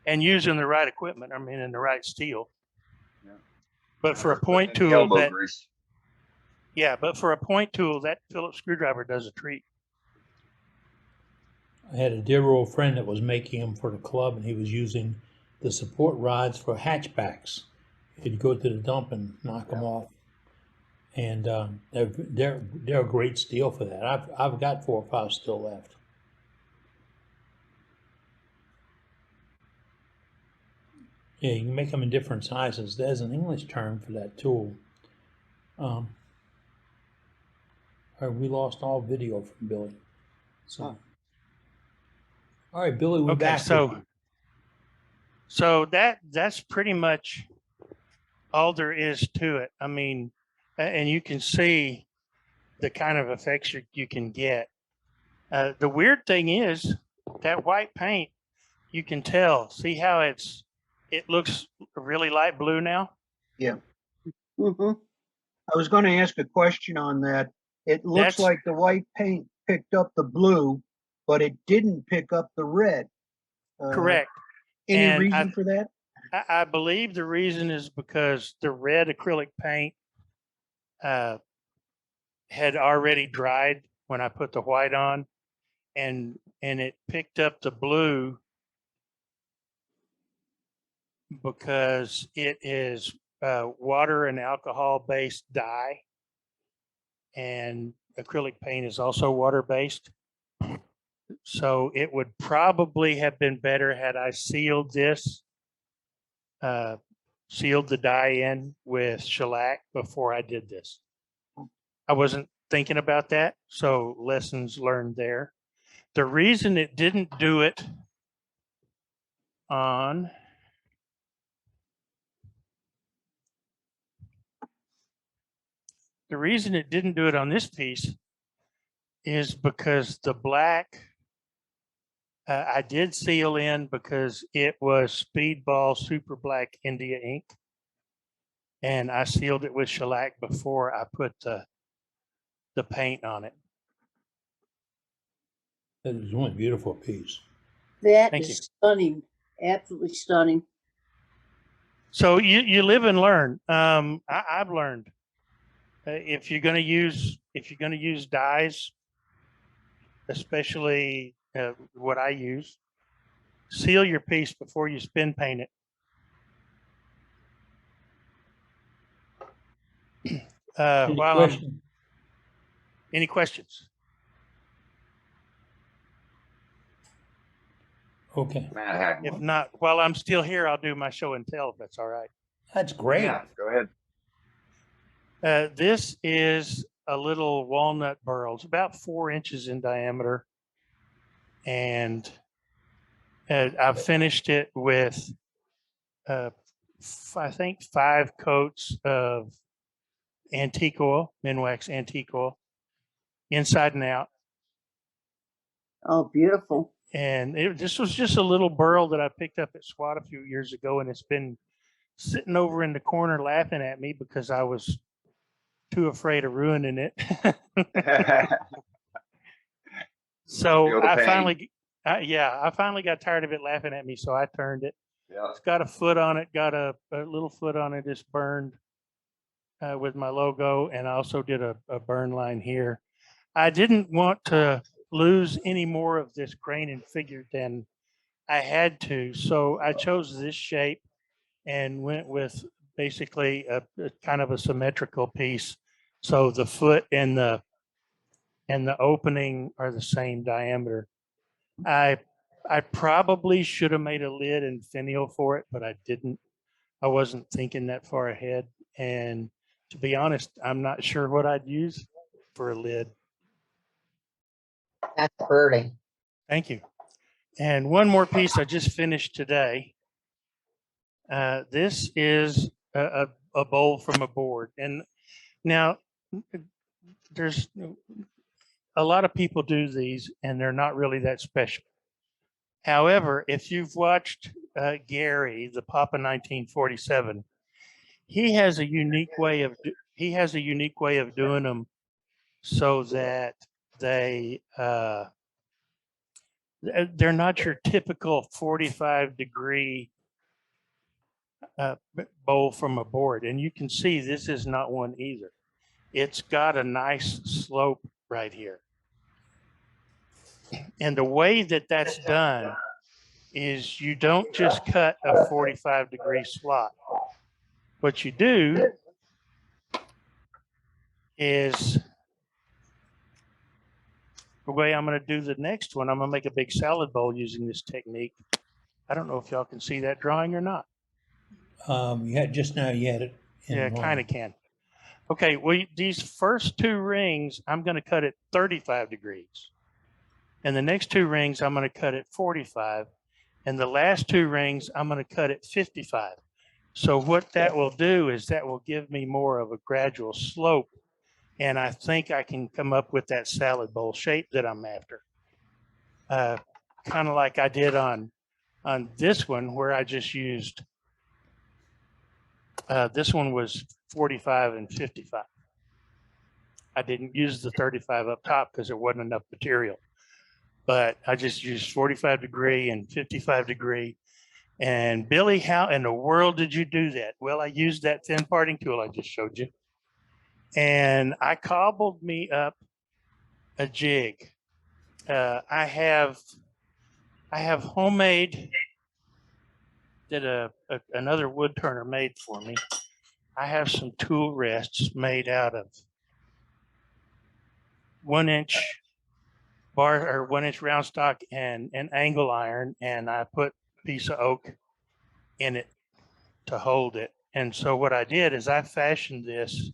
Speaker 7: and using the right equipment. I mean, and the right steel.
Speaker 9: Yeah.
Speaker 7: But for a point tool,
Speaker 9: Elbow grease.
Speaker 7: Yeah, but for a point tool, that Phillips screwdriver does a treat.
Speaker 1: I had a dear old friend that was making them for the club, and he was using the support rods for hatchbacks. He'd go to the dump and knock them off, and they're a great steel for that. I've got 4 or 5 still left. Yeah, you can make them in different sizes. There's an English term for that tool. We lost all video from Billy. So, all right, Billy, we're back.
Speaker 7: So that's pretty much all there is to it. I mean, and you can see the kind of effects you can get. The weird thing is that white paint, you can tell. See how it looks really light blue now?
Speaker 6: Yeah. I was going to ask a question on that. It looks like the white paint picked up the blue, but it didn't pick up the red.
Speaker 7: Correct.
Speaker 6: Any reason for that?
Speaker 7: I believe the reason is because the red acrylic paint had already dried when I put the white on, and it picked up the blue because it is water and alcohol based dye, and acrylic paint is also water based. So it would probably have been better had I sealed this, sealed the dye in with shellac before I did this. I wasn't thinking about that, so lessons learned there. The reason it didn't do it on the reason it didn't do it on this piece is because the black, I did seal in because it was Speedball Super Black India ink. And I sealed it with shellac before I put the paint on it.
Speaker 1: That is one beautiful piece.
Speaker 10: That
Speaker 7: Thank
Speaker 10: is
Speaker 7: you.
Speaker 10: stunning. Absolutely stunning.
Speaker 7: So you live and learn. I've learned if you're going to use dyes, especially what I use, seal your piece before you spin paint it. Any questions?
Speaker 1: Okay.
Speaker 9: Matt had
Speaker 7: If
Speaker 9: one.
Speaker 7: not, while I'm still here, I'll do my show and tell if that's all right.
Speaker 1: That's great.
Speaker 9: Yeah, go ahead.
Speaker 7: This is a little walnut burl. It's about 4 inches in diameter. And I've finished it with, I think 5 coats of antique oil, Minwax antique oil, inside and out.
Speaker 10: Oh, beautiful.
Speaker 7: And this was just a little burl that I picked up at SWAT a few years ago, and it's been sitting over in the corner laughing at me because I was too afraid of ruining it. So
Speaker 9: Feel the
Speaker 7: I
Speaker 9: pain.
Speaker 7: I finally got tired of it laughing at me, so I turned it.
Speaker 9: Yeah.
Speaker 7: It's got a foot on it, got a little foot on it. It's burned with my logo, and I also did a burn line here. I didn't want to lose any more of this grain and figure than I had to, so I chose this shape and went with basically a kind of a symmetrical piece. So the foot and the opening are the same diameter. I probably should have made a lid and finial for it, but I didn't. I wasn't thinking that far ahead. And to be honest, I'm not sure what I'd use for a lid.
Speaker 21: That's pretty.
Speaker 7: Thank you. And one more piece I just finished today. This is a bowl from a board. And now there's a lot of people do these and they're not really that special. However, if you've watched Gary, the Papa 1947, he has a unique way of doing them so that they're not your typical 45-degree bowl from a board. And you can see this is not one either. It's got a nice slope right here. And the way that that's done is you don't just cut a 45-degree slot. What you do is the way I'm going to do the next one, I'm going to make a big salad bowl using this technique. I don't know if y'all can see that drawing or not.
Speaker 1: Yeah, just now you had it.
Speaker 7: Yeah, kind of can. Okay, well, these first 2 rings, I'm going to cut at 35 degrees. And the next 2 rings, I'm going to cut at 45. And the last 2 rings, I'm going to cut at 55. So what that will do is that will give me more of a gradual slope. And I think I can come up with that salad bowl shape that I'm after. Kind of like I did on this one where I just used, this one was 45 and 55. I didn't use the 35 up top because there wasn't enough material. But I just used 45 degree and 55 degree. And Billy, how in the world did you do that? Well, I used that thin parting tool I just showed you. And I cobbled me up a jig. I have homemade that another wood turner made for me. I have some tool rests made out of 1-inch bar or 1-inch round stock and an angle iron, and I put a piece of oak in it to hold it. And so what I did is I fashioned this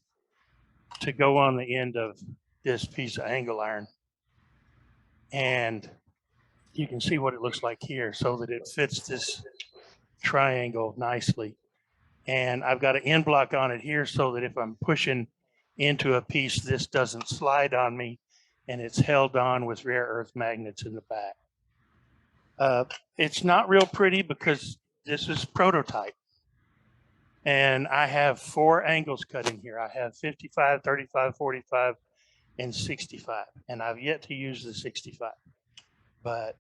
Speaker 7: to go on the end of this piece of angle iron. And you can see what it looks like here so that it fits this triangle nicely. And I've got an end block on it here so that if I'm pushing into a piece, this doesn't slide on me, and it's held on with rare earth magnets in the back. It's not real pretty because this is prototype. And I have 4 angles cut in here. I have 55, 35, 45, and 65. And I've yet to use the 65, but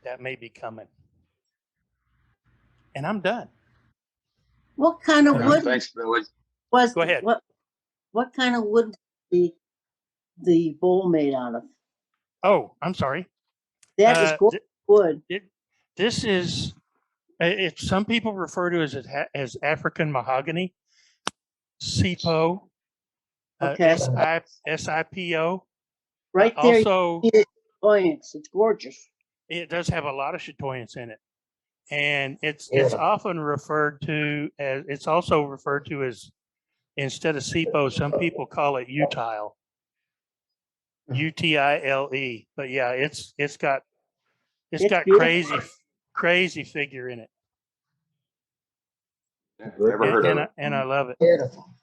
Speaker 7: that may be coming. And I'm done.
Speaker 10: What kind of wood
Speaker 9: Thanks, Billy.
Speaker 10: was
Speaker 7: Go ahead.
Speaker 10: What kind of wood was the bowl made out of?
Speaker 7: Oh, I'm sorry.
Speaker 10: That is gorgeous wood.
Speaker 7: This is, if some people refer to it as African mahogany, SIPO,
Speaker 10: Okay.
Speaker 7: SIPO.
Speaker 10: Right there,
Speaker 7: Also,
Speaker 10: you see the chatoyance. It's gorgeous.
Speaker 7: it does have a lot of chatoyance in it, and it's often referred to as, it's also referred to as, instead of SIPO, some people call it utile, UTILE. But yeah, it's got
Speaker 10: beautiful.
Speaker 7: crazy figure in it.
Speaker 9: Never heard of it.
Speaker 7: And I love it.
Speaker 10: Beautiful.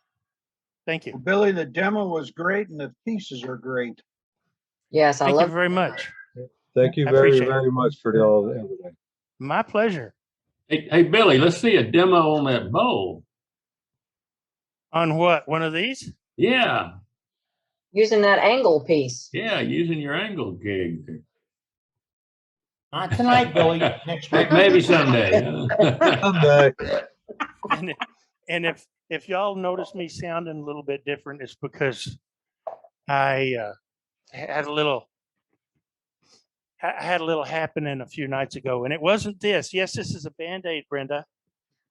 Speaker 7: Thank you.
Speaker 6: Well, Billy, the demo was great and the pieces are great.
Speaker 21: Yes,
Speaker 7: Thank you very much.
Speaker 11: Thank you
Speaker 7: I
Speaker 11: very,
Speaker 7: appreciate it.
Speaker 11: very much for all everything.
Speaker 7: My pleasure.
Speaker 20: Hey, Billy, let's see a demo on that bowl.
Speaker 7: On what? One of these?
Speaker 20: Yeah.
Speaker 21: Using that angle piece.
Speaker 20: Yeah, using your angle gig.
Speaker 1: Not tonight, Billy. Next week.
Speaker 20: Maybe someday.
Speaker 11: Someday.
Speaker 7: And if y'all notice me sounding a little bit different, it's because I had a little happening a few nights ago, and it wasn't this. Yes, this is a Band-Aid, Brenda.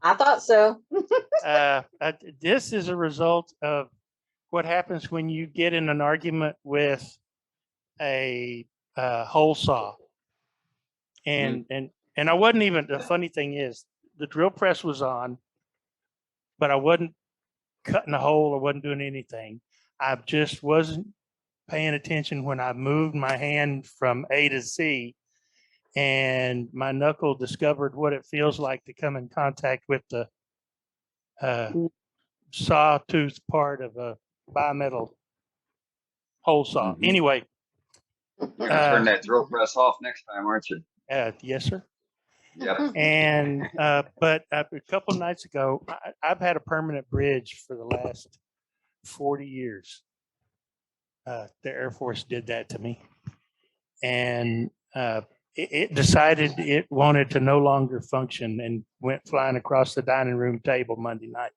Speaker 21: I thought so.
Speaker 7: This is a result of what happens when you get in an argument with a hole saw. And I wasn't even, the funny thing is, the drill press was on, but I wasn't cutting a hole or wasn't doing anything. I just wasn't paying attention when I moved my hand from A to Z, and my knuckle discovered what it feels like to come in contact with the sawtooth part of a bimetal hole saw. Anyway.
Speaker 9: You're gonna turn that drill press off next time, aren't you?
Speaker 7: Yes, sir.
Speaker 9: Yep.
Speaker 7: And but a couple of nights ago, I've had a permanent bridge for the last 40 years. The Air Force did that to me, and it decided it wanted to no longer function and went flying across the dining room table Monday night.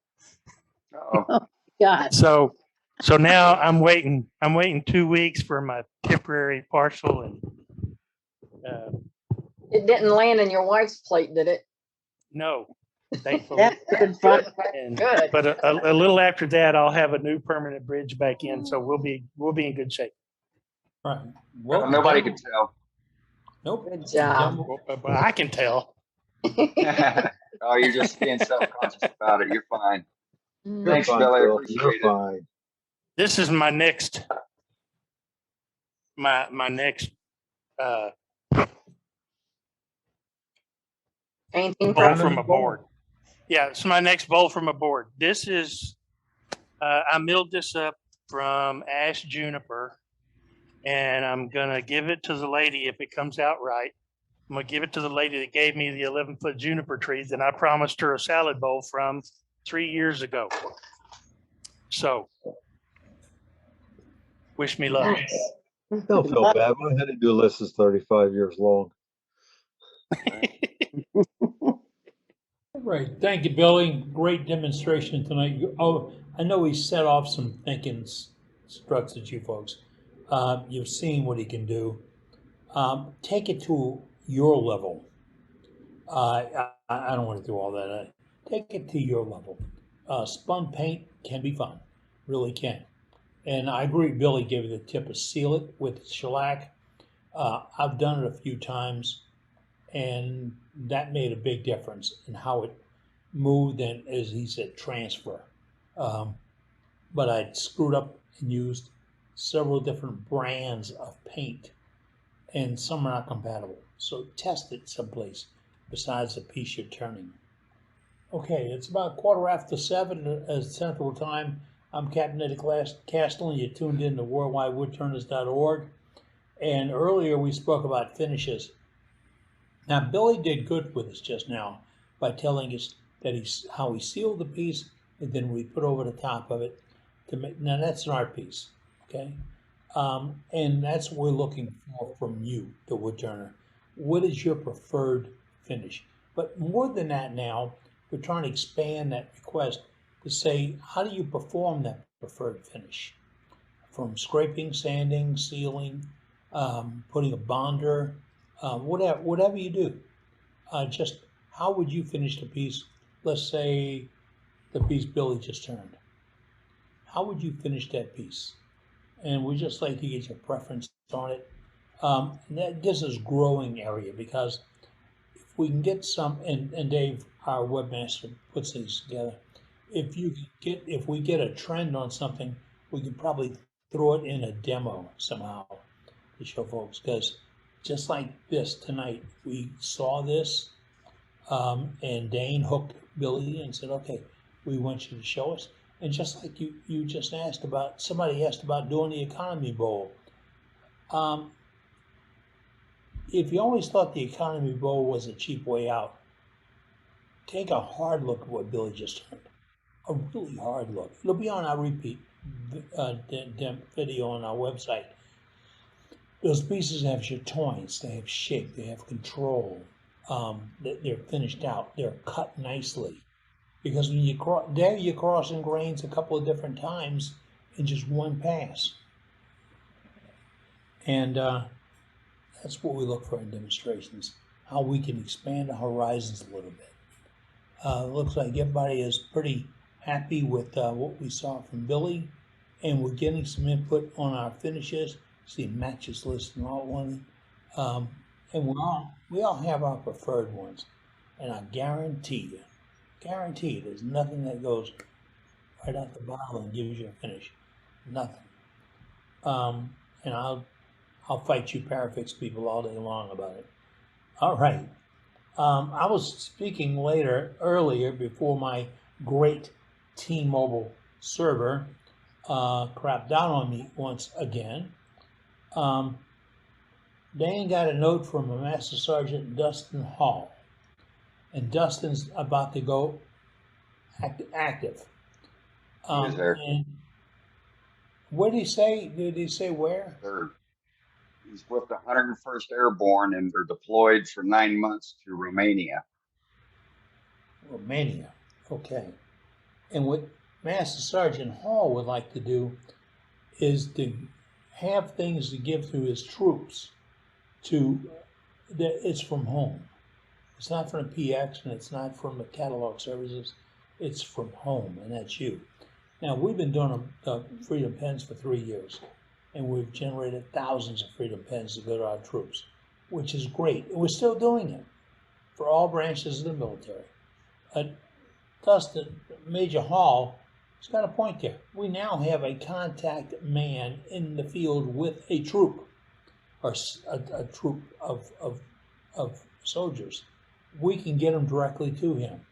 Speaker 10: Oh, God.
Speaker 7: So now I'm waiting 2 weeks for my temporary partial, and
Speaker 21: It didn't land in your wife's plate, did it?
Speaker 7: no, thankfully.
Speaker 10: That's good fun.
Speaker 21: Good.
Speaker 7: But a little after that, I'll have a new permanent bridge back in, so we'll be in good shape.
Speaker 1: Right. Well,
Speaker 9: Nobody could tell.
Speaker 1: Nope.
Speaker 21: Good job.
Speaker 7: Well, I can tell.
Speaker 9: Oh, you're just being self-conscious about it. You're fine. Thanks,
Speaker 11: fine,
Speaker 9: Billy. I
Speaker 11: Bill.
Speaker 9: appreciate
Speaker 11: You're
Speaker 9: it.
Speaker 11: fine.
Speaker 7: This is my next my next
Speaker 21: Painting
Speaker 7: bowl from a board. Yeah, it's my next bowl from a board. This is I milled this up from ash juniper, and I'm gonna give it to the lady if it comes out right. I'm gonna give it to the lady that gave me the 11-foot juniper tree that I promised her a salad bowl from 3 years ago. So, wish me luck.
Speaker 11: Don't feel bad. My honey-do list is 35 years long.
Speaker 1: Right. Thank you, Billy. Great demonstration tonight. I know he set off some thinking struts at you folks. You've seen what he can do. Take it to your level. I don't want to do all that. Take it to your level. Spun paint can be fun. Really can. And I agree, Billy gave you the tip of seal it with shellac. I've done it a few times, and that made a big difference in how it moved and, as he said, transfer. But I screwed up and used several different brands of paint, and some are not compatible. So test it someplace besides the piece you're turning. Okay, it's about 7:15 as Central Time. I'm Captain Eddie Castle, and you tuned in to worldwidewoodturners.org. And earlier we spoke about finishes. Now, Billy did good with us just now by telling us that how he sealed the piece, and then we put over the top of it to make. Now that's an art piece, okay? And that's what we're looking for from you, the wood turner. What is your preferred finish? But more than that now, we're trying to expand that request to say, how do you perform that preferred finish? From scraping, sanding, sealing, putting a bonder, whatever you do. Just how would you finish the piece? Let's say the piece Billy just turned. How would you finish that piece? And we just like to get your preference on it. And that gives us growing area, because if we can get some, and Dave, our webmaster, puts these together. If we get a trend on something, we can probably throw it in a demo somehow to show folks. Because just like this tonight, we saw this, and Dane hooked Billy and said, "Okay, we want you to show us." And just like you just asked about, somebody asked about doing the economy bowl. If you always thought the economy bowl was a cheap way out, take a hard look at what Billy just turned. A really hard look. It'll be on our repeat video on our website. Those pieces have chatoins, they have shape, they have control. They're finished out. They're cut nicely. Because when you're crossing grains a couple of different times in just one pass. And that's what we look for in demonstrations, how we can expand the horizons a little bit. It looks like everybody is pretty happy with what we saw from Billy, and we're getting some input on our finishes. See matches list and all one. And we all have our preferred ones. And I guarantee there's nothing that goes right out the bottle and gives you a finish. Nothing. And I'll fight you Parafix people all day long about it. All right. I was speaking earlier before my great T-Mobile server crapped down on me once again. Dane got a note from a Master Sergeant Dustin Hall, and Dustin's about to go active.
Speaker 9: He's there.
Speaker 1: And what did he say? Did he say where?
Speaker 9: Third. He's with the 101st Airborne, and they're deployed for 9 months to Romania.
Speaker 1: Romania. Okay. And what Master Sergeant Hall would like to do is to have things to give to his troops that it's from home. It's not from the PX and it's not from the catalog services. It's from home, and that's you. Now, we've been doing Freedom Pens for 3 years, and we've generated thousands of Freedom Pens to go to our troops, which is great. And we're still doing it for all branches of the military. Dustin, Major Hall, has got a point there. We now have a contact man in the field with a troop, or a troop of soldiers. We can get them directly to him.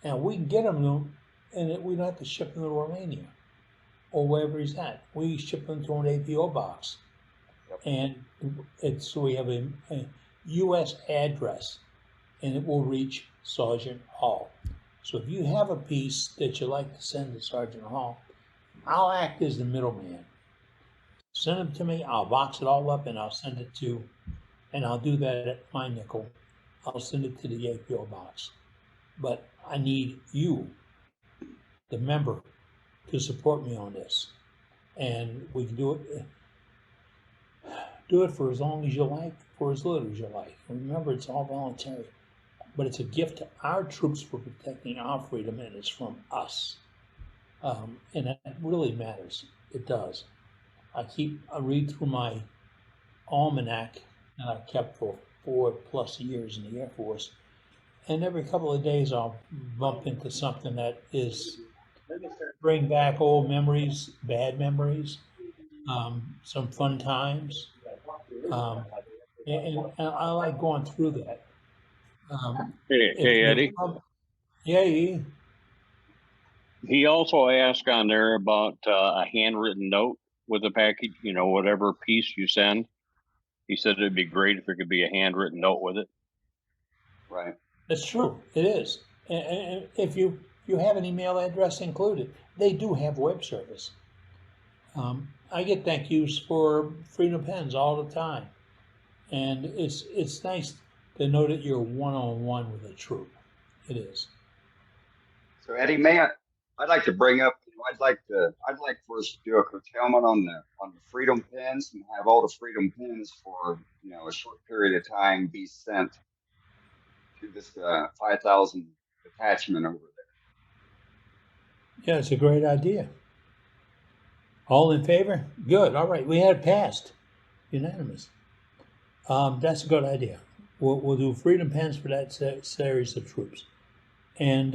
Speaker 1: Now, we can get them, and we don't have to ship them to Romania or wherever he's at. We ship them to an APO box. And so we have a U.S. address, and it will reach Sergeant Hall. So if you have a piece that you like to send to Sergeant Hall, I'll act as the middleman. Send them to me, I'll box it all up, and I'll send it to, and I'll do that at my nickel. I'll send it to the APO box. But I need you, the member, to support me on this. And we can do it for as long as you like, for as little as you like. And remember, it's all voluntary. But it's a gift to our troops for protecting our freedom, and it's from us. And that really matters. It does. I read through my almanac that I kept for 4+ years in the Air Force, and every couple of days I'll bump into something that is bring back old memories, bad memories, some fun times, and I like going through that.
Speaker 20: Hey, Eddie.
Speaker 1: Yeah.
Speaker 20: He also asked on there about a handwritten note with the package, you know, whatever piece you send. He said it'd be great if there could be a handwritten note with it.
Speaker 9: Right.
Speaker 1: That's true. It is. And if you have an email address included, they do have web service. I get thank yous for Freedom Pens all the time, and it's nice to know that you're one-on-one with a troop. It is.
Speaker 9: So Eddie, I'd like to bring up, I'd like for us to do a curtailment on the Freedom Pens and have all the Freedom Pens for, you know, a short period of time be sent to this 5,000 detachment over there.
Speaker 1: Yeah, it's a great idea. All in favor? Good. All right, we had it passed, unanimous. That's a good idea. We'll do Freedom Pens for that series of troops, and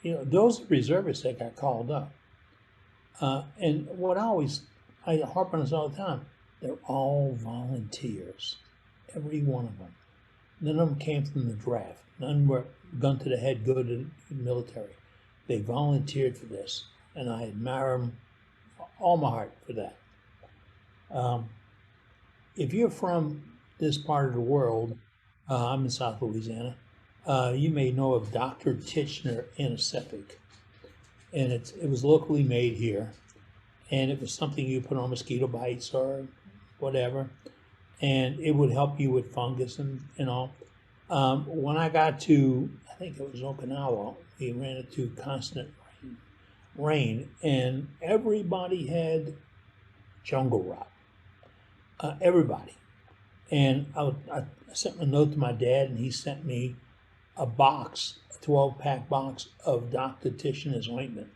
Speaker 1: you know, those are reservists that got called up. And what I harp on this all the time, they're all volunteers, every one of them. None of them came from the draft. None were gun to the head good in the military. They volunteered for this, and I admire them all my heart for that. If you're from this part of the world, I'm in South Louisiana, you may know of Dr. Titchener antiseptic, and it was locally made here, and it was something you put on mosquito bites or whatever, and it would help you with fungus and all. When I got to, I think it was Okinawa, we ran into constant rain, and everybody had jungle rot. Everybody. And I sent a note to my dad, and he sent me a box, a 12-pack box of Dr. Titchener's ointment.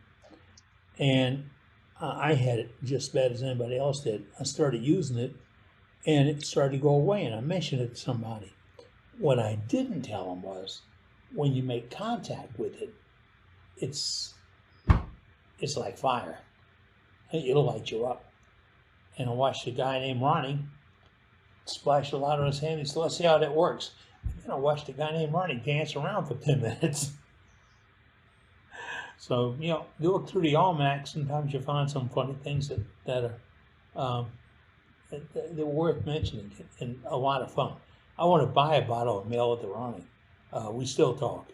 Speaker 1: And I had it just as bad as anybody else did. I started using it, and it started to go away, and I mentioned it to somebody. What I didn't tell them was, when you make contact with it, it's like fire. It'll light you up. And I watched a guy named Ronnie splash a lot on his hand. He said, let's see how that works. And then I watched a guy named Ronnie dance around for 10 minutes. So, you know, you look through the almanac, sometimes you find some funny things that are they're worth mentioning and a lot of fun. I want to buy a bottle and mail it to Ronnie. We still talk.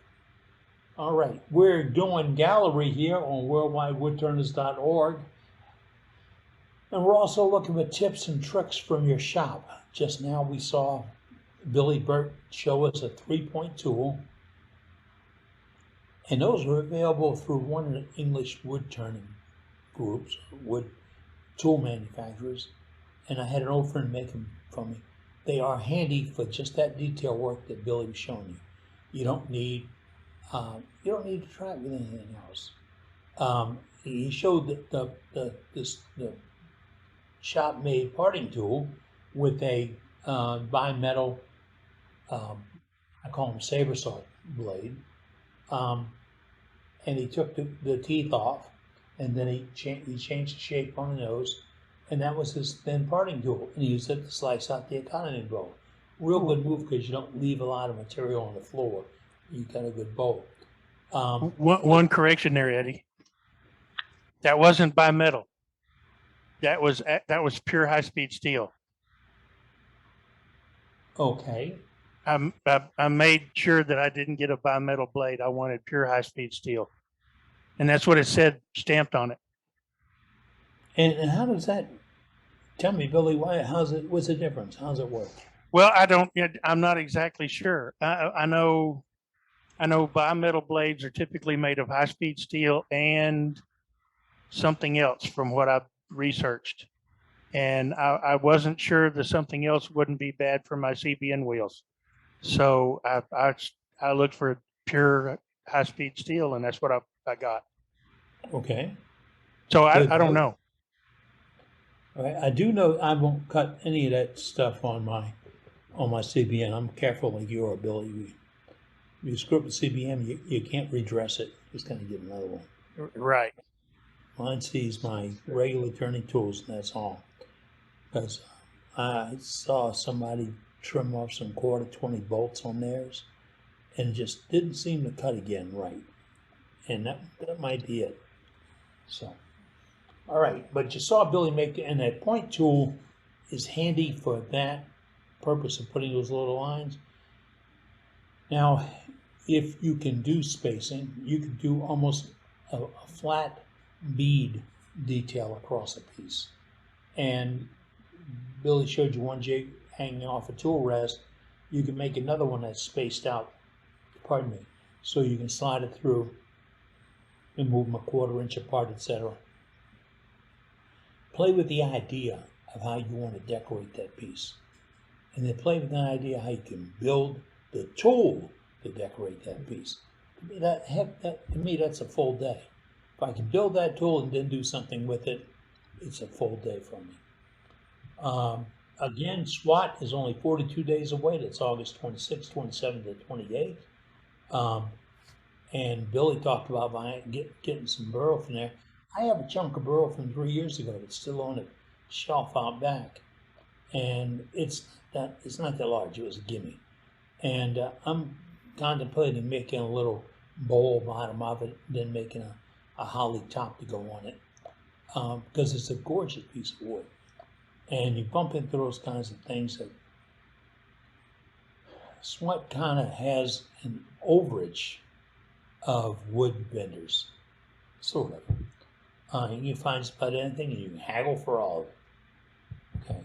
Speaker 1: All right, we're doing gallery here on worldwidewoodturners.org. And we're also looking for tips and tricks from your shop. Just now we saw Billy Burt show us a 3-point tool. And those were available through one of the English wood turning groups, wood tool manufacturers. And I had an old friend make them for me. They are handy for just that detail work that Billy was showing you. You don't need to try it with anything else. He showed the shop-made parting tool with a bimetal, I call them saber saw blade, and he took the teeth off, and then he changed the shape on the nose, and that was his thin parting tool, and he used it to slice out the economy bowl. Real good move because you don't leave a lot of material on the floor. You got a good bowl.
Speaker 7: One correction there, Eddie. That wasn't bimetal. That was pure high-speed steel.
Speaker 1: Okay.
Speaker 7: I made sure that I didn't get a bimetal blade. I wanted pure high-speed steel, and that's what it said stamped on it.
Speaker 1: And how does that? Tell me, Billy. What's the difference? How's it work?
Speaker 7: Well, I'm not exactly sure. I know bimetal blades are typically made of high-speed steel and something else from what I've researched. And I wasn't sure that something else wouldn't be bad for my CBN wheels. So I looked for pure high-speed steel, and that's what I got.
Speaker 1: Okay.
Speaker 7: So I don't know.
Speaker 1: All right. I do know I won't cut any of that stuff on my CBN. I'm careful like you are, Billy. You screw up the CBN, you can't redress it. Just going to get another one.
Speaker 7: Right.
Speaker 1: Mine sees my regular turning tools, and that's all. Because I saw somebody trim off some 1/4 20 bolts on theirs, and just didn't seem to cut again right. and that might be it. So, all right, but you saw Billy make, and that point tool is handy for that purpose of putting those little lines. Now, if you can do spacing, you could do almost a flat bead detail across a piece. And Billy showed you one jig hanging off a tool rest. You can make another one that's spaced out, pardon me, so you can slide it through and move them a 1/4 inch apart, etc. Play with the idea of how you want to decorate that piece. And then play with the idea how you can build the tool to decorate that piece. To me, that's a full day. If I can build that tool and then do something with it, it's a full day for me. Again, SWAT is only 42 days away. That's August 26th, 27th, to 28th. And Billy talked about getting some burl from there. I have a chunk of burl from 3 years ago that's still on a shelf out back. And it's not that large. It was a gimme. And I'm contemplating making a little bowl bottom of it, then making a holly top to go on it. Because it's a gorgeous piece of wood. And you bump into those kinds of things that SWAT kind of has an overage of wood vendors, sort of. You can find just about anything and you can haggle for all of it. Okay.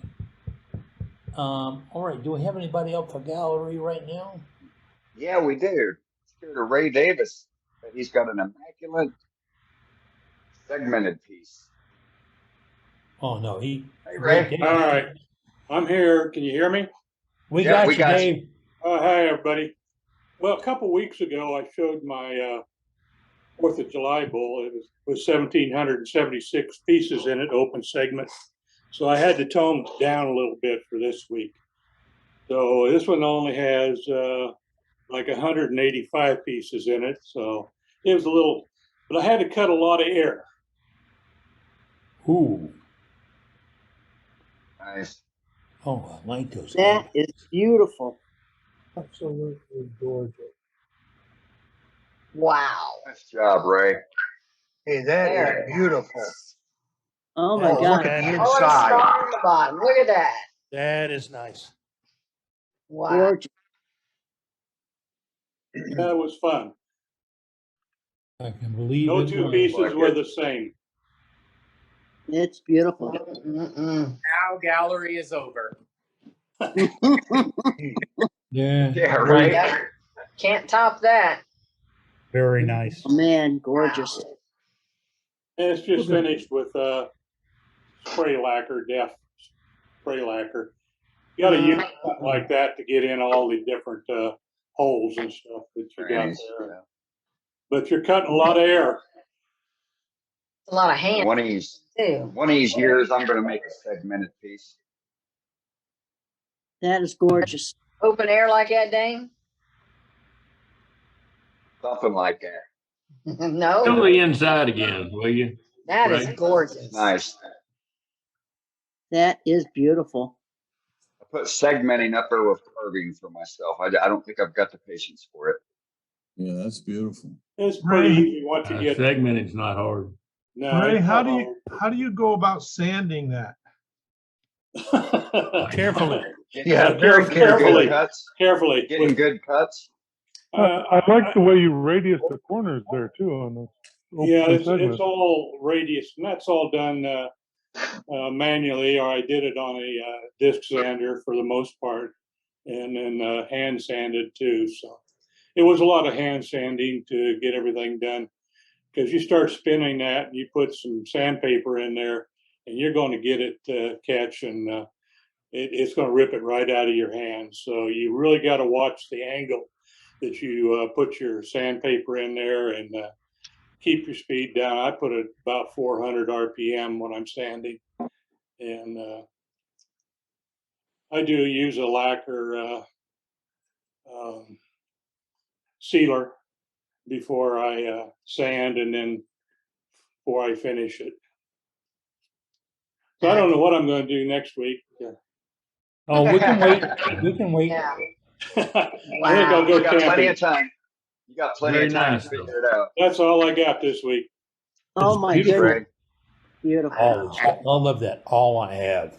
Speaker 1: All right, do we have anybody up for gallery right now?
Speaker 9: Yeah, we do. Let's go to Ray Davis. He's got an immaculate segmented piece.
Speaker 1: Oh, no,
Speaker 9: Hey, Ray.
Speaker 3: All right, I'm here. Can you hear me?
Speaker 1: We got you, Dave.
Speaker 3: You. Oh, hi, everybody. Well, a couple weeks ago, I showed my 4th of July bull. It was 1,776 pieces in it, open segment. So I had to tone it down a little bit for this week. So this one only has like 185 pieces in it. So it was a little, but I had to cut a lot of air.
Speaker 1: Ooh.
Speaker 9: Nice.
Speaker 1: Oh, I like those.
Speaker 10: That is beautiful.
Speaker 4: Absolutely gorgeous.
Speaker 21: Wow.
Speaker 9: Nice job, Ray.
Speaker 6: Hey, that
Speaker 21: There.
Speaker 6: is beautiful.
Speaker 10: Oh my
Speaker 6: Look
Speaker 10: God.
Speaker 6: at the
Speaker 21: Oh, it's
Speaker 6: inside.
Speaker 21: star on the bottom. Look at that.
Speaker 7: That is nice.
Speaker 21: Wow.
Speaker 10: Gorgeous.
Speaker 3: That was fun.
Speaker 1: I can believe
Speaker 3: No
Speaker 1: it.
Speaker 3: two pieces were the same.
Speaker 10: It's beautiful.
Speaker 22: Now gallery is over.
Speaker 1: Yeah.
Speaker 9: Yeah, right.
Speaker 21: Yep. Can't top that.
Speaker 4: Very nice.
Speaker 10: Oh, man, gorgeous.
Speaker 3: And it's just finished with spray lacquer, def spray lacquer. You got to use something like that to get in all the different holes and stuff that you got
Speaker 9: Nice.
Speaker 3: there. But you're cutting a lot of air.
Speaker 21: A lot of hands
Speaker 9: One of these
Speaker 21: too.
Speaker 9: years, I'm going to make a segmented piece.
Speaker 10: That is gorgeous.
Speaker 21: Open air like that, Dane?
Speaker 9: Something like that.
Speaker 21: No.
Speaker 23: Show the inside again, will you?
Speaker 21: That is
Speaker 23: Right.
Speaker 21: gorgeous.
Speaker 9: Nice.
Speaker 10: That is beautiful.
Speaker 9: I put segmenting up there with carving for myself. I don't think I've got the patience for it.
Speaker 16: Yeah, that's beautiful.
Speaker 3: It's pretty easy once you get
Speaker 23: Segmenting's not hard.
Speaker 3: No,
Speaker 12: Ray,
Speaker 3: it's
Speaker 12: how
Speaker 3: not
Speaker 12: do you go about sanding that?
Speaker 7: Carefully.
Speaker 9: Yeah,
Speaker 3: very carefully.
Speaker 9: Cuts.
Speaker 3: Carefully.
Speaker 9: Getting good cuts.
Speaker 24: I like the way you radius the corners there too on those.
Speaker 3: Yeah,
Speaker 24: open
Speaker 3: it's
Speaker 24: segments.
Speaker 3: all radius, and that's all done manually, or I did it on a disc sander for the most part, and then hand sanded too. So it was a lot of hand sanding to get everything done, because you start spinning that and you put some sandpaper in there, and you're going to get it catch, and it's going to rip it right out of your hands. So you really got to watch the angle that you put your sandpaper in there, and keep your speed down. I put it about 400 RPM when I'm sanding. And I do use a lacquer sealer before I sand, and then before I finish it. So I don't know what I'm going to do next week.
Speaker 1: Oh, we can wait. We can wait.
Speaker 21: Yeah.
Speaker 3: I think I'll go
Speaker 9: You got plenty
Speaker 3: camping.
Speaker 9: of time. You got plenty
Speaker 23: Very
Speaker 9: of time
Speaker 23: nice,
Speaker 9: to
Speaker 23: though.
Speaker 9: figure it out.
Speaker 3: That's all I got this week.
Speaker 10: Oh my
Speaker 9: Thanks,
Speaker 10: goodness,
Speaker 9: Ray.
Speaker 10: beautiful.
Speaker 1: All of that, all I have.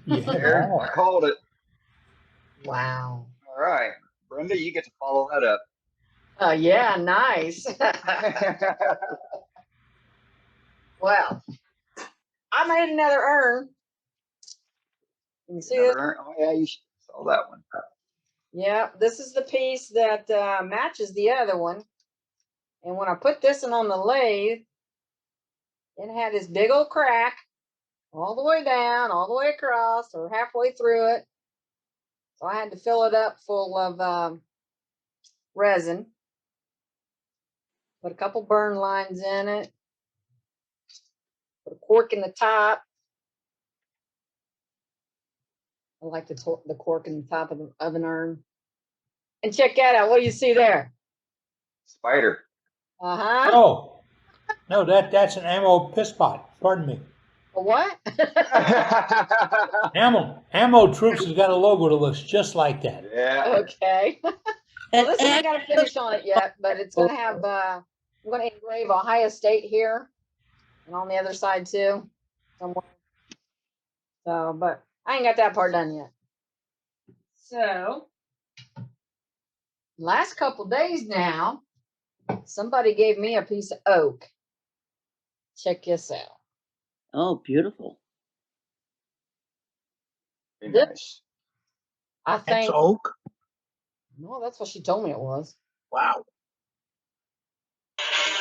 Speaker 1: You have
Speaker 9: There,
Speaker 1: all.
Speaker 9: I called it.
Speaker 21: Wow.
Speaker 9: All right, Brenda, you get to follow that up.
Speaker 21: Yeah, nice. Well, I made another urn. You can see it?
Speaker 9: Oh yeah, you saw that one.
Speaker 21: Yeah, this is the piece that matches the other one. And when I put this one on the lathe, it had this big old crack all the way down, all the way across, or halfway through it. So I had to fill it up full of resin. Put a couple burn lines in it. Put a cork in the top. I like the cork in the top of an urn. And check that out. What do you see there?
Speaker 9: Spider.
Speaker 21: Uh-huh.
Speaker 1: Oh, no, that's an ammo piss pot. Pardon me.
Speaker 21: A what?
Speaker 1: Ammo Troops has got a logo that looks just like that.
Speaker 9: Yeah.
Speaker 21: Okay. Well, this one I got to finish on it yet, but it's going to have, I'm going to engrave Ohio State here and on the other side too, somewhere. So, but I ain't got that part done yet. So, last couple days now, somebody gave me a piece of oak. Check this out.
Speaker 10: Oh, beautiful.
Speaker 9: Very nice.
Speaker 21: I think.
Speaker 6: It's oak.
Speaker 21: No, that's what she told me it was.
Speaker 6: Wow.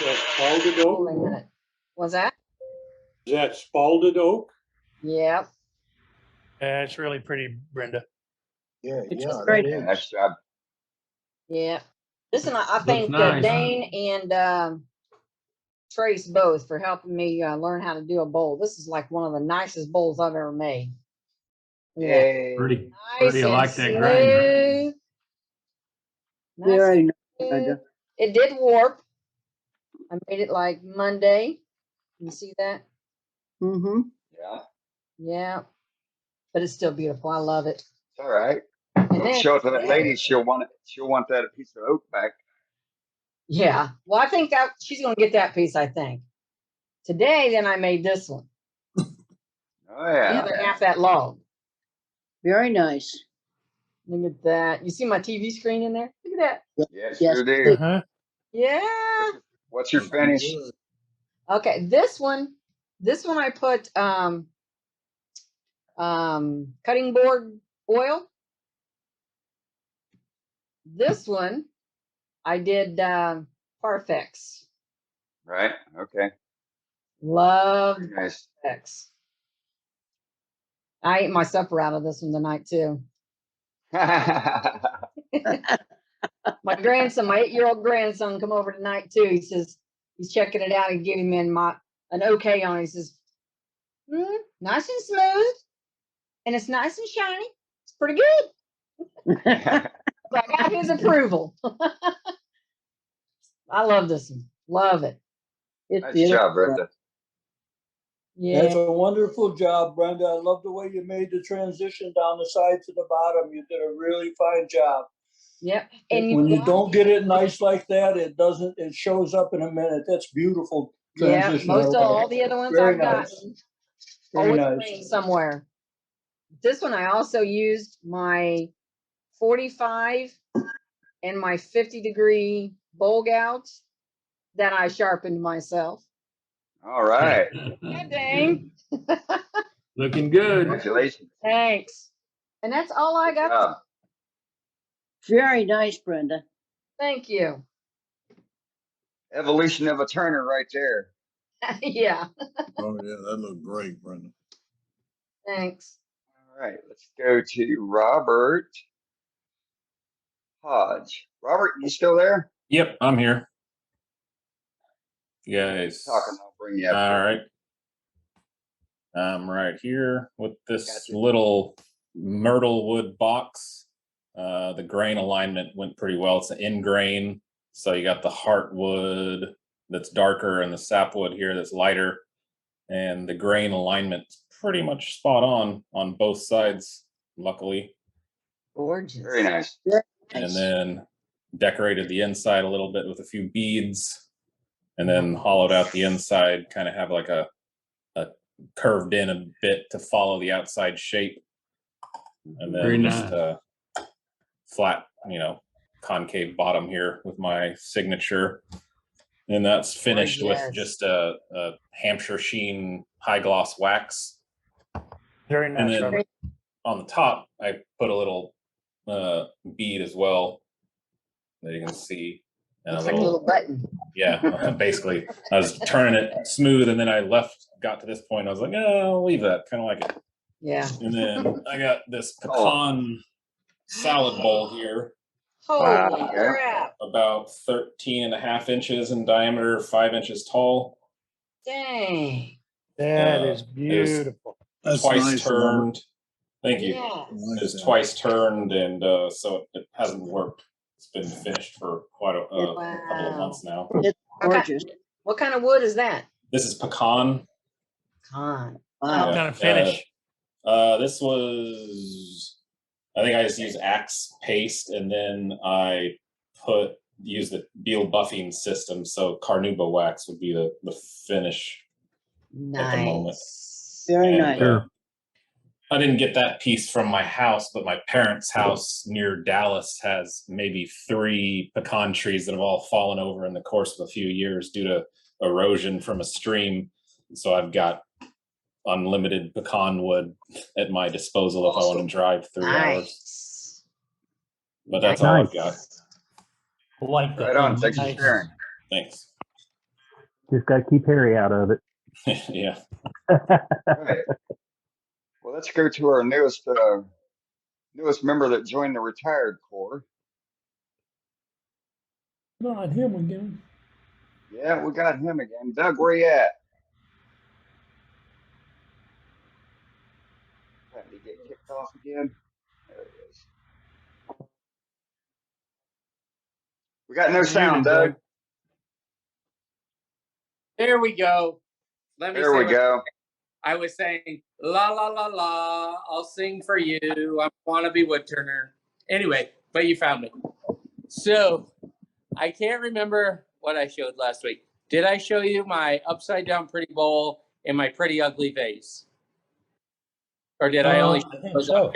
Speaker 3: That's spalded oak?
Speaker 21: Wait a minute. Was that?
Speaker 3: Is that spalded oak?
Speaker 21: Yep.
Speaker 7: Yeah, it's really pretty, Brenda.
Speaker 6: Yeah,
Speaker 9: Nice job.
Speaker 21: Yeah. Listen, I thank
Speaker 23: nice.
Speaker 21: Dane and Trace both for helping me learn how to do a bowl. This is like one of the nicest bowls I've ever made. Yeah.
Speaker 9: Yay.
Speaker 23: Pretty.
Speaker 21: Nice
Speaker 23: I
Speaker 21: and
Speaker 23: like that grain.
Speaker 21: smooth. Nice
Speaker 10: Very
Speaker 21: and
Speaker 10: nice,
Speaker 21: smooth.
Speaker 10: Brenda.
Speaker 21: It did warp. I made it like Monday. You see that?
Speaker 10: Mm-hmm.
Speaker 9: Yeah.
Speaker 21: Yeah. But it's still beautiful. I love it.
Speaker 9: It's all right.
Speaker 21: And
Speaker 9: Don't
Speaker 21: then,
Speaker 9: show it to that lady. She'll want it. She'll want that piece of oak back.
Speaker 21: yeah. Well, I think that she's going to get that piece, I think. Today, then I made this one.
Speaker 9: Oh
Speaker 21: The
Speaker 9: yeah.
Speaker 21: other half that log.
Speaker 10: Very nice.
Speaker 21: Look at that. You see my TV screen in there? Look at that.
Speaker 9: Yes,
Speaker 10: Yes.
Speaker 9: sure do.
Speaker 7: Uh-huh.
Speaker 21: Yeah.
Speaker 9: What's your finish?
Speaker 21: Okay. This one I put cutting board oil. This one I did Parfex.
Speaker 9: Right. Okay.
Speaker 21: Love
Speaker 9: Very nice.
Speaker 21: Parfex. I ate my supper out of this one tonight too. My grandson, my 8-year-old grandson, come over tonight too. He says he's checking it out and giving me an okay on it. He says, nice and smooth, and it's nice and shiny. It's pretty good. So I got his approval. I love this one. Love it.
Speaker 10: It's
Speaker 9: Nice
Speaker 10: beautiful.
Speaker 9: job, Brenda.
Speaker 21: Yeah.
Speaker 8: That's a wonderful job, Brenda. I love the way you made the transition down the side to the bottom. You did a really fine job.
Speaker 21: Yep. And
Speaker 8: When you don't get it nice like that, it doesn't. It shows up in a minute. That's beautiful transition.
Speaker 21: most of
Speaker 8: I love
Speaker 21: all
Speaker 8: it.
Speaker 21: the other ones
Speaker 8: Very
Speaker 21: I've
Speaker 8: nice.
Speaker 21: gotten
Speaker 8: Very
Speaker 21: always
Speaker 8: nice.
Speaker 21: laying somewhere. This one I also used my 45 and my 50-degree bowl gouge that I sharpened myself.
Speaker 9: All right.
Speaker 21: Yeah, dang.
Speaker 23: Looking good.
Speaker 9: Congratulations.
Speaker 21: Thanks. And that's all I
Speaker 9: Good
Speaker 21: got.
Speaker 9: job.
Speaker 10: Very nice, Brenda.
Speaker 21: Thank you.
Speaker 9: Evolution of a Turner right there.
Speaker 21: Yeah.
Speaker 16: Oh yeah, that looked great, Brenda.
Speaker 21: Thanks.
Speaker 9: All right, let's go to Robert Hodge. Robert, you still there?
Speaker 14: Yep, I'm here. You guys.
Speaker 9: Talking, I'll bring you up.
Speaker 14: All
Speaker 9: here.
Speaker 14: right. I'm right here with this
Speaker 9: Gotcha.
Speaker 14: little myrtle wood box. The grain alignment went pretty well. It's an in grain. So you got the heartwood that's darker and the sapwood here that's lighter. And the grain alignment's pretty much spot on both sides, luckily.
Speaker 21: Gorgeous.
Speaker 9: Very nice.
Speaker 10: Very
Speaker 14: And
Speaker 10: nice.
Speaker 14: then decorated the inside a little bit with a few beads, and then hollowed out the inside, kind of have like a curved in a bit to follow the outside shape. And then
Speaker 1: Very
Speaker 14: just
Speaker 1: nice.
Speaker 14: flat, concave bottom here with my signature. And that's finished with just a Hampshire sheen high gloss wax.
Speaker 4: Very
Speaker 14: And
Speaker 4: nice.
Speaker 14: then
Speaker 4: Robert.
Speaker 14: on the top, I put a little bead as well that you can see. And
Speaker 21: Looks like a little button.
Speaker 14: Yeah, basically, I was turning it smooth, and then I got to this point. I was like, oh, I'll leave that. Kind of like it.
Speaker 21: Yeah.
Speaker 14: And then I got this pecan salad bowl here.
Speaker 21: Holy crap.
Speaker 14: About 13.5 inches in diameter, 5 inches tall.
Speaker 21: Dang.
Speaker 4: That is
Speaker 14: It was
Speaker 4: beautiful.
Speaker 16: That's
Speaker 14: twice
Speaker 16: nice,
Speaker 14: turned. Thank you.
Speaker 21: Yeah.
Speaker 14: It was twice turned, and so it hasn't worked. It's been finished for quite a couple of months now.
Speaker 10: It's gorgeous.
Speaker 21: What kind of wood is that?
Speaker 14: This is pecan.
Speaker 21: Pecan.
Speaker 7: What
Speaker 21: Wow.
Speaker 7: kind of finish?
Speaker 14: This was, I think I just used Axe paste, and then I used the Beal buffing system. So Carnauba wax would be the finish at the moment.
Speaker 10: Nice. Very nice.
Speaker 14: I didn't get that piece from my house, but my parents' house near Dallas has maybe 3 pecan trees that have all fallen over in the course of a few years due to erosion from a stream. So I've got unlimited pecan wood at my disposal if I want to drive 3 hours. But that's all I've got.
Speaker 1: Like
Speaker 9: Right on. Thanks for sharing.
Speaker 14: Thanks.
Speaker 2: Just got to keep Harry out of it.
Speaker 14: Yeah.
Speaker 9: All right. Well, let's go to our newest member that joined the retired corps.
Speaker 1: Not him again.
Speaker 9: Yeah, we got him again. Doug, where you at? Did he get kicked off again? There he is. We got no sound, Doug.
Speaker 22: There we go. Let me
Speaker 9: There
Speaker 22: say
Speaker 9: we
Speaker 22: what
Speaker 9: go.
Speaker 22: I was saying, la la la la, I'll sing for you. I want to be woodturner. Anyway, but you found me. So I can't remember what I showed last week. Did I show you my upside down pretty bowl and my pretty ugly vase? Or did I only
Speaker 1: I think so.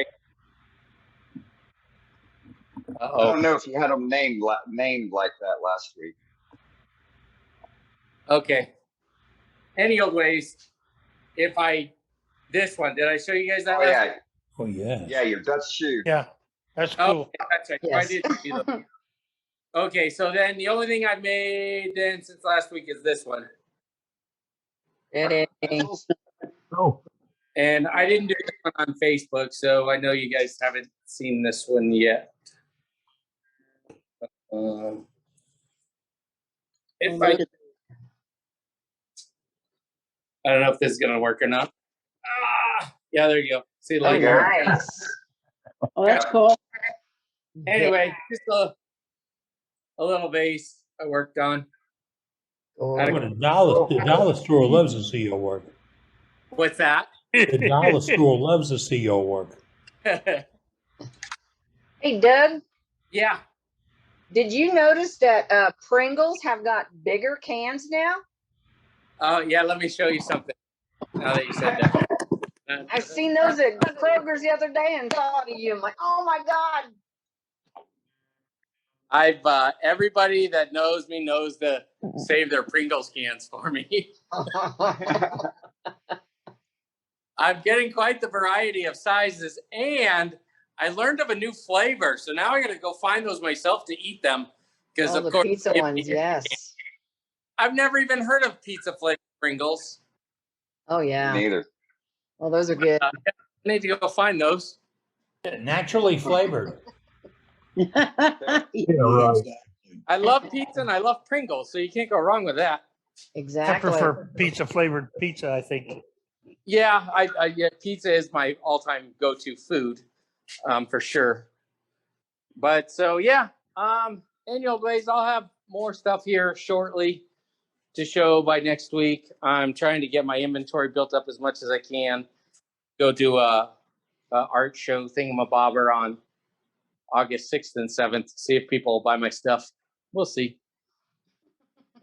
Speaker 9: I don't know if you had them named like that last week.
Speaker 22: Okay. Anyways, this one, did I show you guys that
Speaker 9: Oh,
Speaker 22: last
Speaker 9: yeah.
Speaker 22: week?
Speaker 1: Oh, yeah.
Speaker 9: Yeah, your Dutch shoe.
Speaker 7: Yeah, that's
Speaker 22: Oh,
Speaker 7: cool.
Speaker 22: yeah, that's right.
Speaker 21: Yes.
Speaker 22: I did see them. Okay, so then the only thing I've made then since last week is this one.
Speaker 21: Ready.
Speaker 2: Oh,
Speaker 22: And I didn't do this one on Facebook, so I know you guys haven't seen this one yet. If I don't know if this is gonna work or not. Yeah, there you go. See you
Speaker 21: Oh,
Speaker 22: later.
Speaker 21: nice.
Speaker 10: Oh, that's cool.
Speaker 22: Anyway, just a little vase I worked on.
Speaker 1: The dollar store loves to see your work.
Speaker 22: What's that?
Speaker 1: The dollar store loves to see your work.
Speaker 21: Hey, Doug,
Speaker 22: Yeah.
Speaker 21: did you notice that Pringles have got bigger cans now?
Speaker 22: Yeah, let me show you something. Now that you said that.
Speaker 21: I seen those at Kroger's the other day and thought of you. I'm like, oh my God.
Speaker 22: I've everybody that knows me knows to save their Pringles cans for me. I'm getting quite the variety of sizes, and I learned of a new flavor. So now I got to go find those myself to eat them. Because
Speaker 21: Oh,
Speaker 22: of course,
Speaker 21: pizza ones, yes.
Speaker 22: I've never even heard of pizza flavored Pringles.
Speaker 21: Oh yeah.
Speaker 9: Neither.
Speaker 21: Oh, those are good.
Speaker 22: I need to go find those.
Speaker 1: Naturally flavored.
Speaker 2: yeah, right.
Speaker 22: I love pizza and I love Pringles, so you can't go wrong with that.
Speaker 7: I
Speaker 21: Exactly.
Speaker 7: prefer pizza flavored pizza, I think.
Speaker 22: Yeah, yeah, pizza is my all-time go-to food, for sure. But so yeah, anyways, I'll have more stuff here shortly to show by next week. I'm trying to get my inventory built up as much as I can. Go do a art show thingamabobber on August 6th and 7th. See if people will buy my stuff. We'll see.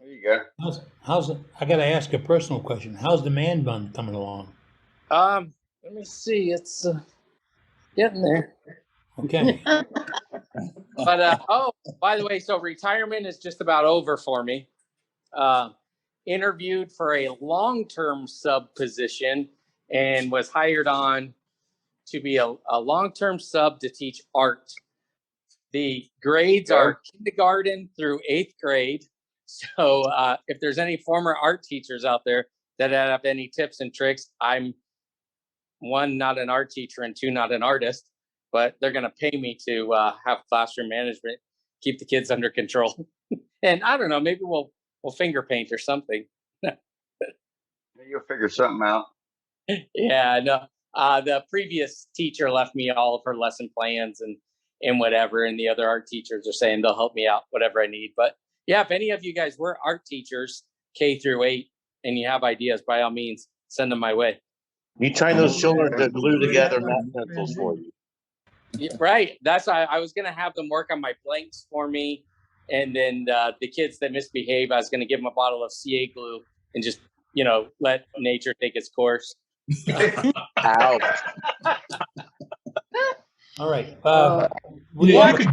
Speaker 9: There you go.
Speaker 1: How's it? I gotta ask a personal question. How's the man bun coming along?
Speaker 22: Let me see. It's getting there.
Speaker 1: Okay.
Speaker 22: But oh, by the way, so retirement is just about over for me. Interviewed for a long-term sub position and was hired on to be a long-term sub to teach art. The grades are kindergarten through 8th grade. So if there's any former art teachers out there that have any tips and tricks, I'm one, not an art teacher, and two, not an artist, but they're going to pay me to have classroom management, keep the kids under control. And I don't know, maybe we'll finger paint or something.
Speaker 9: You'll figure something out.
Speaker 22: Yeah, no. The previous teacher left me all of her lesson plans and whatever, and the other art teachers are saying they'll help me out, whatever I need. But yeah, if any of you guys were art teachers, K through 8, and you have ideas, by all means, send them my way.
Speaker 13: You train those children to glue together matte pencils for you.
Speaker 22: Yeah, right. That's I was going to have them work on my blanks for me. And then the kids that misbehave, I was going to give them a bottle of CA glue and just, let nature take its course.
Speaker 13: Ouch.
Speaker 1: All right.
Speaker 12: You could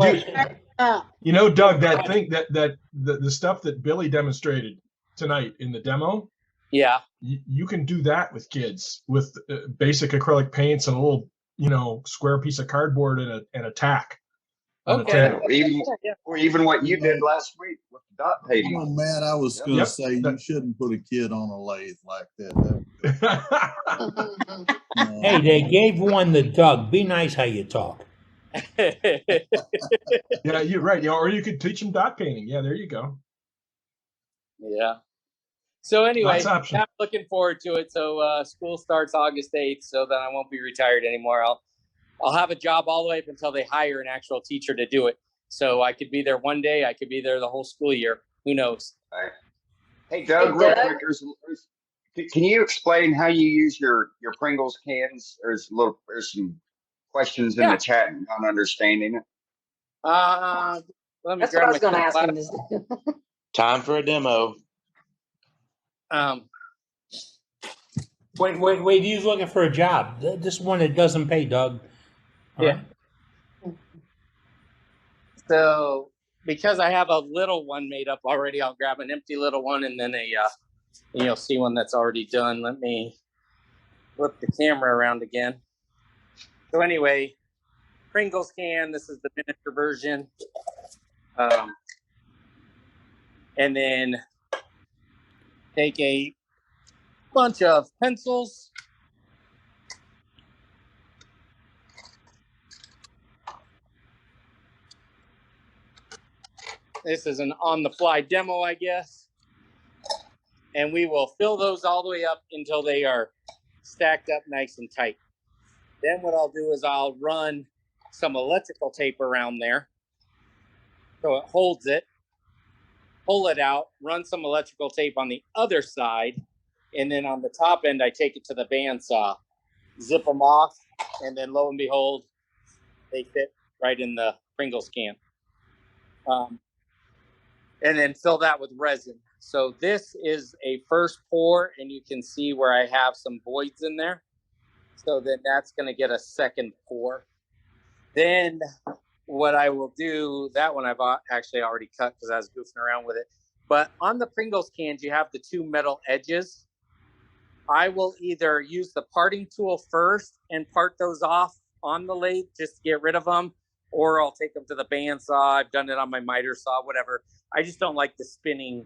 Speaker 12: do, Doug, that thing that the stuff that Billy demonstrated tonight in the demo.
Speaker 22: Yeah.
Speaker 12: You can do that with kids with basic acrylic paints and a little, square piece of cardboard and a tack.
Speaker 9: Okay. Or even what you did last week with the dot painting.
Speaker 16: Oh man, I was going to say you shouldn't put a kid on a lathe like that.
Speaker 1: Hey, they gave one to Doug. Be nice how you talk.
Speaker 12: Yeah, you're right. Or you could teach them dot painting. Yeah, there you go.
Speaker 22: Yeah. So anyway,
Speaker 12: Lots of options.
Speaker 22: I'm looking forward to it. So school starts August 8th, so then I won't be retired anymore. I'll have a job all the way up until they hire an actual teacher to do it. So I could be there one day. I could be there the whole school year. Who knows?
Speaker 9: All right. Hey, Doug, real quick, can you explain how you use your Pringles cans? There's some questions in the chat and not understanding it.
Speaker 22: Let me
Speaker 21: That's
Speaker 22: grab
Speaker 21: what I was
Speaker 22: my
Speaker 21: going to ask him.
Speaker 13: Time for a demo.
Speaker 1: Wait, he's looking for a job. This one that doesn't pay, Doug. All right.
Speaker 22: So because I have a little one made up already, I'll grab an empty little one and then you'll see one that's already done. Let me flip the camera around again. So anyway, Pringles can, this is the miniature version. And then take a bunch of pencils. This is an on-the-fly demo, I guess. And we will fill those all the way up until they are stacked up nice and tight. Then what I'll do is I'll run some electrical tape around there so it holds it. Pull it out, run some electrical tape on the other side, and then on the top end, I take it to the bandsaw, zip them off, and then lo and behold, they fit right in the Pringles can. And then fill that with resin. So this is a first pour, and you can see where I have some voids in there. So then that's going to get a second pour. Then what I will do, that one I've actually already cut because I was goofing around with it. But on the Pringles cans, you have the two metal edges. I will either use the parting tool first and part those off on the lathe just to get rid of them, or I'll take them to the bandsaw. I've done it on my miter saw, whatever. I just don't like the spinning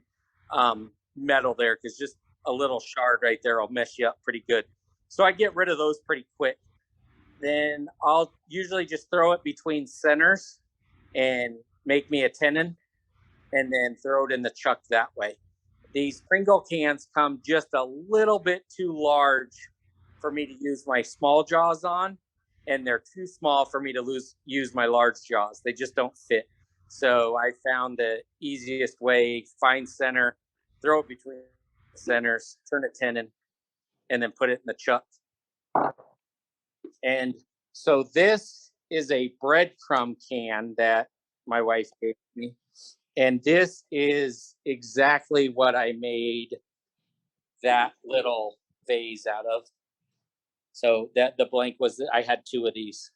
Speaker 22: metal there because just a little shard right there will mess you up pretty good. So I get rid of those pretty quick. Then I'll usually just throw it between centers and make me a tenon and then throw it in the chuck that way. These Pringle cans come just a little bit too large for me to use my small jaws on, and they're too small for me to use my large jaws. They just don't fit. So I found the easiest way, find center, throw it between centers, turn a tenon, and then put it in the chuck. And so this is a breadcrumb can that my wife gave me. And this is exactly what I made that little vase out of. So that the blank was, I had 2 of these.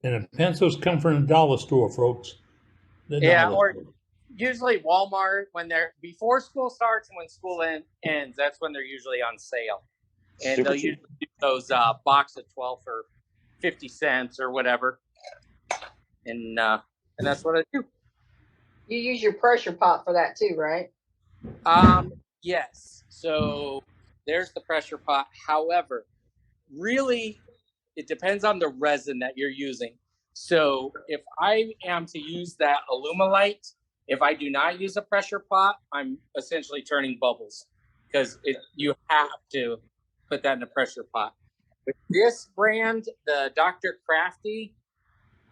Speaker 1: And the pencils come from the dollar store, folks. The
Speaker 22: Yeah,
Speaker 1: dollar
Speaker 22: or
Speaker 1: store.
Speaker 22: usually Walmart when they're before school starts and when school ends. That's when they're usually on sale, and
Speaker 13: Super
Speaker 22: they'll
Speaker 13: cheap.
Speaker 22: usually do those box of 12 for 50 cents or whatever, and that's what I do.
Speaker 21: You use your pressure pot for that too, right?
Speaker 22: Yes. So there's the pressure pot. However, really, it depends on the resin that you're using. So if I am to use that Alumilite, if I do not use a pressure pot, I'm essentially turning bubbles because you have to put that in a pressure pot. With this brand, the Dr. Crafty,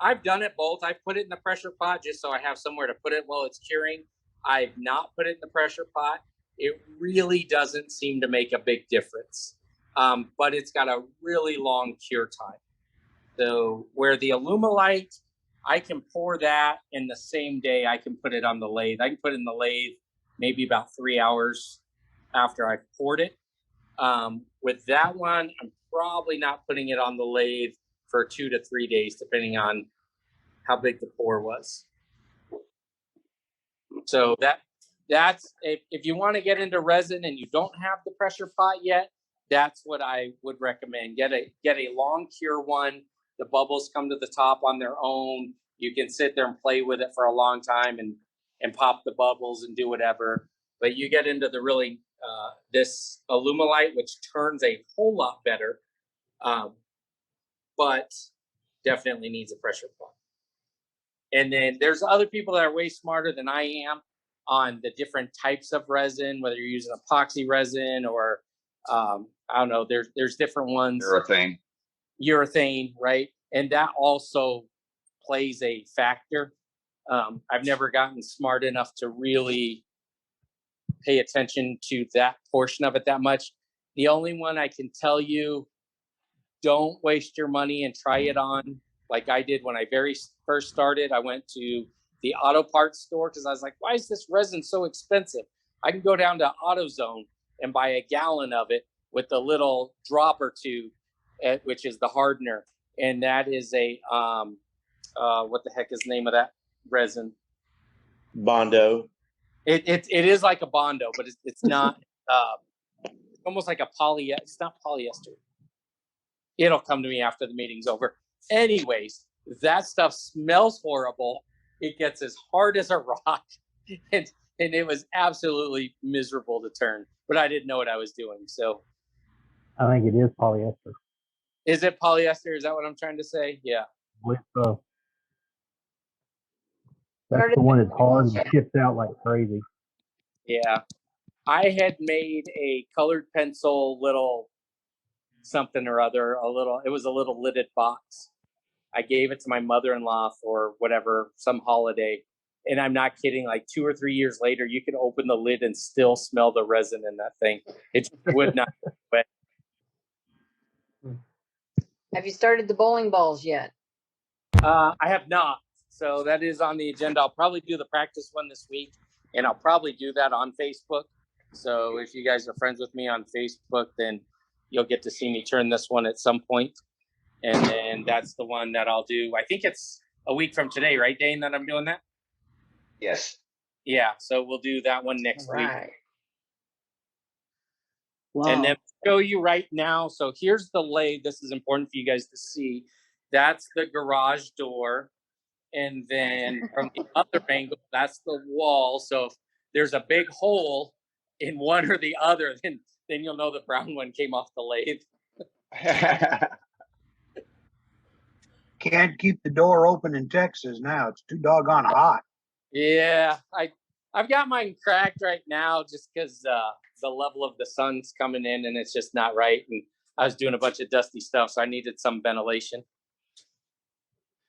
Speaker 22: I've done it both. I've put it in the pressure pot just so I have somewhere to put it while it's curing. I've not put it in the pressure pot. It really doesn't seem to make a big difference. But it's got a really long cure time. So where the Alumilite, I can pour that in the same day I can put it on the lathe. I can put it in the lathe maybe about 3 hours after I've poured it. With that one, I'm probably not putting it on the lathe for 2 to 3 days, depending on how big the pour was. So that's if you want to get into resin and you don't have the pressure pot yet, that's what I would recommend. Get a long cure one. The bubbles come to the top on their own. You can sit there and play with it for a long time and pop the bubbles and do whatever. But you get into the really this Alumilite, which turns a whole lot better, but definitely needs a pressure pot. And then there's other people that are way smarter than I am on the different types of resin, whether you're using epoxy resin or I don't know. There's different ones. Urethane, right? And that also plays a factor. I've never gotten smart enough to really pay attention to that portion of it that much. The only one I can tell you, don't waste your money and try it on like I did when I very first started. I went to the auto parts store because I was like, why is this resin so expensive? I can go down to AutoZone and buy a gallon of it with a little drop or two, which is the hardener. And that is a, what the heck is the name of that resin?
Speaker 13: Bondo.
Speaker 22: It is like a Bondo, but it's not, almost like a polyester. It's not polyester. It'll come to me after the meeting's over. Anyways, that stuff smells horrible. It gets as hard as a rock. And it was absolutely miserable to turn, but I didn't know what I was doing. So
Speaker 2: I think it is polyester.
Speaker 22: is it polyester? Is that what I'm trying to say? Yeah.
Speaker 2: That's the one that's hard and chips out like crazy.
Speaker 22: Yeah. I had made a colored pencil little something or other, it was a little lidded box. I gave it to my mother-in-law for whatever, some holiday. And I'm not kidding, like 2 or 3 years later, you could open the lid and still smell the resin in that thing. It would not go away.
Speaker 21: Have you started the bowling balls yet?
Speaker 22: I have not. So that is on the agenda. I'll probably do the practice one this week, and I'll probably do that on Facebook. So if you guys are friends with me on Facebook, then you'll get to see me turn this one at some point. And then that's the one that I'll do. I think it's a week from today, right, Dane, that I'm doing that?
Speaker 9: Yes.
Speaker 22: Yeah, so we'll do that one next week.
Speaker 10: Wow.
Speaker 22: And then show you right now. So here's the lathe. This is important for you guys to see. That's the garage door. And then from the other angle, that's the wall. So if there's a big hole in one or the other, then you'll know the brown one came off the lathe.
Speaker 6: Can't keep the door open in Texas now. It's too doggone hot.
Speaker 22: Yeah, I've got mine cracked right now just because the level of the sun's coming in and it's just not right. And I was doing a bunch of dusty stuff, so I needed some ventilation.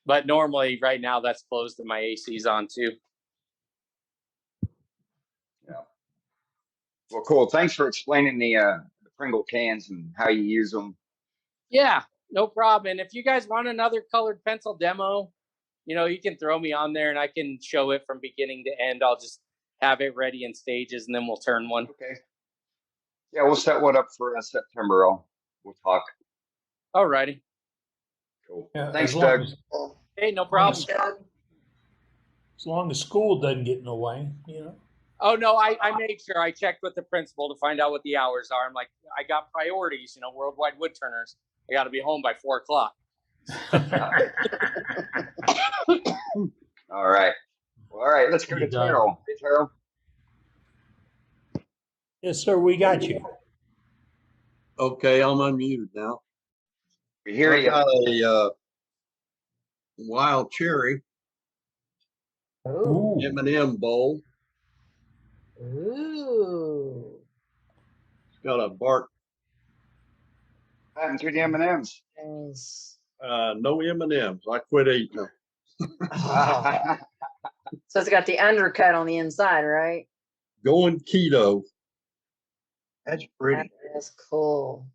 Speaker 22: But normally right now that's closed and my AC's on too.
Speaker 9: Yeah. Well, cool. Thanks for explaining the Pringle cans and how you use them.
Speaker 22: Yeah, no problem. And if you guys want another colored pencil demo, you can throw me on there and I can show it from beginning to end. I'll just have it ready in stages and then we'll turn one.
Speaker 9: Okay. Yeah, we'll set one up for September. We'll talk.
Speaker 22: All righty.
Speaker 9: Cool.
Speaker 1: Yeah,
Speaker 9: Thanks,
Speaker 1: as long
Speaker 9: Doug.
Speaker 1: as-
Speaker 22: Hey, no problem.
Speaker 1: As long as school doesn't get in the way,
Speaker 22: Oh, no, I made sure I checked with the principal to find out what the hours are. I'm like, I got priorities, worldwide wood turners. I got to be home by 4:00.
Speaker 9: All right. All right. Let's go to Terrell. Hey, Terrell.
Speaker 1: Yes, sir. We got you.
Speaker 11: Okay, I'm unmuted now.
Speaker 9: We hear you.
Speaker 11: I got a wild cherry M&M bowl.
Speaker 21: Ooh.
Speaker 11: It's got a bark.
Speaker 9: What happened to the M&Ms?
Speaker 11: No M&Ms. I quit eating them.
Speaker 21: So it's got the undercut on the inside, right?
Speaker 11: Going keto.
Speaker 6: That's pretty.
Speaker 21: That's cool.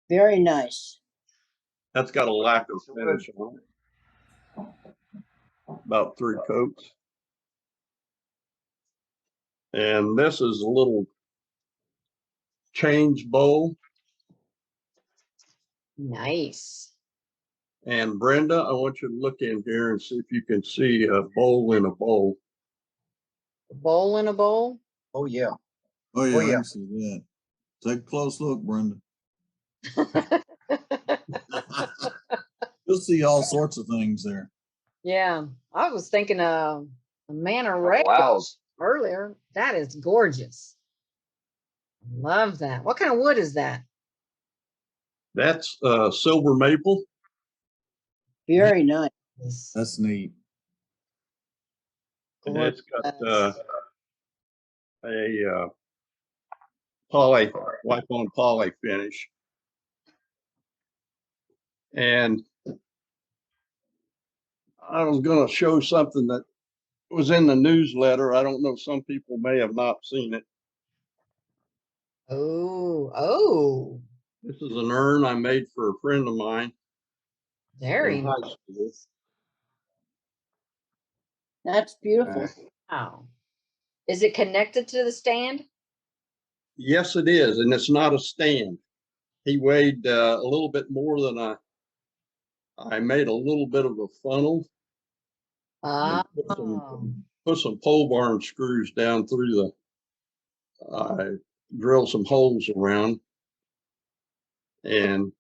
Speaker 10: Very nice.
Speaker 11: That's got a lack of finish on it. About 3 coats. And this is a little change bowl.
Speaker 21: Nice.
Speaker 11: And Brenda, I want you to look in here and see if you can see a bowl in a bowl.
Speaker 21: A bowl in a bowl?
Speaker 6: Oh, yeah.
Speaker 16: Oh, yeah, I
Speaker 6: yeah.
Speaker 16: can see that. Take a close look, Brenda. You'll see all sorts of things there.
Speaker 21: Yeah. I was thinking of a Manta Ray earlier. That is gorgeous. Love that. What kind of wood is that?
Speaker 11: That's silver maple.
Speaker 10: Very nice.
Speaker 16: That's neat.
Speaker 11: And it's got a poly, wipe-on poly finish. And I was going to show something that was in the newsletter. I don't know, some people may have not seen it.
Speaker 21: Oh.
Speaker 11: This is an urn I made for a friend of mine.
Speaker 21: Very
Speaker 11: in high
Speaker 21: nice.
Speaker 11: school.
Speaker 10: That's beautiful.
Speaker 21: Wow. Is it connected to the stand?
Speaker 11: Yes, it is, and it's not a stand. He weighed a little bit more than I made a little bit of a funnel. Put some pole barn screws down through the. I drilled some holes around, and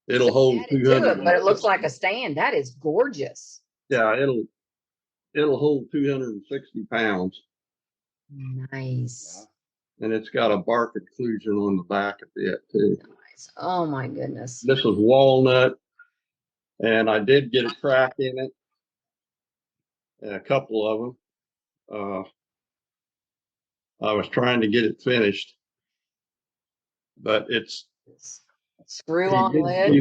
Speaker 11: it'll hold 200.
Speaker 21: But it looks like a stand. That is gorgeous.
Speaker 11: Yeah, it'll hold 260 pounds.
Speaker 21: Nice.
Speaker 11: And it's got a bark occlusion on the back of it too.
Speaker 21: Nice. Oh my goodness.
Speaker 11: This is walnut, and I did get a crack in it. A couple of them. I was trying to get it finished, but it's
Speaker 21: screw on lid.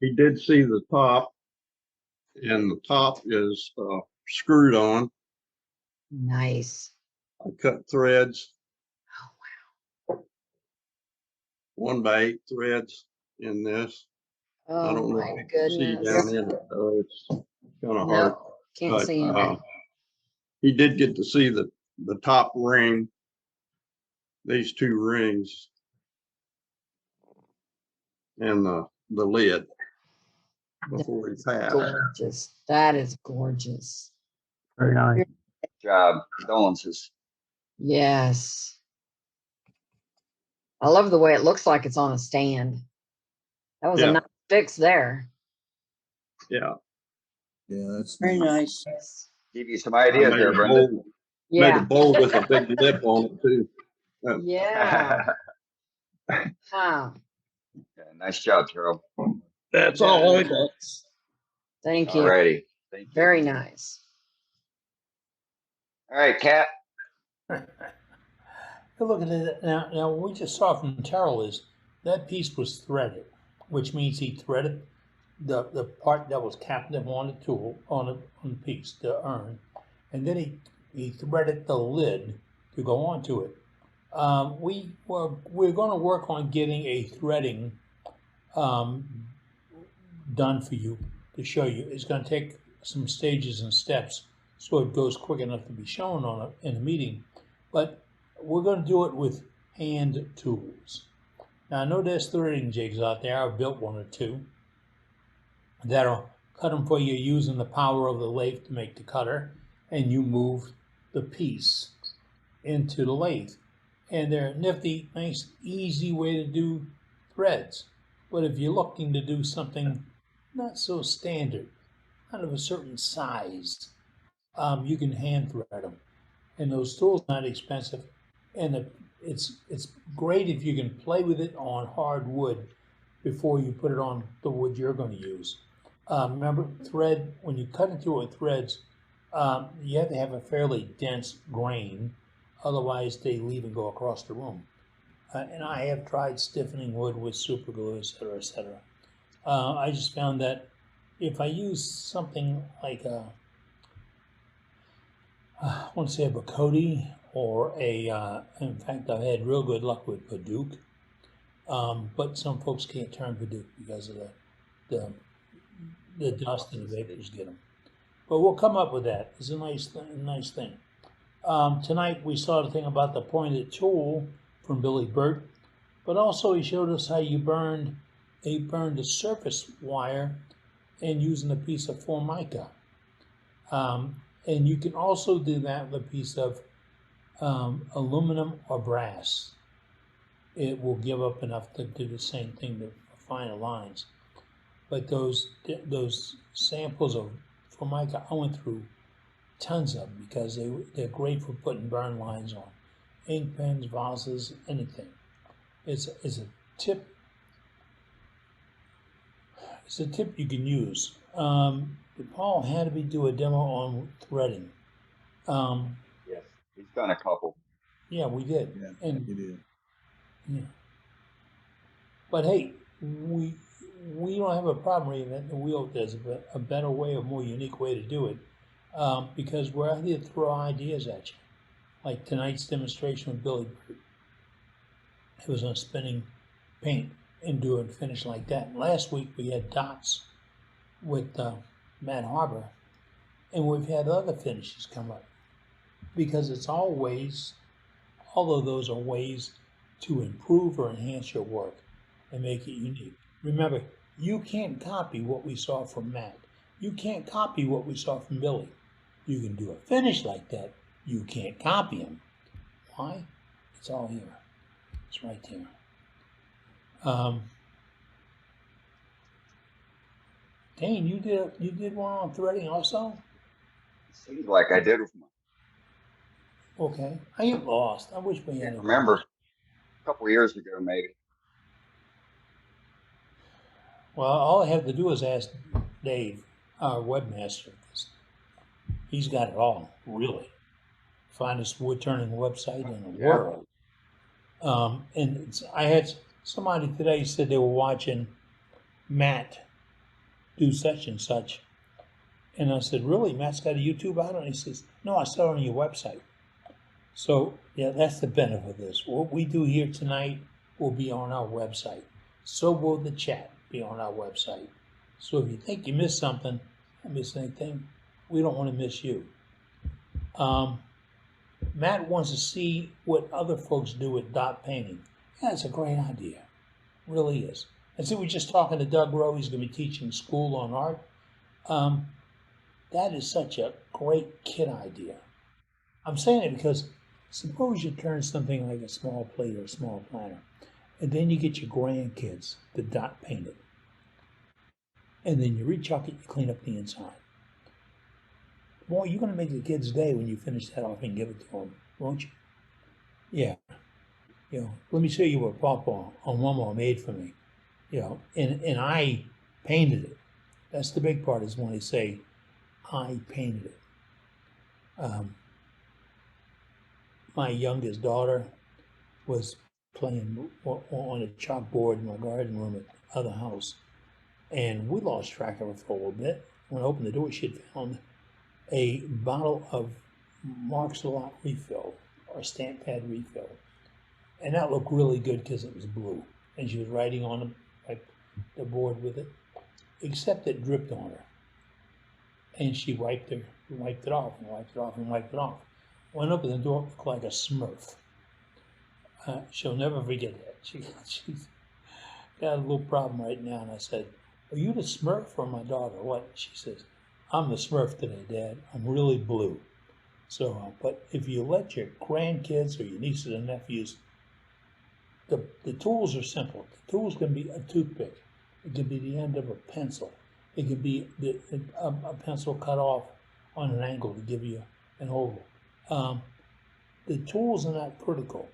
Speaker 11: He did see the top, and the top is screwed on.
Speaker 21: Nice.
Speaker 11: I cut threads.
Speaker 21: Oh wow.
Speaker 11: 1x8 threads in this.
Speaker 21: Oh,
Speaker 11: I don't know
Speaker 21: my
Speaker 11: if you can see
Speaker 21: goodness.
Speaker 11: down in it, though. It's kind of hard.
Speaker 21: No, can't see anything.
Speaker 11: He did get to see the top ring, these 2 rings, and the lid before he passed.
Speaker 21: Gorgeous. That is gorgeous.
Speaker 2: Very nice.
Speaker 9: Good job. Condolences.
Speaker 21: Yes. I love the way it looks like it's on a stand. That was a nice fix there.
Speaker 11: Yeah.
Speaker 16: Yeah, that's
Speaker 10: very nice.
Speaker 9: Give you some ideas there, Brenda.
Speaker 11: Made a bowl with a big lip on it too.
Speaker 21: Yeah. Huh.
Speaker 9: Yeah, nice job, Terrell.
Speaker 11: That's all I got.
Speaker 21: Thank you.
Speaker 9: Alrighty. Thank you.
Speaker 21: Very nice.
Speaker 9: All right, Kat.
Speaker 1: Look at it now. What we just saw from Terrell is that piece was threaded, which means he threaded the part that was captive on the tool on the piece, the urn, and then he threaded the lid to go onto it. We're going to work on getting a threading done for you to show you. It's going to take some stages and steps so it goes quick enough to be shown in a meeting. But we're going to do it with hand tools. Now, I know there's threading jigs out there. I've built one or two that'll cut them for you using the power of the lathe to make the cutter, and you move the piece into the lathe. And they're a nifty, nice, easy way to do threads. But if you're looking to do something not so standard, kind of a certain size, you can hand thread them. And those tools are not expensive, and it's great if you can play with it on hard wood before you put it on the wood you're going to use. Remember, thread, when you cut into it with threads, you have to have a fairly dense grain, otherwise they leave and go across the room. And I have tried stiffening wood with super glue, etc., etc. I just found that if I use something like I want to say a Bacote or in fact, I've had real good luck with Paduke, but some folks can't turn Paduke because of the dust and the vapors get them. But we'll come up with that. It's a nice thing. Tonight we saw the thing about the pointed tool from Billy Burt, but also he showed us how he burned the surface wire and using a piece of formica. And you can also do that with a piece of aluminum or brass. It will give up enough to do the same thing to finer lines. But those samples of formica, I went through tons of them because they're great for putting burn lines on ink pens, vases, anything. It's a tip. It's a tip you can use. Paul had me do a demo on threading.
Speaker 9: Yes, he's done a couple.
Speaker 1: Yeah, we did.
Speaker 16: Yeah,
Speaker 1: And
Speaker 16: you did.
Speaker 1: yeah. But hey, we don't have a problem reinventing the wheel. There's a better way, a more unique way to do it, because we're out here to throw ideas at you. Like tonight's demonstration with Billy Burt. It was on spinning paint and do and finish like that. Last week we had dots with Matt Harbor, and we've had other finishes come up because it's always, although those are ways to improve or enhance your work and make it unique. Remember, you can't copy what we saw from Matt. You can't copy what we saw from Billy. You can do a finish like that. You can't copy him. Why? It's all here. It's right there. Dane, you did one on threading also?
Speaker 9: Seems like I did with my.
Speaker 1: Okay. I get lost. I wish we had.
Speaker 9: Remember, a couple years ago, maybe.
Speaker 1: Well, all I have to do is ask Dave, our webmaster, because he's got it all, really. Finest wood turning website in the world. And I had somebody today said they were watching Matt do such and such. And I said, really? Matt's got a YouTube out? And he says, no, I saw it on your website. So, yeah, that's the benefit of this. What we do here tonight will be on our website. So will the chat be on our website. So if you think you missed something, I missed anything, we don't want to miss you. Matt wants to see what other folks do with dot painting. Yeah, it's a great idea. It really is. And see, we're just talking to Doug Rowe. He's going to be teaching school on art. That is such a great kid idea. I'm saying it because suppose you turn something like a small plate or a small planner, and then you get your grandkids to dot paint it. And then you rechuck it, you clean up the inside. Boy, you're going to make the kids' day when you finish that off and give it to them, won't you? Yeah. You know, let me show you what Papa and Mama made for me. You know, and I painted it. That's the big part, is when they say, I painted it. My youngest daughter was playing on a chalkboard in my garden room at the other house, and we lost track of her for a little bit. When I opened the door, she had found a bottle of Mark's Lot refill, or stamp pad refill, and that looked really good because it was blue, and she was writing on them like the board with it, except it dripped on her. And she wiped it off and wiped it off and wiped it off. Went up in the door, looked like a Smurf. She'll never forget that. She's got a little problem right now. And I said, "Are you the Smurf or my daughter?" "What?" She says, "I'm the Smurf today, Dad. I'm really blue." So, but if you let your grandkids or your nieces and nephews, the tools are simple. The tools can be a toothpick. It can be the end of a pencil. It can be a pencil cut off on an angle to give you an oval. The tools are not critical.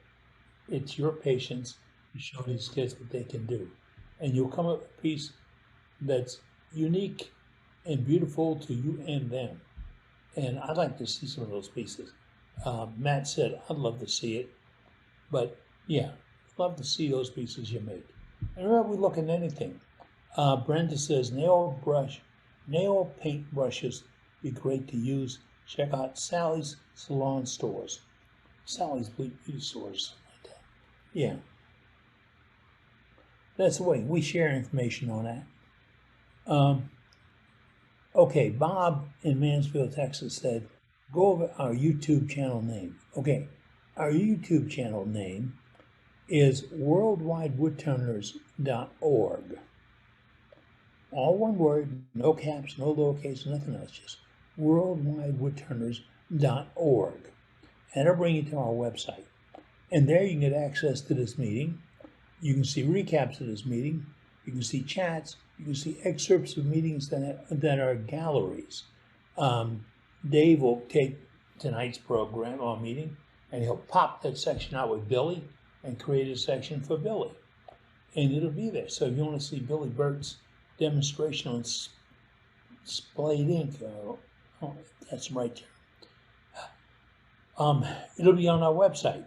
Speaker 1: It's your patience to show these kids what they can do. And you'll come up with a piece that's unique and beautiful to you and them. And I'd like to see some of those pieces. Matt said, I'd love to see it. But yeah, love to see those pieces you make. And remember, we look at anything. Brenda says, nail paint brushes be great to use. Check out Sally's Salon Stores. Sally's Beauty Stores, something like that. Yeah. That's the way we share information on that. Okay, Bob in Mansfield, Texas said, go over our YouTube channel name. Okay, our YouTube channel name is worldwidewoodturners.org. All one word, no caps, no lowercase, nothing else, just worldwidewoodturners.org. And it'll bring you to our website. And there you can get access to this meeting. You can see recaps of this meeting. You can see chats. You can see excerpts of meetings that are galleries. Dave will take tonight's program or meeting, and he'll pop that section out with Billy and create a section for Billy. And it'll be there. So if you want to see Billy Burt's demonstration on splayed ink, that's right there. It'll be on our website.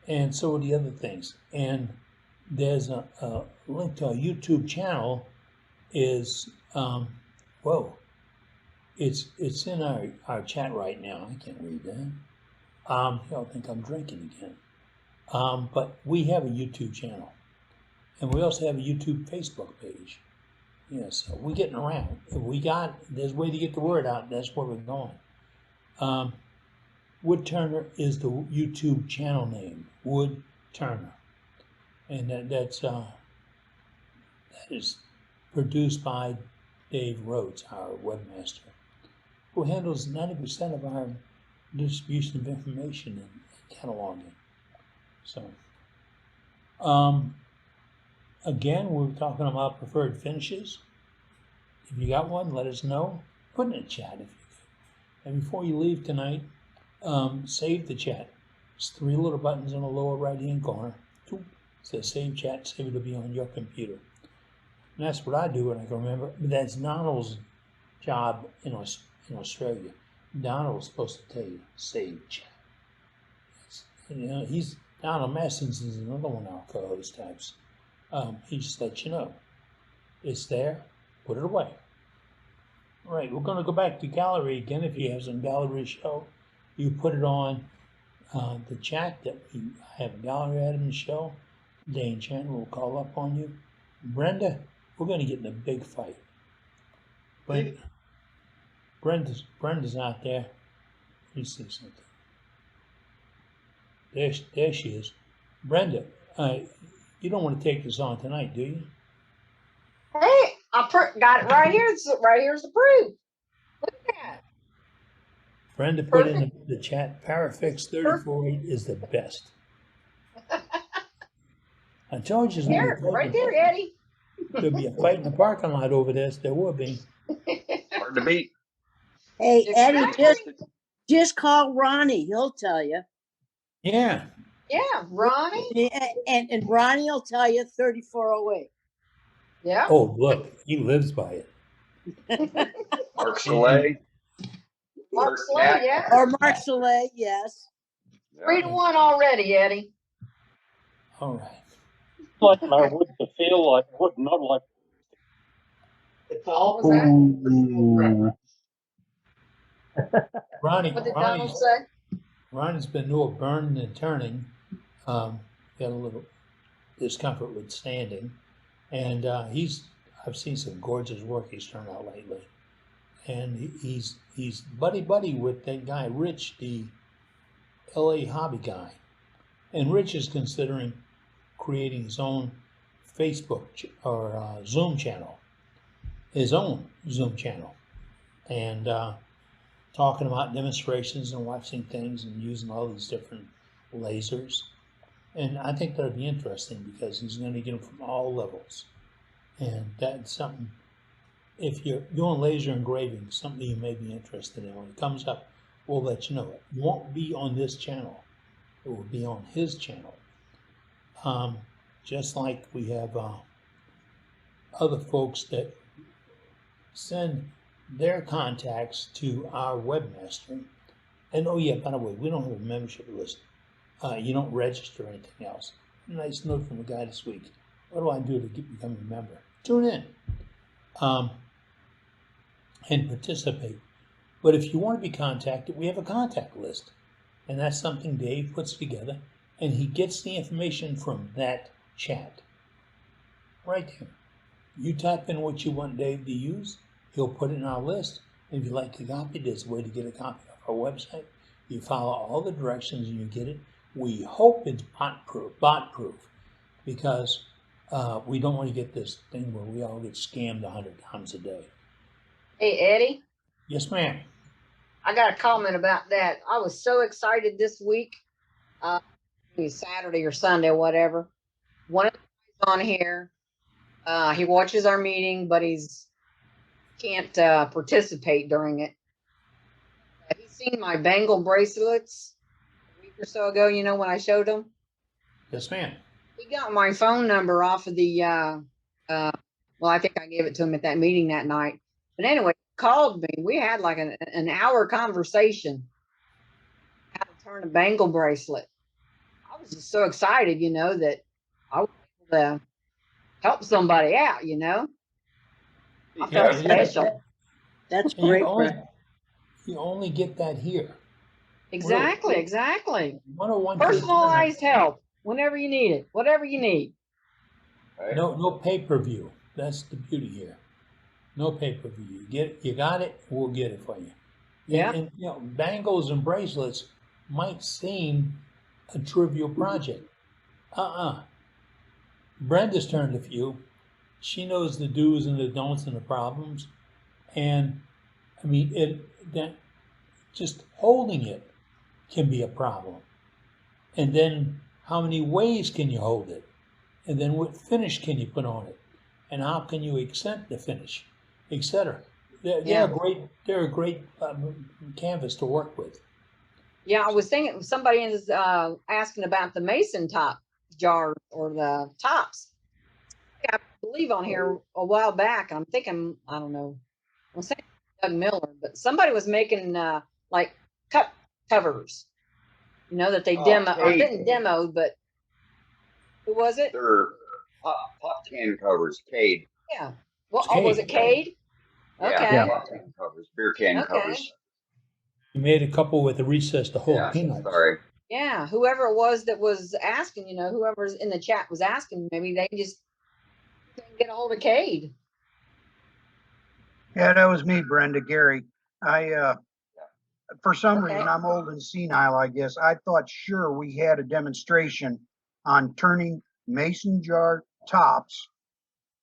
Speaker 1: And so are the other things. And there's a link to our YouTube channel is, it's in our chat right now. I can't read that. Y'all think I'm drinking again. But we have a YouTube channel. And we also have a YouTube Facebook page. Yeah, so we're getting around. There's a way to get the word out. That's where we're going. Wood Turner is the YouTube channel name. Wood Turner. And that is produced by Dave Rhodes, our webmaster, who handles 90% of our distribution of information and cataloging. So, again, we're talking about preferred finishes. If you got one, let us know. Put it in the chat if you could. And before you leave tonight, save the chat. There's 3 little buttons in the lower right-hand corner. It says save chat, save it to be on your computer. And that's what I do when I can remember. But that's Donald's job in Australia. Donald's supposed to tell you, save chat. Donald Messens is another one of our co-host types. He just lets you know. It's there, put it away. All right, we're going to go back to gallery again. If you have some gallery show, you put it on the chat that we have a gallery item show. Dane Chandler will call up on you. Brenda, we're going to get in a big fight. But Brenda's out there. Let me see something. There she is. Brenda, you don't want to take this on tonight, do you?
Speaker 21: Hey, got it right here. Right here's the proof. Look at that.
Speaker 1: Brenda put in the chat, Parafix 34.8 is the best. I told you.
Speaker 21: Right there, Eddie.
Speaker 1: There'll be a fight in the parking lot over this. There will be.
Speaker 9: Hard to beat.
Speaker 10: Hey, Eddie, just call Ronnie. He'll tell you.
Speaker 1: Yeah.
Speaker 21: Yeah, Ronnie.
Speaker 10: And Ronnie will tell you 3408.
Speaker 21: Yeah.
Speaker 1: Oh, look, he lives by it.
Speaker 9: Mark Soleil.
Speaker 21: Mark Soleil, yeah.
Speaker 10: Or Mark Soleil, yes.
Speaker 21: 3-1 already, Eddie.
Speaker 1: All right.
Speaker 15: Like my wood to feel like wood, not like.
Speaker 21: What was that?
Speaker 1: Ronnie,
Speaker 21: What did Donald say?
Speaker 1: Ronnie's been doing burning and turning. Got a little discomfort with standing. And I've seen some gorgeous work he's turned out lately. And he's buddy with that guy, Rich, the LA hobby guy. And Rich is considering creating his own Facebook or Zoom channel, his own Zoom channel, and talking about demonstrations and watching things and using all these different lasers. And I think that'd be interesting because he's going to get them from all levels. And that's something, if you're doing laser engraving, something you may be interested in. When it comes up, we'll let you know. It won't be on this channel. It will be on his channel. Just like we have other folks that send their contacts to our webmaster. And oh yeah, by the way, we don't have a membership list. You don't register or anything else. Nice note from the guy this week. What do I do to become a member? Tune in and participate. But if you want to be contacted, we have a contact list. And that's something Dave puts together. And he gets the information from that chat. Right there. You type in what you want Dave to use. He'll put it in our list. And if you'd like a copy, there's a way to get a copy of our website. You follow all the directions and you get it. We hope it's bot proof, because we don't want to get this thing where we all get scammed 100 times a day.
Speaker 21: Hey, Eddie.
Speaker 1: Yes, ma'am.
Speaker 21: I got a comment about that. I was so excited this week. Saturday or Sunday or whatever. One of the guys on here, he watches our meeting, but he's can't participate during it. He's seen my bangle bracelets a week or so ago, you know, when I showed him.
Speaker 1: Yes, ma'am.
Speaker 21: He got my phone number off of the, well, I think I gave it to him at that meeting that night. But anyway, he called me. We had like an hour conversation how to turn a bangle bracelet. I was just so excited, you know, that I was able to help somebody out, you know. I felt special.
Speaker 10: That's great.
Speaker 1: You only get that here.
Speaker 21: Exactly,
Speaker 1: Really.
Speaker 21: Exactly.
Speaker 1: 101
Speaker 21: Personalized help whenever you need it, whatever you need.
Speaker 1: No pay-per-view. That's the beauty here. No pay-per-view. You got it, we'll get it for you.
Speaker 21: Yeah.
Speaker 1: And you know, bangles and bracelets might seem a trivial project. Brenda's turned a few. She knows the do's and the don'ts and the problems. And I mean, that just holding it can be a problem. And then how many ways can you hold it? And then what finish can you put on it? And how can you accent the finish, etc. They're a great canvas to work with.
Speaker 21: Yeah, I was thinking somebody is asking about the mason top jar or the tops. I believe on here a while back. I'm thinking, I don't know, I'm saying Doug Miller, but somebody was making like cup covers. You know, that they didn't demo, but who was it?
Speaker 9: They're pop can covers, Cade.
Speaker 21: Yeah. Well, was it Cade? Okay.
Speaker 9: Yeah, pop can covers, beer can covers.
Speaker 1: You made a couple with a recess to hold peanuts.
Speaker 9: Sorry.
Speaker 21: Yeah, whoever it was that was asking, you know, whoever's in the chat was asking, maybe they just couldn't get a hold of Cade.
Speaker 6: Yeah, that was me, Brenda, Gary. For some reason, I'm old and senile, I guess. I thought sure we had a demonstration on turning mason jar tops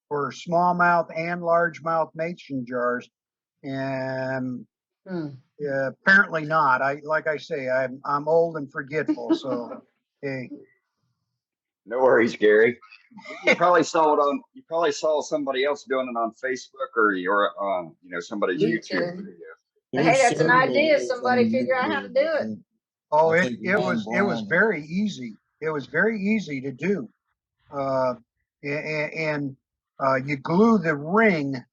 Speaker 6: for smallmouth and largemouth mason jars, and apparently not. Like I say, I'm old and forgetful, so hey.
Speaker 9: No worries, Gary. You probably saw it on. You probably saw somebody else doing it on Facebook or your, somebody's YouTube video.
Speaker 21: Hey, that's an idea. Somebody figure out how to do it.
Speaker 6: Oh, it was very easy. It was very easy to do. And you glue the ring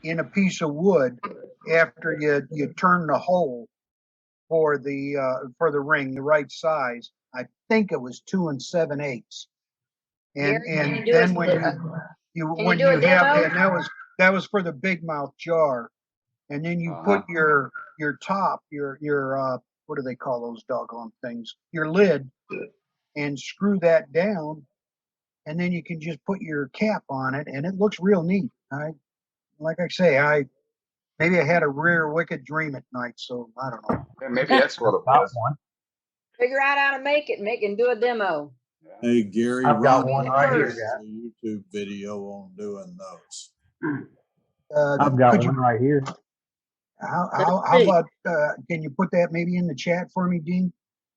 Speaker 6: in a piece of wood after you turn the hole for the ring, the right size. I think it was 2 7/8. And then when you have that was for the big mouth jar. And then you put your top, your what do they call those doggone things? Your lid, and screw that down, and then you can just put your cap on it, and it looks real neat. Like I say, maybe I had a rare wicked dream at night, so I don't know.
Speaker 9: Yeah, maybe that's what it was.
Speaker 21: Figure out how to make it. Make and do a demo.
Speaker 16: Hey, Gary,
Speaker 2: I've got
Speaker 16: Ron
Speaker 2: one
Speaker 16: did
Speaker 2: right
Speaker 16: a
Speaker 2: here,
Speaker 16: YouTube video on doing those.
Speaker 2: I've got
Speaker 6: Could you,
Speaker 2: one right here.
Speaker 6: how about, can you put that maybe in the chat for me, Dean?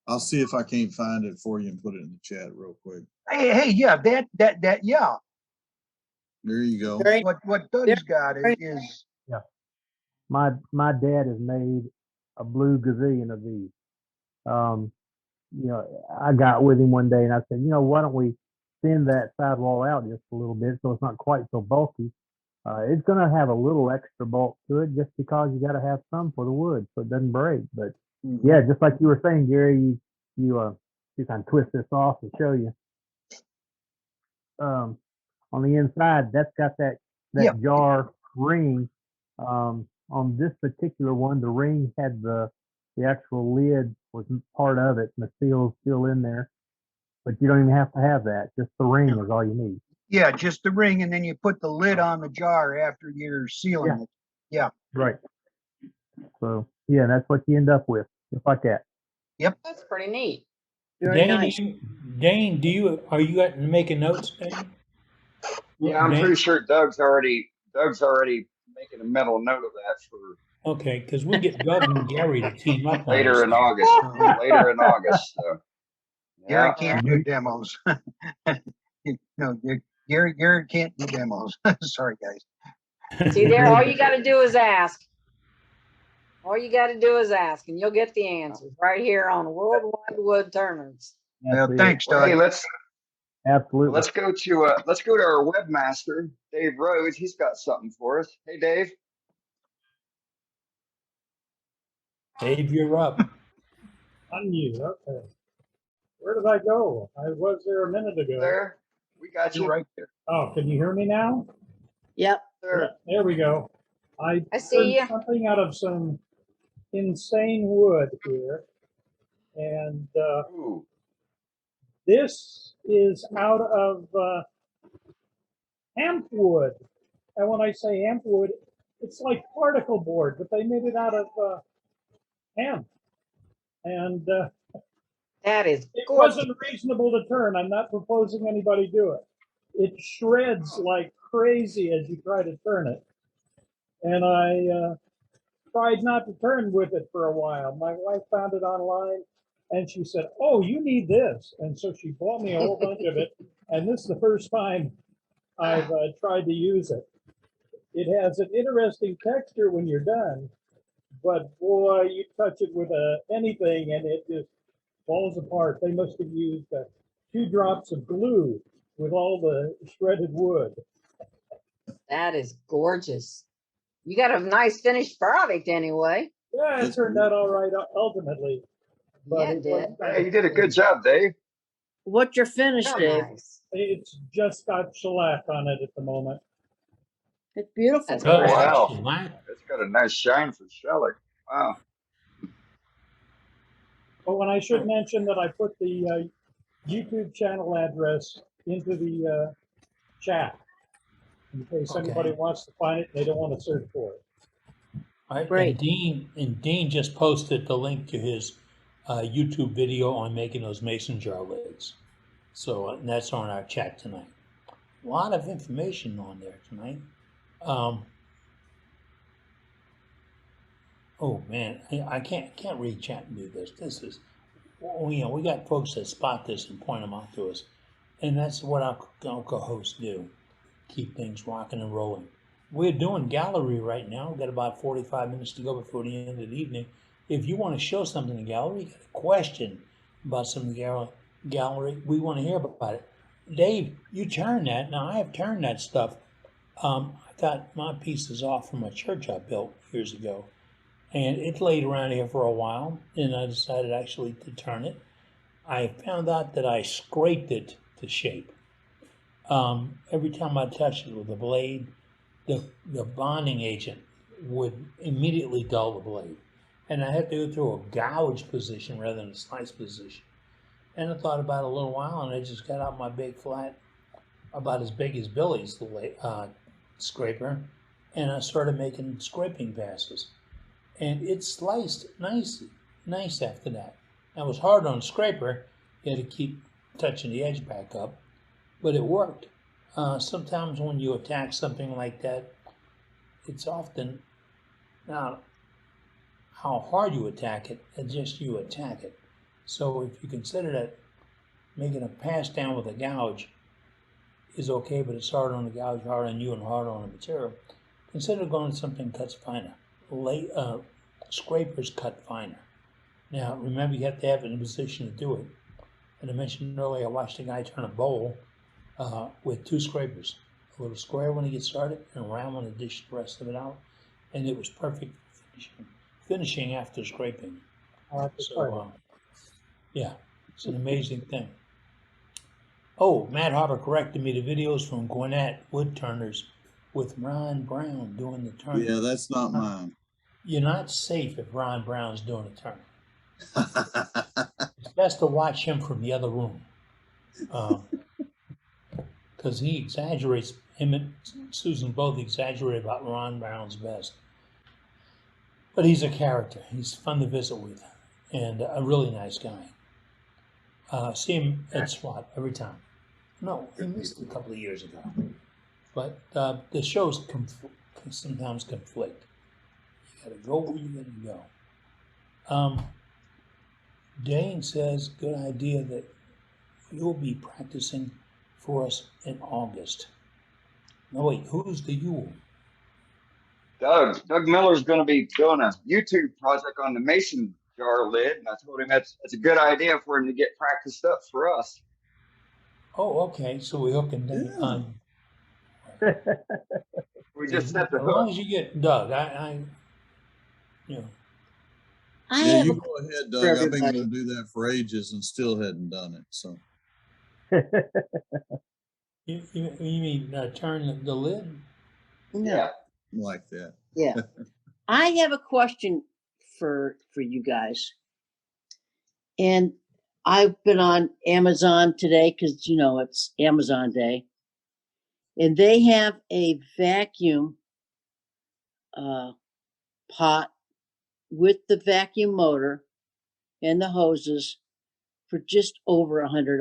Speaker 16: I'll see if I can't find it for you and put it in the chat real quick.
Speaker 6: Hey, yeah, that, yeah.
Speaker 16: There you go.
Speaker 6: What Doug's got is
Speaker 2: Yeah. My dad has made a blue gazillion of these. I got with him one day and I said, why don't we thin that sidewall out just a little bit so it's not quite so bulky. It's going to have a little extra bulk to it just because you got to have some for the wood so it doesn't break. But yeah, just like you were saying, Gary, you kind of twist this off to show you. On the inside, that's got that jar ring. On this particular one, the ring had the actual lid was part of it, and the seal's still in there. But you don't even have to have that. Just the ring is all you need.
Speaker 6: Yeah, just the ring, and then you put the lid on the jar after you're sealing it. Yeah.
Speaker 2: Right. So yeah, that's what you end up with, just like that.
Speaker 6: Yep.
Speaker 21: That's pretty neat.
Speaker 1: Dane, are you making notes, Dane?
Speaker 9: Yeah, I'm pretty sure Doug's already making a mental note of that for.
Speaker 1: Okay, because we'll get Doug and Gary to team up on
Speaker 9: later in August. Later in August. So.
Speaker 6: Gary can't do demos. No, Gary can't do demos. Sorry, guys.
Speaker 21: See there, all you got to do is ask. All you got to do is ask, and you'll get the answers right here on Worldwide Wood Turners.
Speaker 6: Well, thanks, Doug.
Speaker 9: Hey,
Speaker 2: absolutely.
Speaker 9: Let's go to our webmaster, Dave Rhodes. He's got something for us. Hey, Dave.
Speaker 1: Dave, you're up.
Speaker 4: Unmute. Okay. Where did I go? I was there a minute ago.
Speaker 9: There. We got you
Speaker 6: right there.
Speaker 4: Oh, can you hear me now?
Speaker 10: Yep.
Speaker 4: There we go. I
Speaker 21: see you.
Speaker 4: Something out of some insane wood here. And this is out of hemp wood. And when I say hemp wood, it's like particle board, but they made it out of hemp. And
Speaker 21: that is
Speaker 4: it wasn't reasonable to turn. I'm not proposing anybody do it. It shreds like crazy as you try to turn it. And I tried not to turn with it for a while. My wife found it online and she said, "Oh, you need this." And so she bought me a whole bunch of it. And this is the first time I've tried to use it. It has an interesting texture when you're done, but boy, you touch it with anything and it just falls apart. They must have used 2 drops of glue with all the shredded wood.
Speaker 21: That is gorgeous. You got a nice finished product anyway.
Speaker 4: Yeah, it turned out all right ultimately. But
Speaker 21: yeah, it did.
Speaker 9: Hey, you did a good job, Dave.
Speaker 10: What's your finish, Dave?
Speaker 21: Nice.
Speaker 4: It's just got shellac on it at the moment.
Speaker 10: It's beautiful.
Speaker 21: That's
Speaker 9: Oh,
Speaker 21: great.
Speaker 9: wow. It's got a nice shine for shellac. Wow.
Speaker 4: But when I should mention that I put the YouTube channel address into the chat in case anybody wants to find it and they don't want to search for it.
Speaker 1: All right,
Speaker 10: Great.
Speaker 1: And Dean just posted the link to his YouTube video on making those mason jar lids. So and that's on our chat tonight. A lot of information on there tonight. Oh man, I can't read chat and do this. This is, we got folks that spot this and point them out to us, and that's what our co-hosts do. Keep things rocking and rolling. We're doing gallery right now. We've got about 45 minutes to go before the end of the evening. If you want to show something in the gallery, you got a question about some of the gallery, we want to hear about it. Dave, you turn that. Now, I have turned that stuff. I got my pieces off from a church I built years ago. And it laid around here for a while, and I decided actually to turn it. I found out that I scraped it to shape. Every time I touched it with a blade, the bonding agent would immediately dull the blade. And I had to go through a gouge position rather than a slice position. And I thought about it a little while, and I just got out my big flat about as big as Billy's scraper, and I started making scraping passes, and it sliced nice after that. It was hard on the scraper; you had to keep touching the edge back up, but it worked. Sometimes when you attack something like that, it's often not how hard you attack it, it's just you attack it. So if you consider that making a pass down with a gouge is okay, but it's hard on the gouge, hard on you, and hard on the material, consider going to something cuts finer. Scrapers cut finer. Now, remember, you have to have it in a position to do it. And I mentioned earlier, I watched a guy turn a bowl with 2 scrapers. A little square when he gets started, and a round one to dish the rest of it out. And it was perfect finishing after scraping. So, yeah, it's an amazing thing. Oh, Matt Harper corrected me. The videos from Gwinnett Wood Turners with Ron Brown doing the turning.
Speaker 16: Yeah, that's not mine.
Speaker 1: You're not safe if Ron Brown's doing the turning. It's best to watch him from the other room. Because he exaggerates, him and Susan both exaggerate about Ron Brown's best. But he's a character. He's fun to visit with, and a really nice guy. See him at SWAT every time. No, he missed a couple of years ago. But the shows sometimes conflict. You gotta go where you gotta go. Dane says, good idea that you'll be practicing for us in August. No, wait, who's the you?
Speaker 9: Doug Miller's going to be doing a YouTube project on the mason jar lid, and I told him that's a good idea for him to get practiced up for us.
Speaker 1: Oh, okay. So we hook him down.
Speaker 9: We just set the
Speaker 1: As
Speaker 9: hook.
Speaker 1: long as you get Doug, you know.
Speaker 16: Yeah, you go ahead, Doug. I've been going to do that for ages and still hadn't done it. So.
Speaker 1: You mean turn the lid?
Speaker 10: No.
Speaker 9: Yeah.
Speaker 16: Like that.
Speaker 10: Yeah. I have a question for you guys. And I've been on Amazon today because, you know, it's Amazon Day. And they have a vacuum pot with the vacuum motor and the hoses for just over $100.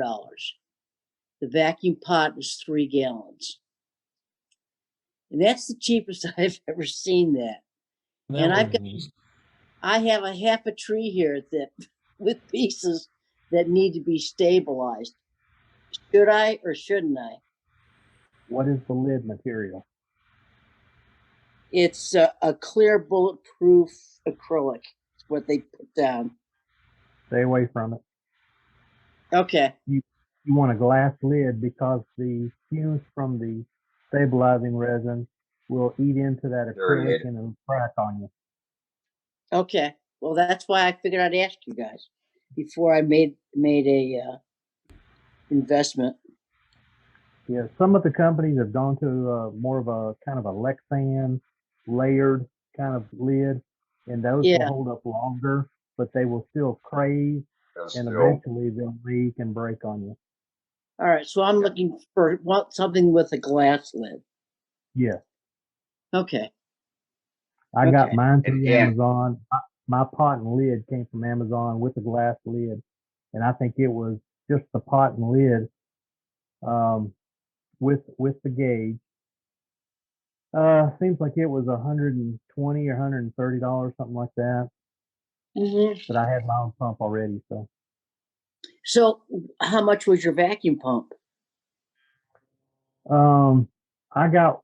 Speaker 10: The vacuum pot is 3 gallons. And that's the cheapest I've ever seen that. And I have a half a tree here that with pieces that need to be stabilized. Should I or shouldn't I?
Speaker 2: What is the lid material?
Speaker 10: It's a clear bulletproof acrylic. It's what they put down.
Speaker 2: Stay away from it.
Speaker 10: Okay.
Speaker 2: You want a glass lid because the fumes from the stabilizing resin will eat into that acrylic and it'll crack on you.
Speaker 10: Okay. Well, that's why I figured I'd ask you guys before I made a investment.
Speaker 2: Yeah, some of the companies have gone to more of a kind of a Lexan layered kind of lid, and those will hold up longer, but they will still crave, and eventually they'll leak and break on you.
Speaker 10: All right, so I'm looking for something with a glass lid.
Speaker 2: Yeah.
Speaker 10: Okay.
Speaker 2: I got mine through Amazon. My pot and lid came from Amazon with a glass lid, and I think it was just the pot and lid with the gauge. Seems like it was $120 or $130, something like that.
Speaker 10: Mm-hmm.
Speaker 2: But I had my own pump already, so.
Speaker 10: So, how much was your vacuum pump?
Speaker 2: I got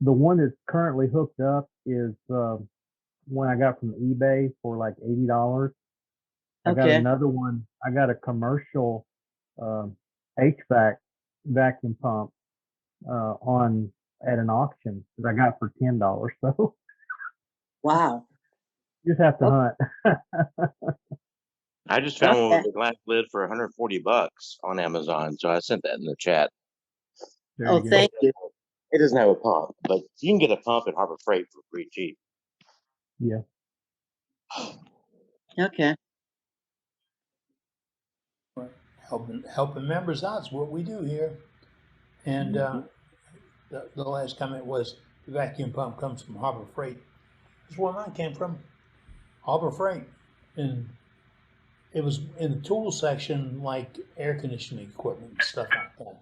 Speaker 2: the one that's currently hooked up is one I got from eBay for like $80. I got another one. I got a commercial HVAC vacuum pump at an auction that I got for $10. So
Speaker 10: wow,
Speaker 2: you just have to hunt.
Speaker 13: I just found one with a glass lid for $140 on Amazon, so I sent that in the chat.
Speaker 10: Oh, thank you.
Speaker 13: It doesn't have a pump, but you can get a pump at Harbor Freight for pretty cheap.
Speaker 2: Yeah.
Speaker 10: Okay.
Speaker 1: Helping members out is what we do here. And the last comment was the vacuum pump comes from Harbor Freight. That's where mine came from, Harbor Freight. And it was in the tool section, like air conditioning equipment and stuff like that.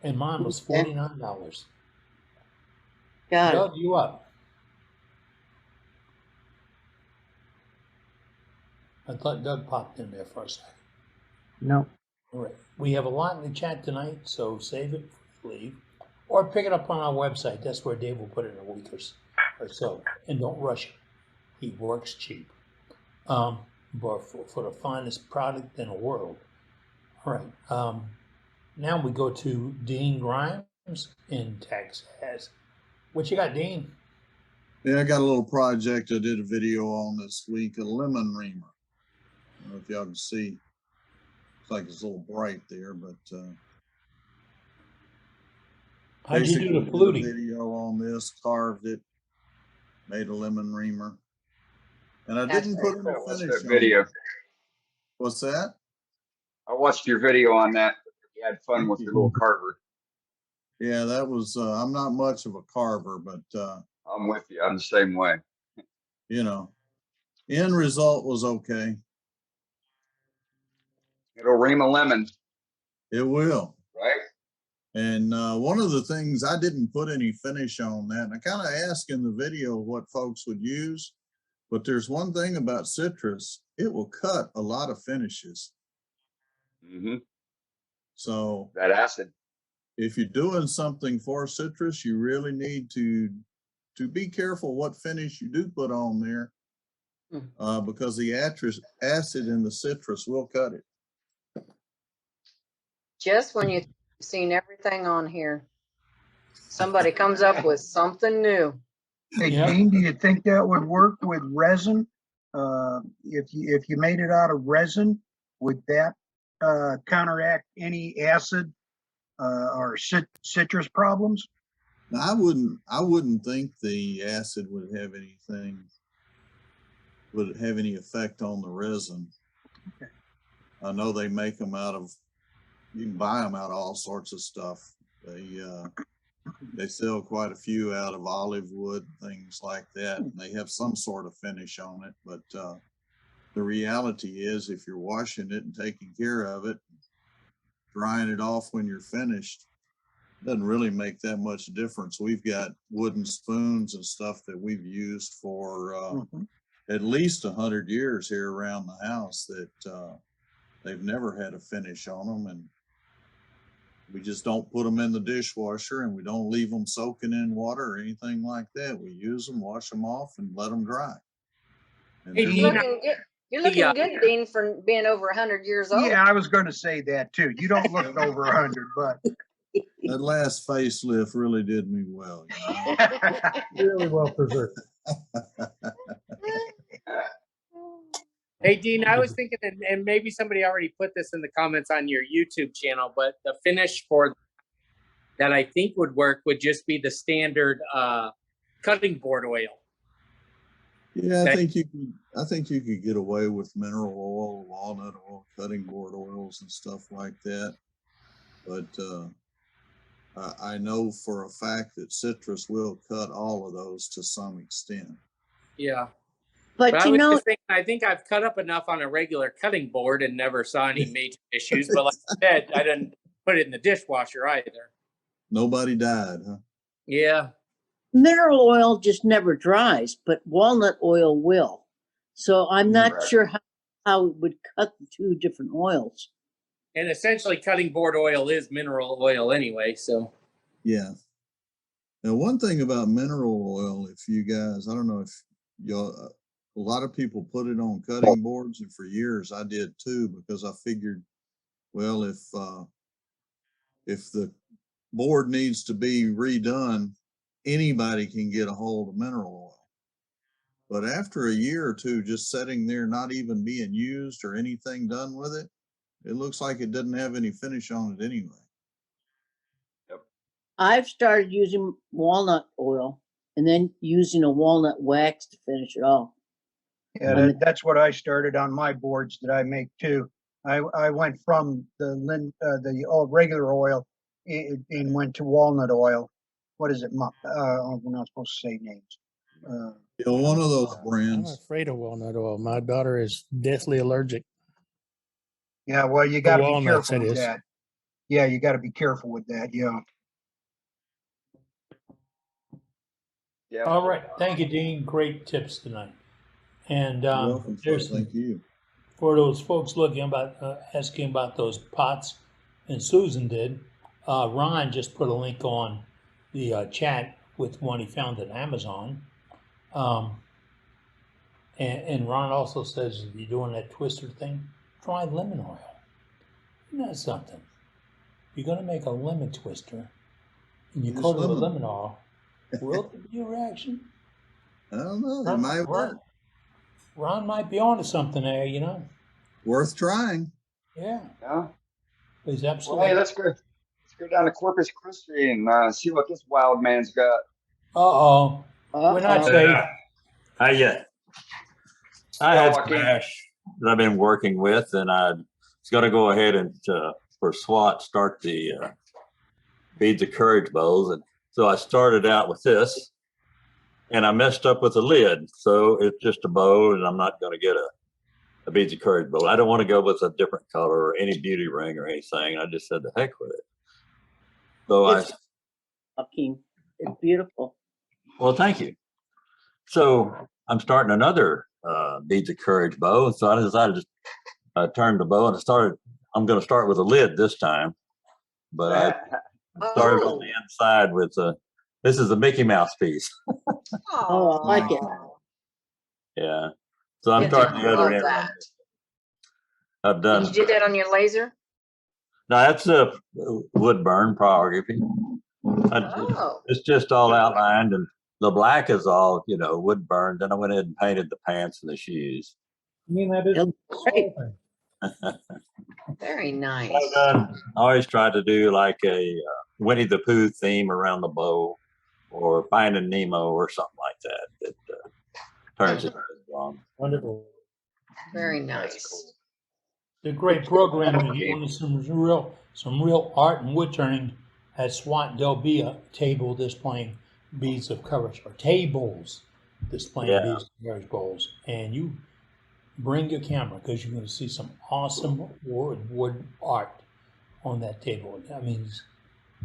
Speaker 1: And mine was $49.
Speaker 10: Got it.
Speaker 1: Doug, you up? I thought Doug popped in there for a second.
Speaker 2: No.
Speaker 1: All right. We have a lot in the chat tonight, so save it before you leave. Or pick it up on our website. That's where Dave will put it in a week or so. And don't rush it. He works cheap. But for the finest product in the world. All right. Now we go to Dean Grimes in Texas. What you got, Dean?
Speaker 16: Yeah, I got a little project I did a video on this week, a lemon reamer. I don't know if y'all can see. It's like it's a little bright there, but
Speaker 1: how'd you do the
Speaker 16: did a
Speaker 1: fluting?
Speaker 16: video on this, carved it, made a lemon reamer. And I
Speaker 9: That's
Speaker 16: didn't
Speaker 9: very
Speaker 16: put
Speaker 9: cool.
Speaker 16: any
Speaker 9: What's
Speaker 16: finish
Speaker 9: that
Speaker 16: on
Speaker 9: video?
Speaker 16: it. What's that?
Speaker 9: I watched your video on that. You had fun with your little carver.
Speaker 16: Yeah, that was, I'm not much of a carver, but
Speaker 9: I'm with you. I'm the same way.
Speaker 16: you know, end result was okay.
Speaker 9: It'll ream a lemon,
Speaker 16: It will.
Speaker 9: right?
Speaker 16: And one of the things, I didn't put any finish on that. And I kind of asked in the video what folks would use, but there's one thing about citrus, it will cut a lot of finishes.
Speaker 9: Mm-hmm.
Speaker 16: So
Speaker 9: That acid.
Speaker 16: if you're doing something for citrus, you really need to be careful what finish you do put on there, because the acid in the citrus will cut it.
Speaker 21: Just when you've seen everything on here, somebody comes up with something new.
Speaker 6: Hey, Dean, do you think that would work with resin? If you made it out of resin, would that counteract any acid or citrus problems?
Speaker 16: Now, I wouldn't think the acid would have any effect on the resin.
Speaker 6: Okay.
Speaker 16: I know they make them out of, you can buy them out of all sorts of stuff. They sell quite a few out of olive wood, things like that. And they have some sort of finish on it, but the reality is, if you're washing it and taking care of it, drying it off when you're finished, doesn't really make that much difference. We've got wooden spoons and stuff that we've used for at least 100 years here around the house that they've never had a finish on them, and we just don't put them in the dishwasher, and we don't leave them soaking in water or anything like that. We use them, wash them off, and let them dry. And
Speaker 21: Hey, you're looking good, Dean, for being over 100 years old.
Speaker 6: Yeah, I was going to say that too. You don't look over 100, but
Speaker 16: that last facelift really did me well. You know?
Speaker 4: Really well preserved.
Speaker 22: Hey, Dean, I was thinking, and maybe somebody already put this in the comments on your YouTube channel, but the finish for that I think would work would just be the standard cutting board oil.
Speaker 16: Yeah, I think you could get away with mineral oil, walnut oil, cutting board oils, and stuff like that. But I know for a fact that citrus will cut all of those to some extent.
Speaker 22: Yeah.
Speaker 10: But
Speaker 22: I
Speaker 10: you
Speaker 22: was
Speaker 10: know,
Speaker 22: just thinking, I think I've cut up enough on a regular cutting board and never saw any major issues. But like I said, I didn't put it in the dishwasher either.
Speaker 16: Nobody died, huh?
Speaker 22: Yeah.
Speaker 10: mineral oil just never dries, but walnut oil will. So I'm not sure how it would cut the two different oils.
Speaker 22: And essentially cutting board oil is mineral oil anyway, so.
Speaker 16: Yeah. Now, one thing about mineral oil, if you guys, I don't know if y'all, a lot of people put it on cutting boards, and for years I did too, because I figured, well, if the board needs to be redone, anybody can get a hold of mineral oil. But after a year or two, just sitting there, not even being used or anything done with it, it looks like it doesn't have any finish on it anyway.
Speaker 10: I've started using walnut oil and then using a walnut wax to finish it off.
Speaker 6: Yeah, that's what I started on my boards that I make too. I went from the regular oil and went to walnut oil. What is it? We're not supposed to say names.
Speaker 16: One of those
Speaker 1: I'm
Speaker 16: brands.
Speaker 1: afraid of walnut oil. My daughter is deathly allergic.
Speaker 6: Yeah, well, you
Speaker 1: The
Speaker 6: got to be
Speaker 1: walnuts,
Speaker 6: careful
Speaker 1: it
Speaker 6: with
Speaker 1: is.
Speaker 6: that. Yeah, you got to be careful with that. Yeah.
Speaker 9: Yeah.
Speaker 1: All right. Thank you, Dean. Great tips tonight. And
Speaker 16: You're welcome, sir.
Speaker 1: there's
Speaker 16: Thank you.
Speaker 1: for those folks looking about asking about those pots, and Susan did. Ron just put a link on the chat with one he found at Amazon. And Ron also says if you're doing that twister thing, try lemon oil. Isn't that something? You're gonna make a lemon twister, and you
Speaker 16: Use
Speaker 1: coat it with
Speaker 16: lemon.
Speaker 1: lemon oil. Will there be a reaction?
Speaker 16: I don't know. It might work.
Speaker 1: Ron might be onto something there, you know.
Speaker 16: Worth trying.
Speaker 1: Yeah,
Speaker 9: Yeah.
Speaker 1: he's
Speaker 9: Well,
Speaker 1: absolutely.
Speaker 9: hey, let's go down to Corpus Christi and see what this wild man's got.
Speaker 1: Uh-oh. We're not safe.
Speaker 5: How you? I had some
Speaker 9: Joaquin.
Speaker 5: ash that I've been working with, and I was going to go ahead and for SWAT start the beads of courage bowls, and so I started out with this, and I messed up with the lid, so it's just a bowl, and I'm not going to get a beads of courage bowl. I don't want to go with a different color or any beauty ring or anything. I just said the heck with it. So
Speaker 10: It's Joaquin. It's beautiful.
Speaker 5: well, thank you. So I'm starting another beads of courage bow. So I decided to turn the bow, and I'm going to start with a lid this time, but I started on the inside with this is a Mickey Mouse piece.
Speaker 10: Oh, I like it.
Speaker 5: Yeah. So I'm
Speaker 21: Kids
Speaker 5: starting the
Speaker 21: love
Speaker 5: other end.
Speaker 21: that.
Speaker 5: I've done.
Speaker 21: You did that on your laser?
Speaker 5: No, that's a wood burn pyrography. It's just all outlined, and the black is all, wood burned. Then I went ahead and painted the pants and the shoes.
Speaker 4: I mean, that is
Speaker 10: great.
Speaker 21: Very nice.
Speaker 5: I always tried to do like a Winnie the Pooh theme around the bow, or Finding Nemo or something like that. That turns it long.
Speaker 4: Wonderful.
Speaker 21: Very nice.
Speaker 1: It's a great program. If you want some real art and wood turning at SWAT, there'll be a table displaying beads of courage, or tables displaying beads of courage bowls, and you bring your camera because you're going to see some awesome wood art on that table. That means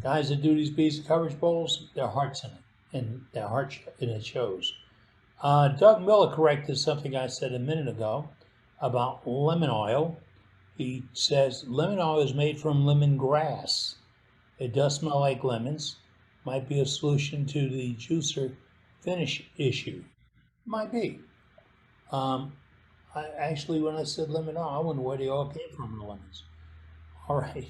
Speaker 1: guys that do these beads of courage bowls, their heart's in it, and it shows. Doug Miller corrected something I said a minute ago about lemon oil. He says lemon oil is made from lemongrass. It does smell like lemons. Might be a solution to the juicer finish issue. Might be. Actually, when I said lemon oil, I wonder where they all came from, the lemons. All right.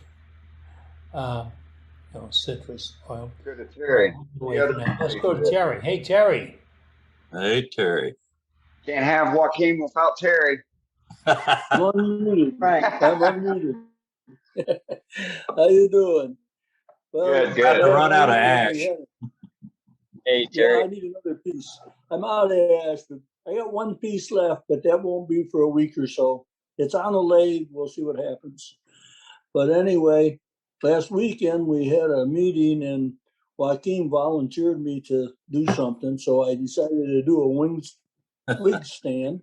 Speaker 1: Citrus oil.
Speaker 9: Go to Terry.
Speaker 1: Let's go to Terry. Hey, Terry.
Speaker 5: Hey, Terry.
Speaker 9: Can't have Joaquin without Terry.
Speaker 8: Right. How you doing? Well,
Speaker 9: Good.
Speaker 5: About to run out of ash.
Speaker 20: Hey, Terry.
Speaker 8: Yeah, I need another piece. I'm out of ash, but I got one piece left, but that won't be for a week or so. It's on a lathe. We'll see what happens. But anyway, last weekend we had a meeting, and Joaquin volunteered me to do something, so I decided to do a wig stand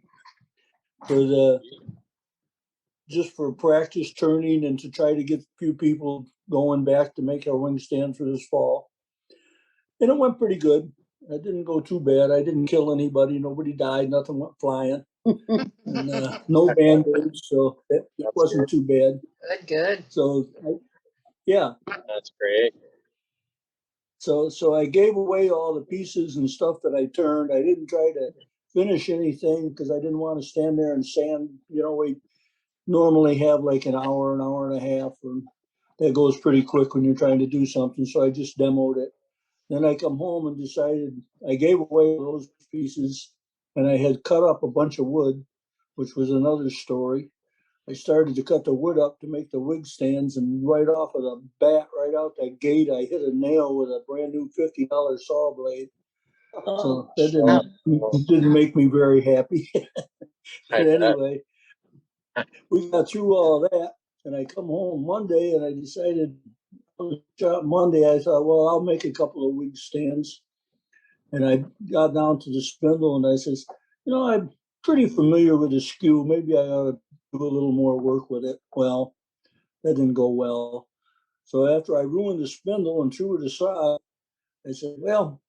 Speaker 8: just for practice turning and to try to get a few people going back to make our wing stand for this fall. And it went pretty good. It didn't go too bad. I didn't kill anybody. Nobody died. Nothing went flying. And, no band-aids, so it wasn't too bad.
Speaker 21: Good.
Speaker 8: So, yeah.
Speaker 20: That's great.
Speaker 8: So I gave away all the pieces and stuff that I turned. I didn't try to finish anything because I didn't want to stand there and sand. We normally have like an hour and a half, and that goes pretty quick when you're trying to do something. So I just demoed it. Then I come home and decided I gave away those pieces, and I had cut up a bunch of wood, which was another story. I started to cut the wood up to make the wig stands, and right off of the bat, right out that gate, I hit a nail with a brand new $50 saw blade. So that didn't make me very happy. But anyway, we got through all that, and I come home Monday, and I decided shop Monday, I thought, well, I'll make a couple of wig stands. And I got down to the spindle and I says, I'm pretty familiar with the skew. Maybe I ought to do a little more work with it. Well, that didn't go well. So after I ruined the spindle and threw it aside, I said, well,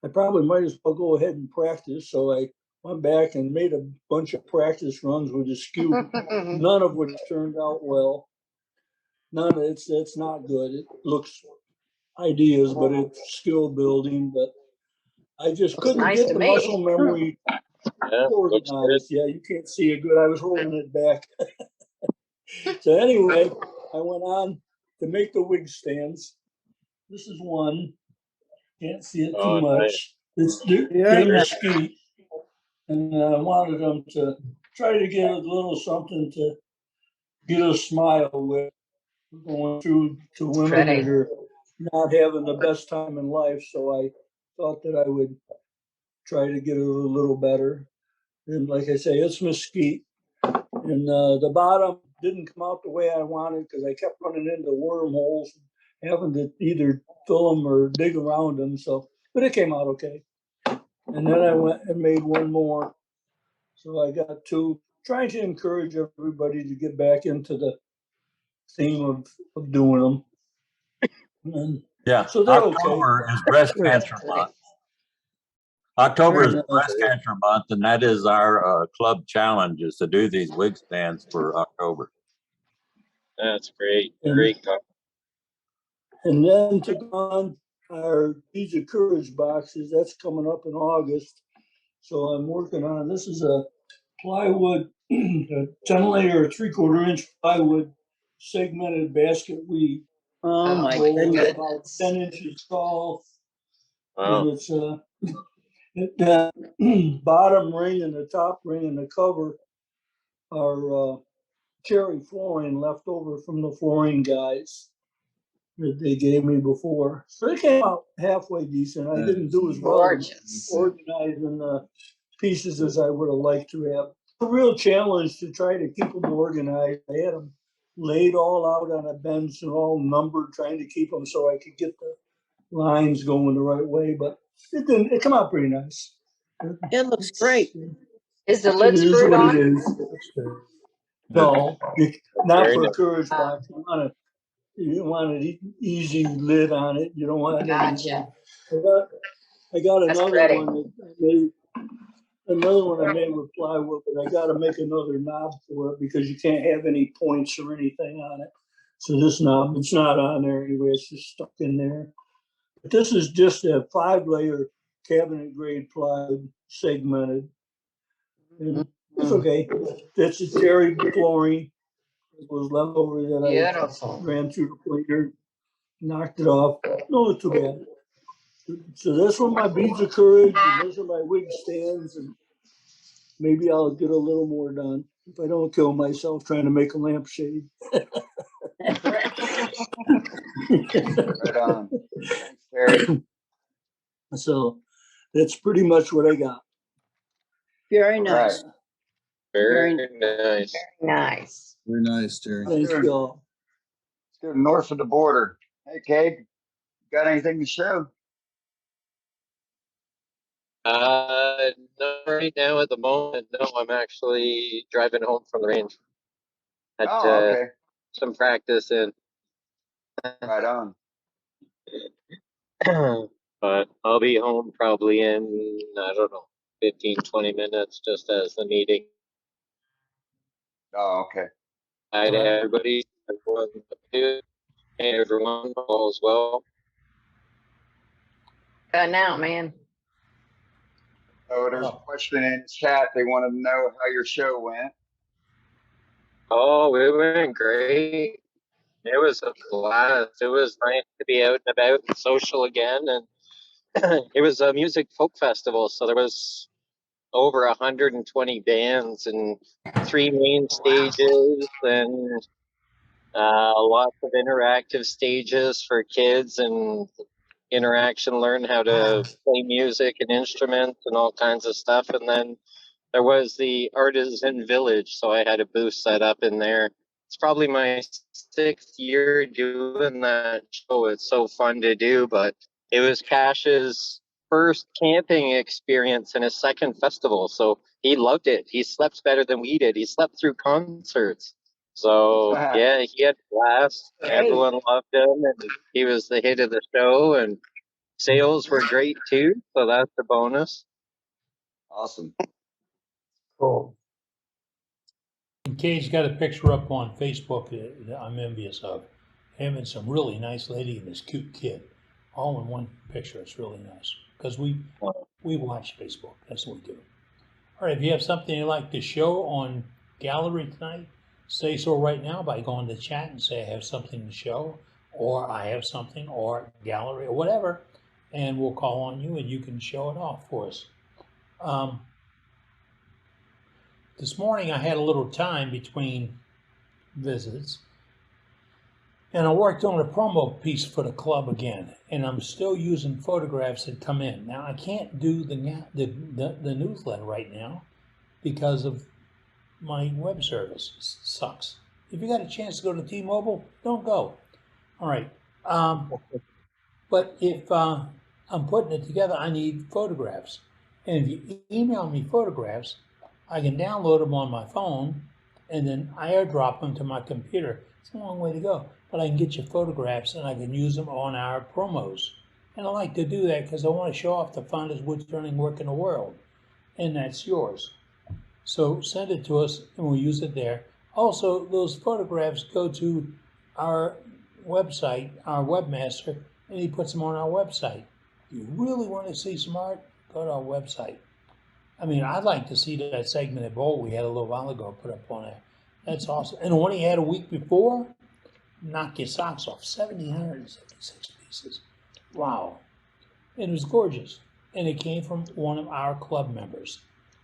Speaker 8: I probably might as well go ahead and practice. So I went back and made a bunch of practice runs with the skew, none of which turned out well. None of it's not good. It looks ideas, but it's skill building. But I just couldn't
Speaker 21: nice
Speaker 8: get
Speaker 21: to
Speaker 8: the
Speaker 21: me.
Speaker 8: muscle memory organized. Yeah, you can't see it good. I was holding it back. So anyway, I went on to make the wig stands. This is one. Can't see it too much. They're mesquite. And I wanted them to try to get a little something to get a smile with, going through to women that are not having the best time in life. So I thought that I would try to get it a little better. And like I say, it's mesquite. And the bottom didn't come out the way I wanted because I kept running into wormholes, having to either fill them or dig around them. So, but it came out okay. And then I went and made one more. So I got two, trying to encourage everybody to get back into the theme of doing them. And
Speaker 5: Yeah,
Speaker 8: so they're
Speaker 5: October
Speaker 8: okay.
Speaker 5: is breast cancer month. October is breast cancer month, and that is our club challenge is to do these wig stands for October.
Speaker 13: That's great.
Speaker 8: And,
Speaker 13: Great.
Speaker 8: and then to go on our Beads of Courage boxes, that's coming up in August. So I'm working on, this is a plywood, a 10 layer, 3/4 inch plywood segmented basket weave.
Speaker 10: Oh my
Speaker 8: About
Speaker 10: goodness.
Speaker 8: 10 inches tall.
Speaker 13: Wow.
Speaker 8: And it's the bottom ring and the top ring and the cover are cherry flooring left over from the flooring guys that they gave me before. So it came out halfway decent. I didn't do as well organizing the pieces as I would have liked to have. A real challenge to try to keep them organized. I had them laid all out on a bench and all numbered, trying to keep them so I could get the lines going the right way, but it didn't. It came out pretty nice.
Speaker 10: It looks great.
Speaker 21: Is the lid
Speaker 8: It is
Speaker 21: screwed
Speaker 8: what
Speaker 21: on?
Speaker 8: it is. No, not
Speaker 13: Very
Speaker 8: for a
Speaker 13: nice.
Speaker 8: courage box. You want an easy lid on it. You don't want
Speaker 21: Gotcha.
Speaker 8: I got
Speaker 21: That's
Speaker 8: another
Speaker 21: pretty.
Speaker 8: one that I made. Another one I made with plywood, but I got to make another knob for it because you can't have any points or anything on it. So this knob, it's not on there anyway. It's just stuck in there. But this is just a 5-layer cabinet grade plywood segmented. And it's okay. That's a cherry flooring. It was left over that I ran through the cleaner, knocked it off. No, it's too bad. So that's what my Beads of Courage, and those are my wig stands, and maybe I'll get a little more done if I don't kill myself trying to make a lampshade.
Speaker 9: Right on. Thanks, Terry.
Speaker 8: So that's pretty much what I got.
Speaker 10: Very
Speaker 9: All
Speaker 10: nice.
Speaker 9: right.
Speaker 13: Very
Speaker 10: Very
Speaker 13: nice.
Speaker 21: Nice.
Speaker 16: Very nice, Terry.
Speaker 8: Thank you all.
Speaker 9: Let's go north of the border. Hey, Cade, got anything to show?
Speaker 13: Not right now at the moment. No, I'm actually driving home from the range. Had
Speaker 9: Okay.
Speaker 13: some practice in.
Speaker 9: Right on.
Speaker 13: But I'll be home probably in, I don't know, 15, 20 minutes just as the meeting.
Speaker 9: Oh, okay.
Speaker 13: Hi to everybody. Everyone, hey everyone, all is well.
Speaker 21: Cutting out, man.
Speaker 9: Oh, there's a question in the chat. They want to know how your show went.
Speaker 13: Oh, it went great. It was a blast. It was nice to be out and about and social again. And it was a music folk festival. So there was over 120 bands and 3 main stages and lots of interactive stages for kids and interaction, learn how to play music and instruments and all kinds of stuff. And then there was the artisan village, so I had a booth set up in there. It's probably my 6th year doing that show. It's so fun to do, but it was Cash's first camping experience and his second festival. So he loved it. He slept better than we did. He slept through concerts. So yeah, he had a blast. Everyone loved him, and he was the hit of the show, and sales were great too. So that's a bonus.
Speaker 9: Awesome.
Speaker 1: Cool. And Cage got a picture up on Facebook that I'm envious of. Him and some really nice lady and this cute kid, all in one picture. It's really nice because we watch Facebook. That's what we do. All right, if you have something you'd like to show on gallery tonight, say so right now by going to chat and say I have something to show, or I have something, or gallery, or whatever, and we'll call on you and you can show it off for us. This morning I had a little time between visits, and I worked on a promo piece for the club again, and I'm still using photographs that come in. Now I can't do the newsletter right now because of my web service. It sucks. If you got a chance to go to T-Mobile, don't go. All right. But if I'm putting it together, I need photographs. And if you email me photographs, I can download them on my phone, and then I airdrop them to my computer. It's a long way to go, but I can get you photographs, and I can use them on our promos. And I like to do that because I want to show off the finest wood turning work in the world, and that's yours. So send it to us, and we'll use it there. Also, those photographs go to our website, our webmaster, and he puts them on our website. If you really want to see some art, go to our website. I mean, I'd like to see that segmented bowl we had a little while ago put up on there. That's awesome. And the one he had a week before, knock your socks off. 1,776 pieces. Wow. It was gorgeous. And it came from one of our club members.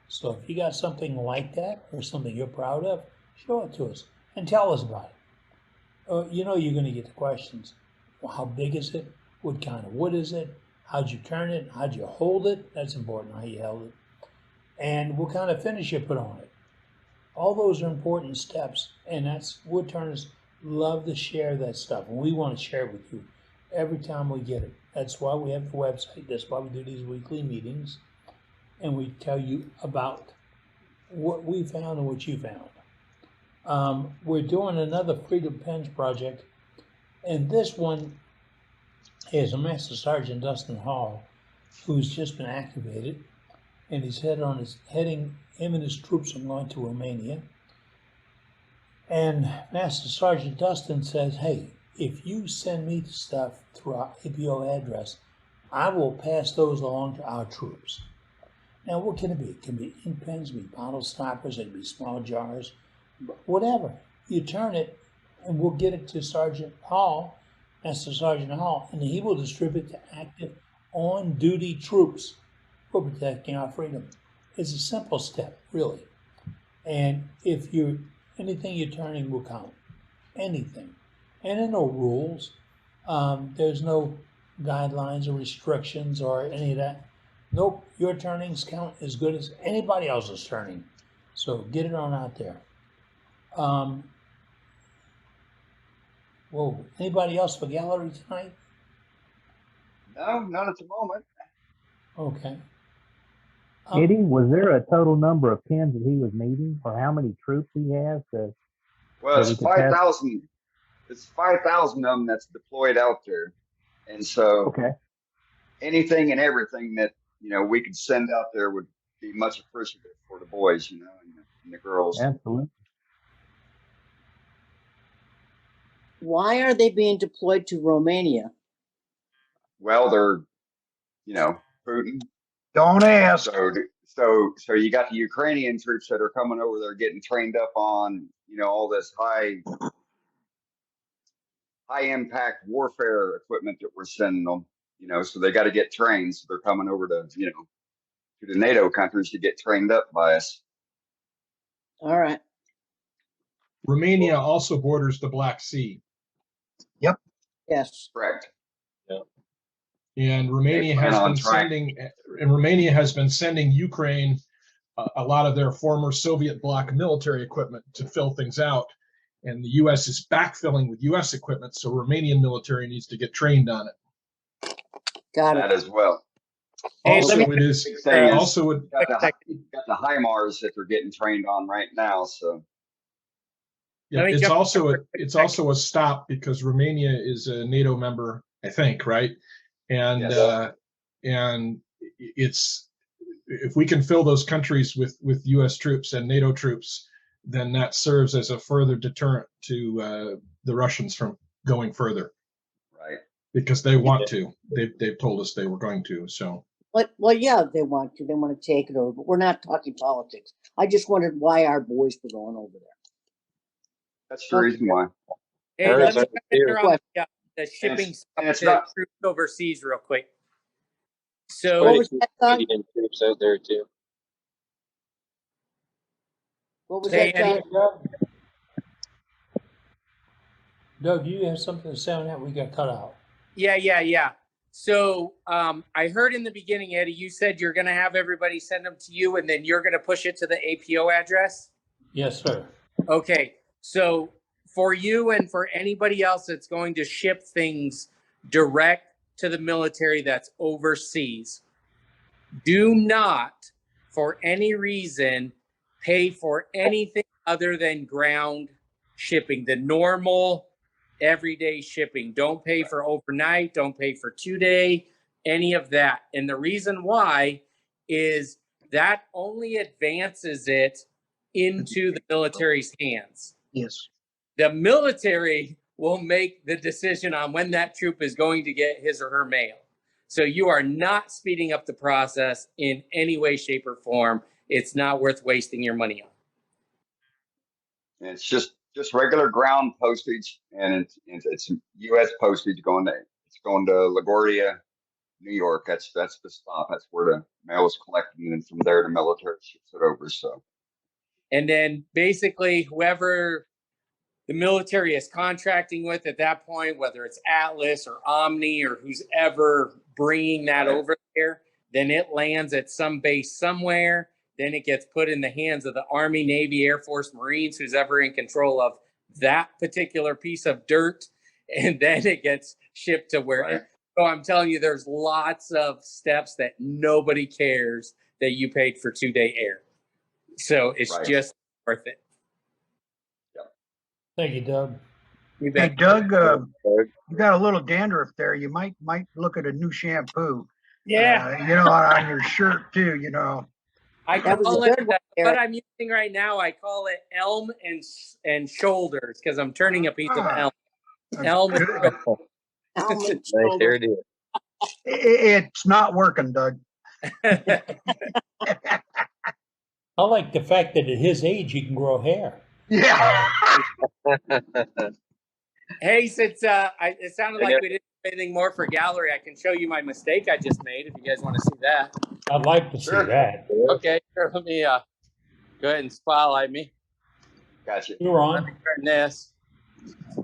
Speaker 1: So if you got something like that or something you're proud of, show it to us and tell us about it. You know you're going to get the questions. Well, how big is it? What kind of wood is it? How'd you turn it? How'd you hold it? That's important, how you held it. And what kind of finish you put on it. All those are important steps, and that's wood turners love to share that stuff, and we want to share it with you every time we get it. That's why we have the website. That's why we do these weekly meetings, and we tell you about what we found and what you found. We're doing another Freedom Pens project, and this one is a Master Sergeant Dustin Hall, who's just been activated. And he's heading, him and his troops are going to Romania. And Master Sergeant Dustin says, hey, if you send me the stuff through our APO address, I will pass those along to our troops. Now, what can it be? It can be ink pens, it can be bottle stoppers, it can be small jars, whatever. You turn it, and we'll get it to Sergeant Hall, Master Sergeant Hall, and he will distribute to active on-duty troops for protecting our freedom. It's a simple step, really. And if anything you're turning will count. Anything. And there are no rules. There's no guidelines or restrictions or any of that. Nope, your turnings count as good as anybody else's turning. So get it on out there. Whoa, anybody else for gallery tonight?
Speaker 9: No, not at the moment.
Speaker 1: Okay.
Speaker 2: Eddie, was there a total number of pins that he was needing, or how many troops he has?
Speaker 9: Well, it's 5,000. It's 5,000 of them that's deployed out there, and so anything and everything that we could send out there would be much appreciated for the boys, and the girls.
Speaker 2: Absolutely.
Speaker 10: Why are they being deployed to Romania?
Speaker 9: Well, they're Putin.
Speaker 6: Don't ask.
Speaker 9: So you got the Ukrainian troops that are coming over there getting trained up on, all this high impact warfare equipment that we're sending them, so they got to get trained. So they're coming over to, to the NATO countries to get trained up by us.
Speaker 10: All right.
Speaker 12: Romania also borders the Black Sea.
Speaker 6: Yep.
Speaker 10: Yes.
Speaker 9: Correct.
Speaker 12: And Romania has been sending Ukraine a lot of their former Soviet bloc military equipment to fill things out. and the U.S. is backfilling with U.S. equipment, so Romanian military needs to get trained on it.
Speaker 10: Got
Speaker 9: That as well.
Speaker 4: Hey,
Speaker 12: Also,
Speaker 4: let me-
Speaker 12: it is
Speaker 9: Big thing is
Speaker 12: also it,
Speaker 9: got the HIMARS that they're getting trained on right now. So
Speaker 12: yeah,
Speaker 4: Let me
Speaker 12: it's
Speaker 4: jump-
Speaker 12: also a stop because Romania is a NATO member, I think, right? And
Speaker 9: Yes.
Speaker 12: and it's, if we can fill those countries with U.S. troops and NATO troops, then that serves as a further deterrent to the Russians from going further,
Speaker 9: right.
Speaker 12: because they want to. They've told us they were going to. So
Speaker 10: Well, yeah, they want to. They want to take it over, but we're not talking politics. I just wondered why our boys were going over there.
Speaker 9: That's the reason why.
Speaker 22: Hey,
Speaker 10: Okay.
Speaker 22: let me
Speaker 10: That's-
Speaker 22: jump in there on
Speaker 10: What?
Speaker 22: the shipping
Speaker 9: And
Speaker 22: stuff
Speaker 9: it's
Speaker 22: to
Speaker 9: not-
Speaker 22: troops overseas real quick.
Speaker 10: What
Speaker 22: So
Speaker 10: was that, Doug?
Speaker 13: Canadian troops out there too.
Speaker 10: What was
Speaker 22: Say,
Speaker 10: that,
Speaker 22: Eddie?
Speaker 10: Doug?
Speaker 1: Doug, you have something to say on that? We got cut out.
Speaker 22: Yeah. So I heard in the beginning, Eddie, you said you're going to have everybody send them to you, and then you're going to push it to the APO address.
Speaker 1: Yes, sir.
Speaker 22: Okay, so for you and for anybody else that's going to ship things direct to the military that's overseas, do not, for any reason, pay for anything other than ground shipping, the normal everyday shipping. Don't pay for overnight, don't pay for 2-day, any of that. And the reason why is that only advances it into the military's hands.
Speaker 6: Yes.
Speaker 22: The military will make the decision on when that troop is going to get his or her mail. So you are not speeding up the process in any way, shape, or form. It's not worth wasting your money on.
Speaker 9: And it's just regular ground postage, and it's U.S. postage going to LaGuardia, New York. That's the stop. That's where the mail is collected, and from there the military ships it over. So.
Speaker 22: And then basically whoever the military is contracting with at that point, whether it's Atlas or Omni or who's ever bringing that over there, then it lands at some base somewhere. Then it gets put in the hands of the Army, Navy, Air Force, Marines, who's ever in control of that particular piece of dirt. And then it gets shipped to where. Right. So I'm telling you, there's lots of steps that nobody cares that you paid for 2-day air. So it's just worth it.
Speaker 1: Thank you, Doug.
Speaker 6: Hey, Doug, you got a little dandruff there. You might look at a new shampoo.
Speaker 22: Yeah.
Speaker 6: On your shirt too,
Speaker 22: I call it, what I'm using right now, I call it elm and shoulders, because I'm turning a piece of elm. Elm and
Speaker 13: Nice hairdo.
Speaker 6: It's not working, Doug.
Speaker 1: I like the fact that at his age he can grow hair.
Speaker 6: Yeah.
Speaker 22: Hey, since it sounded like we didn't do anything more for gallery, I can show you my mistake I just made if you guys want to see that.
Speaker 1: I'd like to see that.
Speaker 22: Okay, sure. Let me go ahead and spotlight me.
Speaker 9: Gotcha.
Speaker 1: You're on.
Speaker 22: Let me turn this.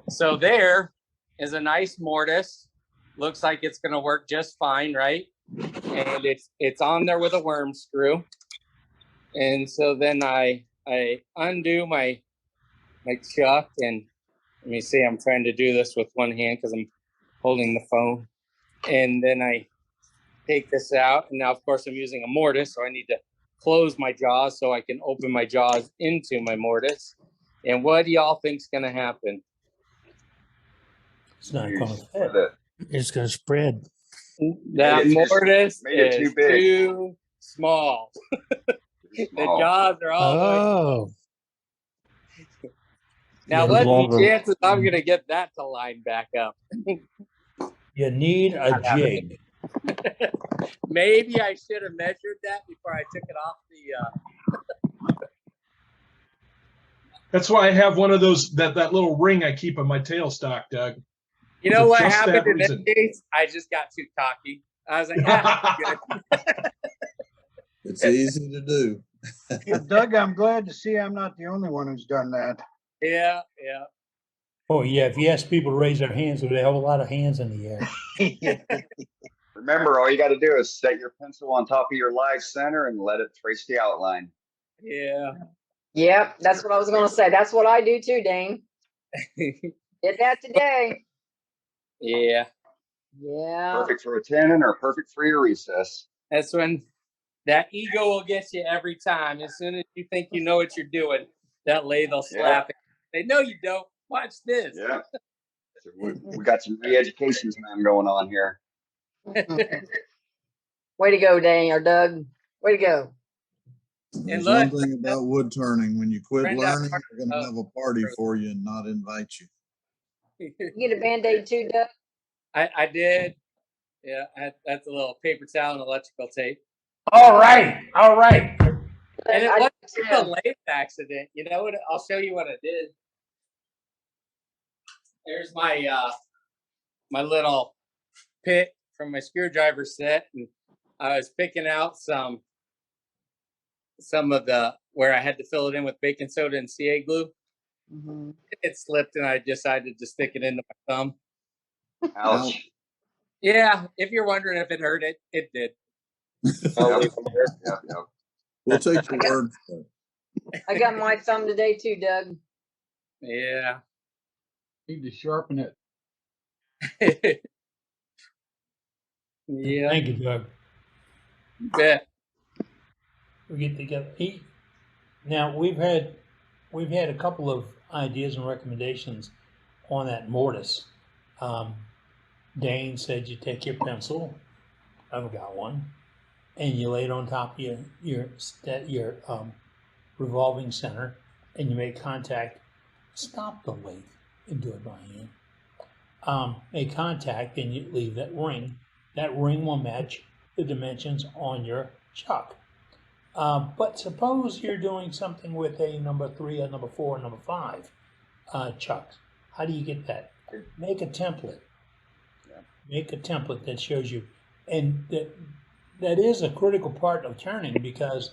Speaker 22: So there is a nice mortise. Looks like it's going to work just fine, right? And it's on there with a worm screw. And so then I undo my chuck, and let me see, I'm trying to do this with one hand because I'm holding the phone. And then I take this out, and now of course I'm using a mortise, so I need to close my jaws so I can open my jaws into my mortise. And what do y'all think's going to happen?
Speaker 1: It's not going to fit.
Speaker 4: It's going to spread.
Speaker 22: That mortise is
Speaker 9: too big.
Speaker 22: too small. The jaws are all the way. Now, what's the chances I'm going to get that to line back up?
Speaker 1: You need a jig.
Speaker 22: Maybe I should have measured that before I took it off the.
Speaker 12: that's why I have one of those that little ring I keep on my tailstock, Doug.
Speaker 22: You know what happened in this case? I just got too cocky. I was like, good.
Speaker 16: It's easy to do.
Speaker 6: Doug, I'm glad to see I'm not the only one who's done that.
Speaker 22: Yeah.
Speaker 1: Oh, yeah. If you ask people to raise their hands, they have a lot of hands in the air.
Speaker 9: Remember, all you got to do is set your pencil on top of your live center and let it trace the outline.
Speaker 22: Yeah.
Speaker 21: Yep, that's what I was going to say. That's what I do too, Dane. Did that today.
Speaker 22: Yeah,
Speaker 21: Yeah.
Speaker 9: Perfect for attending or perfect for your recess.
Speaker 22: that's when that ego will get you every time. As soon as you think you know what you're doing, that lathe will slap it. They know you don't. Watch this.
Speaker 9: Yeah. So we got some re-education time going on here.
Speaker 21: Way to go, Dane or Doug. Way to go.
Speaker 16: There's
Speaker 22: look,
Speaker 16: one thing about wood turning. When you quit
Speaker 22: Brenda,
Speaker 16: learning, they're going to have a party for you and not invite you.
Speaker 21: You get a Band-Aid too, Doug?
Speaker 22: I did. Yeah, that's a little paper towel and electrical tape.
Speaker 1: All right. All right.
Speaker 22: And it
Speaker 21: I
Speaker 22: wasn't
Speaker 21: did
Speaker 22: a
Speaker 21: too.
Speaker 22: lathe accident. You know what? I'll show you what I did. There's my my little pick from my screwdriver set, and I was picking out some of the where I had to fill it in with baking soda and CA glue.
Speaker 21: Mm-hmm.
Speaker 22: It slipped, and I decided to stick it into my thumb.
Speaker 9: Ouch.
Speaker 22: Yeah, if you're wondering if it hurt, it did.
Speaker 9: Yep.
Speaker 16: We'll take your word for it.
Speaker 21: I got my thumb today too, Doug.
Speaker 22: Yeah.
Speaker 1: Need to sharpen it.
Speaker 22: Yeah.
Speaker 1: Thank you, Doug.
Speaker 22: Bet.
Speaker 1: We get together. Now we've had a couple of ideas and recommendations on that mortise. Dane said you take your pencil. I've got one, and you lay it on top of your revolving center, and you make contact. Stop the lathe and do it by hand. Make contact, and you leave that ring. That ring will match the dimensions on your chuck. But suppose you're doing something with a number 3, a number 4, a number 5 chucks. How do you get that? Make a template. Make a template that shows you, and that is a critical part of turning, because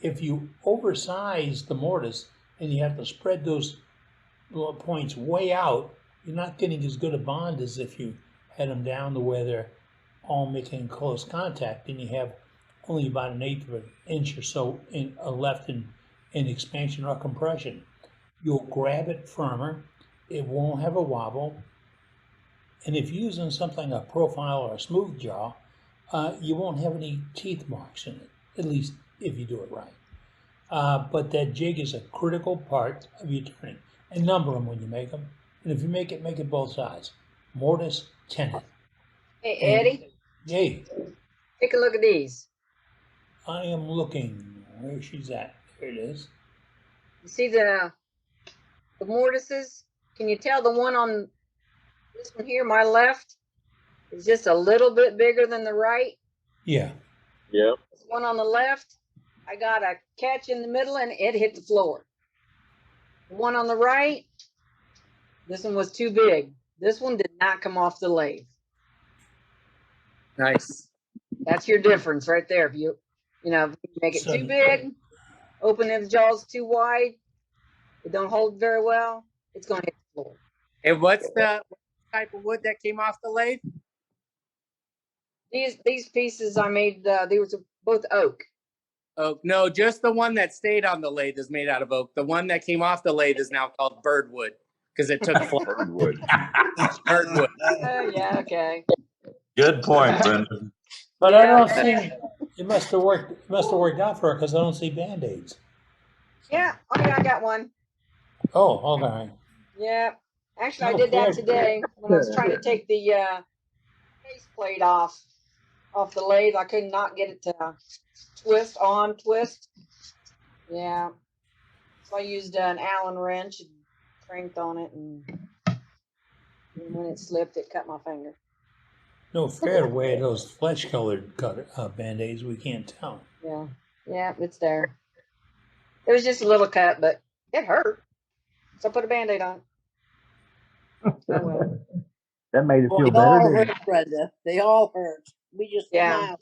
Speaker 1: if you oversize the mortise and you have to spread those points way out, you're not getting as good a bond as if you had them down to where they're all making close contact, and you have only about 1/8 of an inch or so left in expansion or compression. You'll grab it firmer. It won't have a wobble. And if you're using something like a profile or a smooth jaw, you won't have any teeth marks in it, at least if you do it right. But that jig is a critical part of your turning. And number them when you make them. And if you make it both sides. Mortise, tenon.
Speaker 21: Hey, Eddie.
Speaker 1: Yay.
Speaker 21: Take a look at these.
Speaker 1: I am looking where she's at. There it is.
Speaker 21: You see the mortises? Can you tell the one on this one here, my left, is just a little bit bigger than the right?
Speaker 1: Yeah.
Speaker 22: Yep.
Speaker 21: This one on the left, I got a catch in the middle and it hit the floor. The one on the right, this one was too big. This one did not come off the lathe.
Speaker 22: Nice.
Speaker 21: That's your difference right there. If you make it too big, open the jaws too wide, it don't hold very well, it's going to hit the floor.
Speaker 22: And what's the type of wood that came off the lathe?
Speaker 21: These pieces I made, they were both oak.
Speaker 22: Oh, no, just the one that stayed on the lathe is made out of oak. The one that came off the lathe is now called birdwood because it took
Speaker 9: birdwood.
Speaker 22: Birdwood.
Speaker 21: Oh, yeah, okay.
Speaker 5: Good point, Brendan.
Speaker 1: But I don't see. It must have worked out for her because I don't see Band-Aids.
Speaker 21: Yeah, okay, I got one.
Speaker 1: Oh, okay.
Speaker 21: Yeah, actually, I did that today when I was trying to take the face plate off the lathe. I could not get it to twist. Yeah, so I used an Allen wrench and cranked on it, and when it slipped, it cut my finger.
Speaker 1: No fair way those flesh-colored Band-Aids. We can't tell.
Speaker 21: Yeah, it's there. It was just a little cut, but it hurt. So I put a Band-Aid on. Oh, well.
Speaker 2: That made it feel
Speaker 10: They
Speaker 2: better,
Speaker 10: all
Speaker 2: didn't it?
Speaker 10: hurt, Brenda. They all hurt. We just smiled.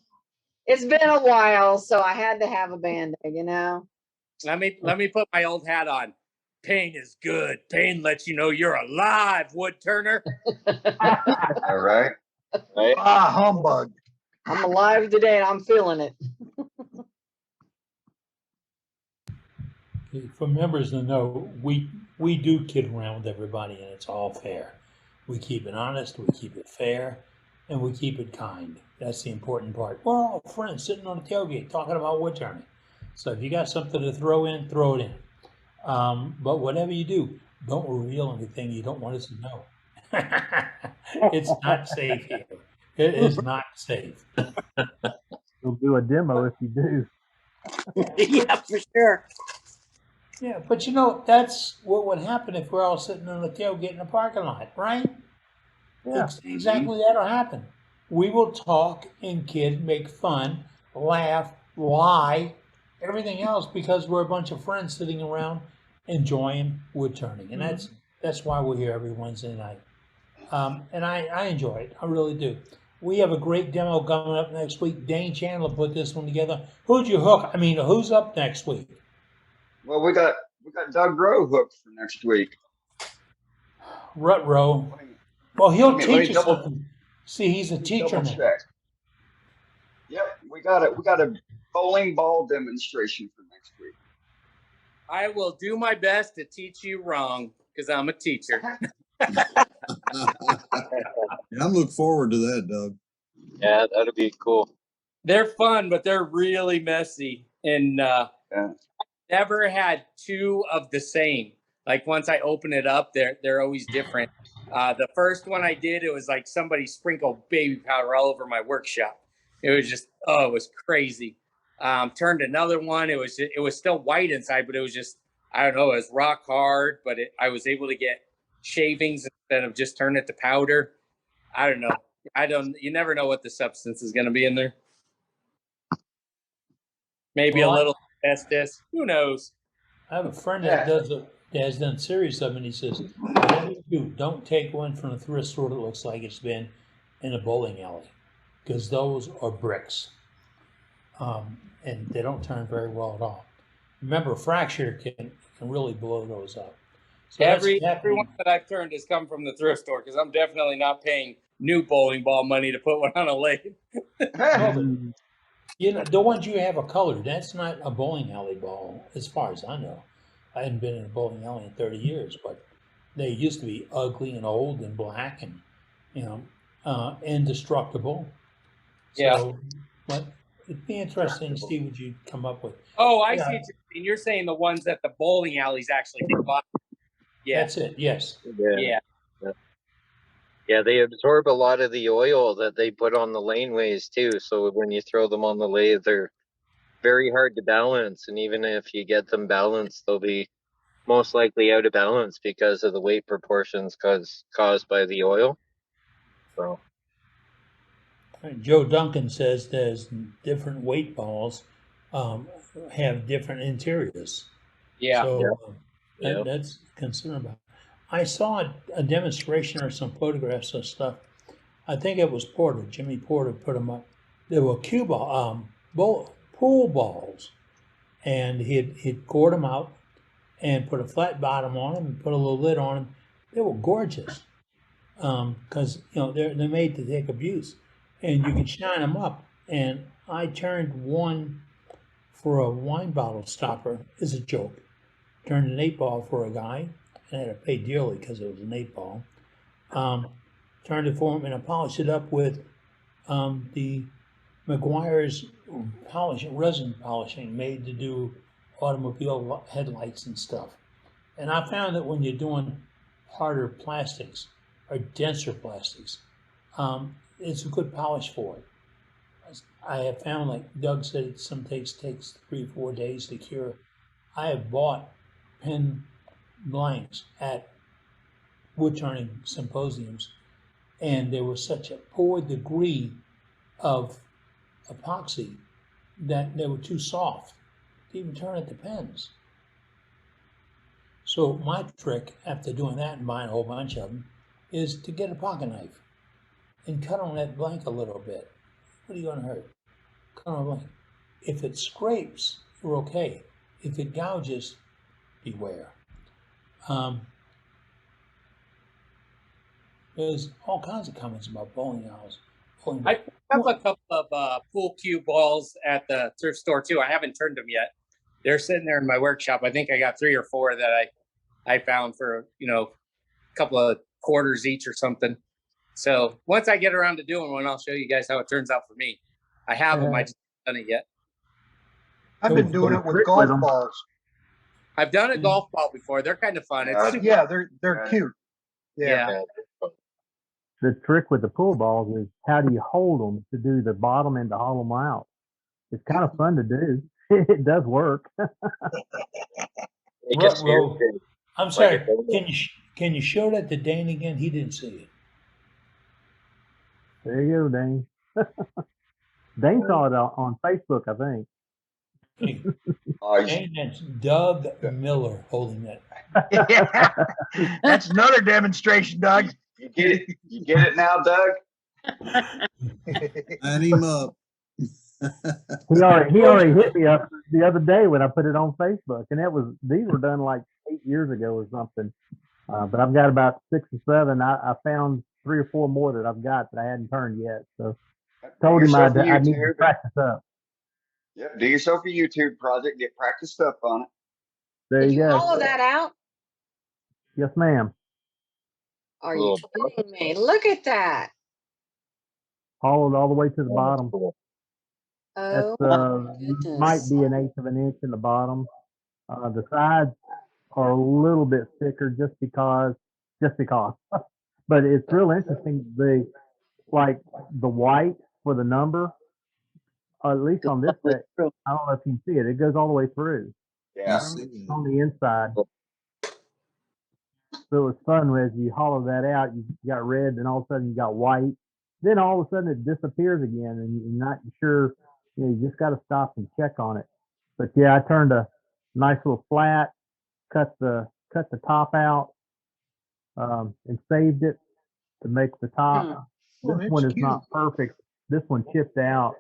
Speaker 21: It's been a while, so I had to have a Band-Aid,
Speaker 22: Let me put my old hat on. Pain is good. Pain lets you know you're alive, wood turner.
Speaker 9: All right.
Speaker 6: Ah, humbug.
Speaker 21: I'm alive today and I'm feeling it.
Speaker 1: For members to know, we we do kid around with everybody, and it's all fair. We keep it honest, we keep it fair, and we keep it kind. That's the important part. We're all friends sitting on the tailgate talking about wood turning. So if you got something to throw in, throw it in. But whatever you do, don't reveal anything you don't want us to know. It's not safe here. It is not safe.
Speaker 2: We'll do a demo if you do.
Speaker 10: Yeah, for sure.
Speaker 1: Yeah, but you know, that's what would happen if we're all sitting on the tailgate in the parking lot, right?
Speaker 2: Yeah.
Speaker 1: Exactly that'll happen. We will talk and kid, make fun, laugh, lie, everything else because we're a bunch of friends sitting around enjoying wood turning. And that's why we're here every Wednesday night. And I enjoy it. I really do. We have a great demo coming up next week. Dane Chandler put this one together. Who'd you hook? I mean, who's up next week?
Speaker 9: Well, we got Doug Rowe hooked for next week.
Speaker 1: Rut Rowe. Well, he'll
Speaker 9: let me
Speaker 1: teach us something. See, he's a teacher
Speaker 9: double
Speaker 1: now.
Speaker 9: check. Yep, we got a bowling ball demonstration for next week.
Speaker 22: I will do my best to teach you wrong because I'm a teacher.
Speaker 16: Yeah, I'm looking forward to that, Doug.
Speaker 13: Yeah, that'd be cool.
Speaker 22: They're fun, but they're really messy. And never had two of the same. Like once I open it up, they're always different. The first one I did, it was like somebody sprinkled baby powder all over my workshop. It was just, it was crazy. Turned another one. It was still white inside, but it was just, I don't know, it was rock hard, but I was able to get shavings instead of just turn it to powder. I don't know. You never know what the substance is going to be in there. Maybe a little asbestos. Who knows?
Speaker 1: I have a friend that has done series of them, and he says, whatever you do, don't take one from a thrift store that looks like it's been in a bowling alley, because those are bricks, and they don't turn very well at all. Remember, fracture can really blow those up. So
Speaker 22: Every one that I've turned has come from the thrift store because I'm definitely not paying new bowling ball money to put one on a lathe.
Speaker 1: You know, the ones you have are colored. That's not a bowling alley ball, as far as I know. I hadn't been in a bowling alley in 30 years, but they used to be ugly and old and black and, you know, indestructible.
Speaker 22: Yeah.
Speaker 1: So, but it'd be interesting to see what you come up with.
Speaker 22: Oh, I see what you're saying. You're saying the ones that the bowling alleys actually provide. Yeah.
Speaker 1: That's it, yes.
Speaker 13: Yeah, they absorb a lot of the oil that they put on the laneways too. So when you throw them on the lathe, they're very hard to balance. And even if you get them balanced, they'll be most likely out of balance because of the weight proportions caused by the oil. So
Speaker 1: Joe Duncan says there's different weight balls have different interiors.
Speaker 22: Yeah.
Speaker 1: So that's concern about. I saw a demonstration or some photographs of stuff. I think it was Porter, Jimmy Porter put them up. There were pool balls, and he'd gored them out and put a flat bottom on them and put a little lid on them. They were gorgeous because they're made to take abuse, and you can shine them up. And I turned one for a wine bottle stopper as a joke. Turned an 8-ball for a guy. I had to pay dearly because it was an 8-ball. Turned it for him, and I polished it up with the McGuire's resin polishing made to do automobile headlights and stuff. And I found that when you're doing harder plastics or denser plastics, it's a good polish for it. I have found, like Doug said, it sometimes takes 3-4 days to cure. I have bought pen blanks at wood turning symposiums, and there was such a poor degree of epoxy that they were too soft to even turn into pens. So my trick after doing that and buying a whole bunch of them is to get a pocket knife and cut on that blank a little bit. What are you going to hurt? Cut on a blank. If it scrapes, you're okay. If it gouges, beware. There's all kinds of comments about bowling alleys.
Speaker 22: I have a couple of pool cue balls at the thrift store too. I haven't turned them yet. They're sitting there in my workshop. I think I got 3 or 4 that I found for, a couple of quarters each or something. So once I get around to doing one, I'll show you guys how it turns out for me. I have them, I just haven't done it yet.
Speaker 6: I've been doing it with golf balls.
Speaker 22: I've done a golf ball before. They're kind of fun. It's super
Speaker 6: Yeah, they're cute.
Speaker 22: Yeah.
Speaker 2: The trick with the pool balls is how do you hold them to do the bottom and to hollow them out? It's kind of fun to do. It does work.
Speaker 1: Rowe, I'm sorry. Can you show that to Dane again? He didn't see it.
Speaker 2: There you go, Dane. Dane saw it on Facebook, I think.
Speaker 1: Dane, that's Doug Miller holding that.
Speaker 6: That's another demonstration, Doug.
Speaker 9: You get it? You get it now, Doug?
Speaker 16: Line him up.
Speaker 2: He already hit me up the other day when I put it on Facebook, and these were done like 8 years ago or something. But I've got about 6 or 7. I found 3 or 4 more that I've got that I hadn't turned yet. So told him I need to practice up.
Speaker 9: Yep. Do yourself a YouTube project. Get practiced up on it.
Speaker 2: There you go.
Speaker 21: Follow that out.
Speaker 2: Yes, ma'am.
Speaker 21: Are you kidding me? Look at that.
Speaker 2: Hollowed all the way to the bottom.
Speaker 21: Oh,
Speaker 2: That's might be 1/8 of an inch in the bottom. The sides are a little bit thicker just because. But it's real interesting. The white for the number, at least on this set, I don't know if you can see it. It goes all the way through.
Speaker 9: Yeah.
Speaker 2: On the inside. So it was fun as you hollow that out. You got red, and all of a sudden you got white. Then all of a sudden it disappears again, and you're not sure. You just got to stop and check on it. But yeah, I turned a nice little flat, cut the top out, and saved it to make the top. This one is not perfect. This one chipped out,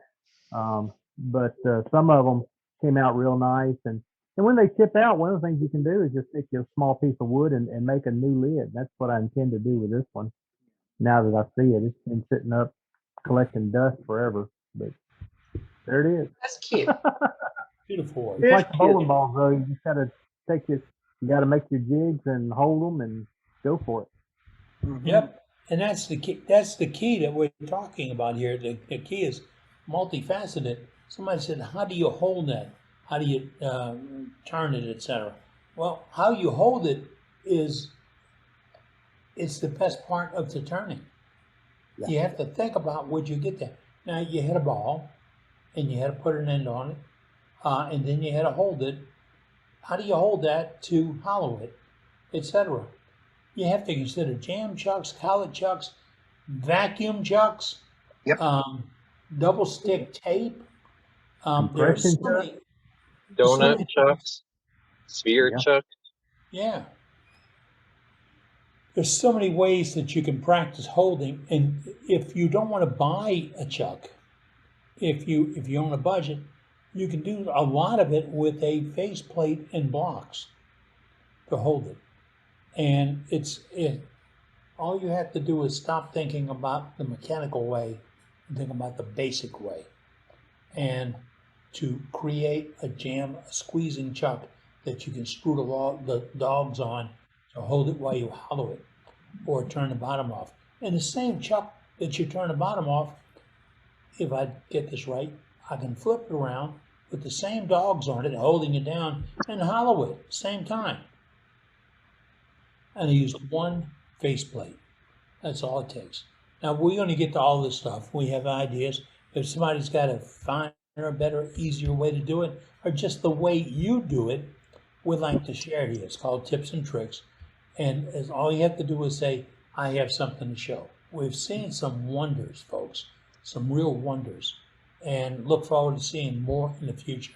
Speaker 2: but some of them came out real nice. And when they chip out, one of the things you can do is just take a small piece of wood and make a new lid. That's what I intend to do with this one. Now that I see it, it's been sitting up collecting dust forever, but there it is.
Speaker 21: That's cute.
Speaker 1: Beautiful.
Speaker 2: It's like bowling balls, though. You just gotta you gotta make your jigs and hold them and go for it.
Speaker 1: Mm-hmm. Yep, and that's the key. That's the key that we're talking about here. The key is multifaceted. Somebody said, "How do you hold that? How do you turn it, etc.?" Well, how you hold it it's the best part of the turning. Yeah. You have to think about what you get there. Now you hit a ball, and you had to put an end on it, and then you had to hold it. How do you hold that to hollow it, etc.? You have to consider jam chucks, collet chucks, vacuum chucks, double stick tape. There's so many,
Speaker 13: donut chucks, sphere chucks.
Speaker 1: Yeah. There's so many ways that you can practice holding, and if you don't want to buy a chuck, if you own a budget, you can do a lot of it with a faceplate and blocks to hold it. And all you have to do is stop thinking about the mechanical way and think about the basic way. And to create a squeezing chuck that you can screw the dogs on to hold it while you hollow it or turn the bottom off. And the same chuck that you turn the bottom off, if I get this right, I can flip it around with the same dogs on it, holding it down, and hollow it at the same time. And I use one faceplate. That's all it takes. Now, we're going to get to all this stuff. We have ideas. If somebody's got a finer, better, easier way to do it, or just the way you do it, we'd like to share it here. It's called Tips and Tricks. And all you have to do is say, I have something to show. We've seen some wonders, folks, some real wonders, and look forward to seeing more in the future.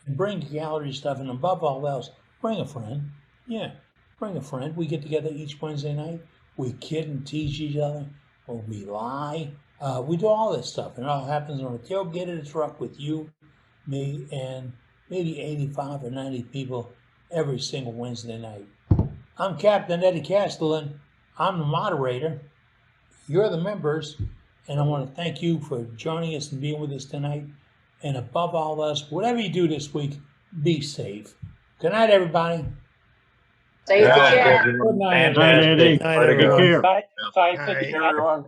Speaker 1: And bring gallery stuff, and above all else, bring a friend. Yeah, bring a friend. We get together each Wednesday night. We kid and tease each other, or we lie. We do all this stuff, and it all happens on a tailgate of the truck with you, me, and maybe 85 or 90 people every single Wednesday night. I'm Captain Eddie Castellan. I'm the moderator. You're the members, and I want to thank you for joining us and being with us tonight. And above all else, whatever you do this week, be safe. Good night, everybody.
Speaker 21: Save the chat.
Speaker 4: Good night.
Speaker 14: Fantastic.
Speaker 17: Night,
Speaker 14: Way to
Speaker 17: everyone.
Speaker 14: go.
Speaker 12: Take care.
Speaker 15: Thanks
Speaker 17: Night.
Speaker 15: everyone.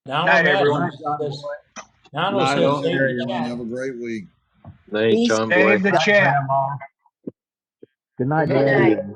Speaker 1: Now
Speaker 6: Night,
Speaker 1: I'm
Speaker 6: everyone.
Speaker 1: Now
Speaker 16: Night,
Speaker 1: says
Speaker 16: everyone.
Speaker 1: save the
Speaker 16: Everyone
Speaker 1: chat.
Speaker 16: have a great week.
Speaker 13: Night,
Speaker 10: Peace.
Speaker 13: John Boy.
Speaker 6: Save the chat.
Speaker 2: Good night,
Speaker 10: Good
Speaker 2: Dad.
Speaker 10: night.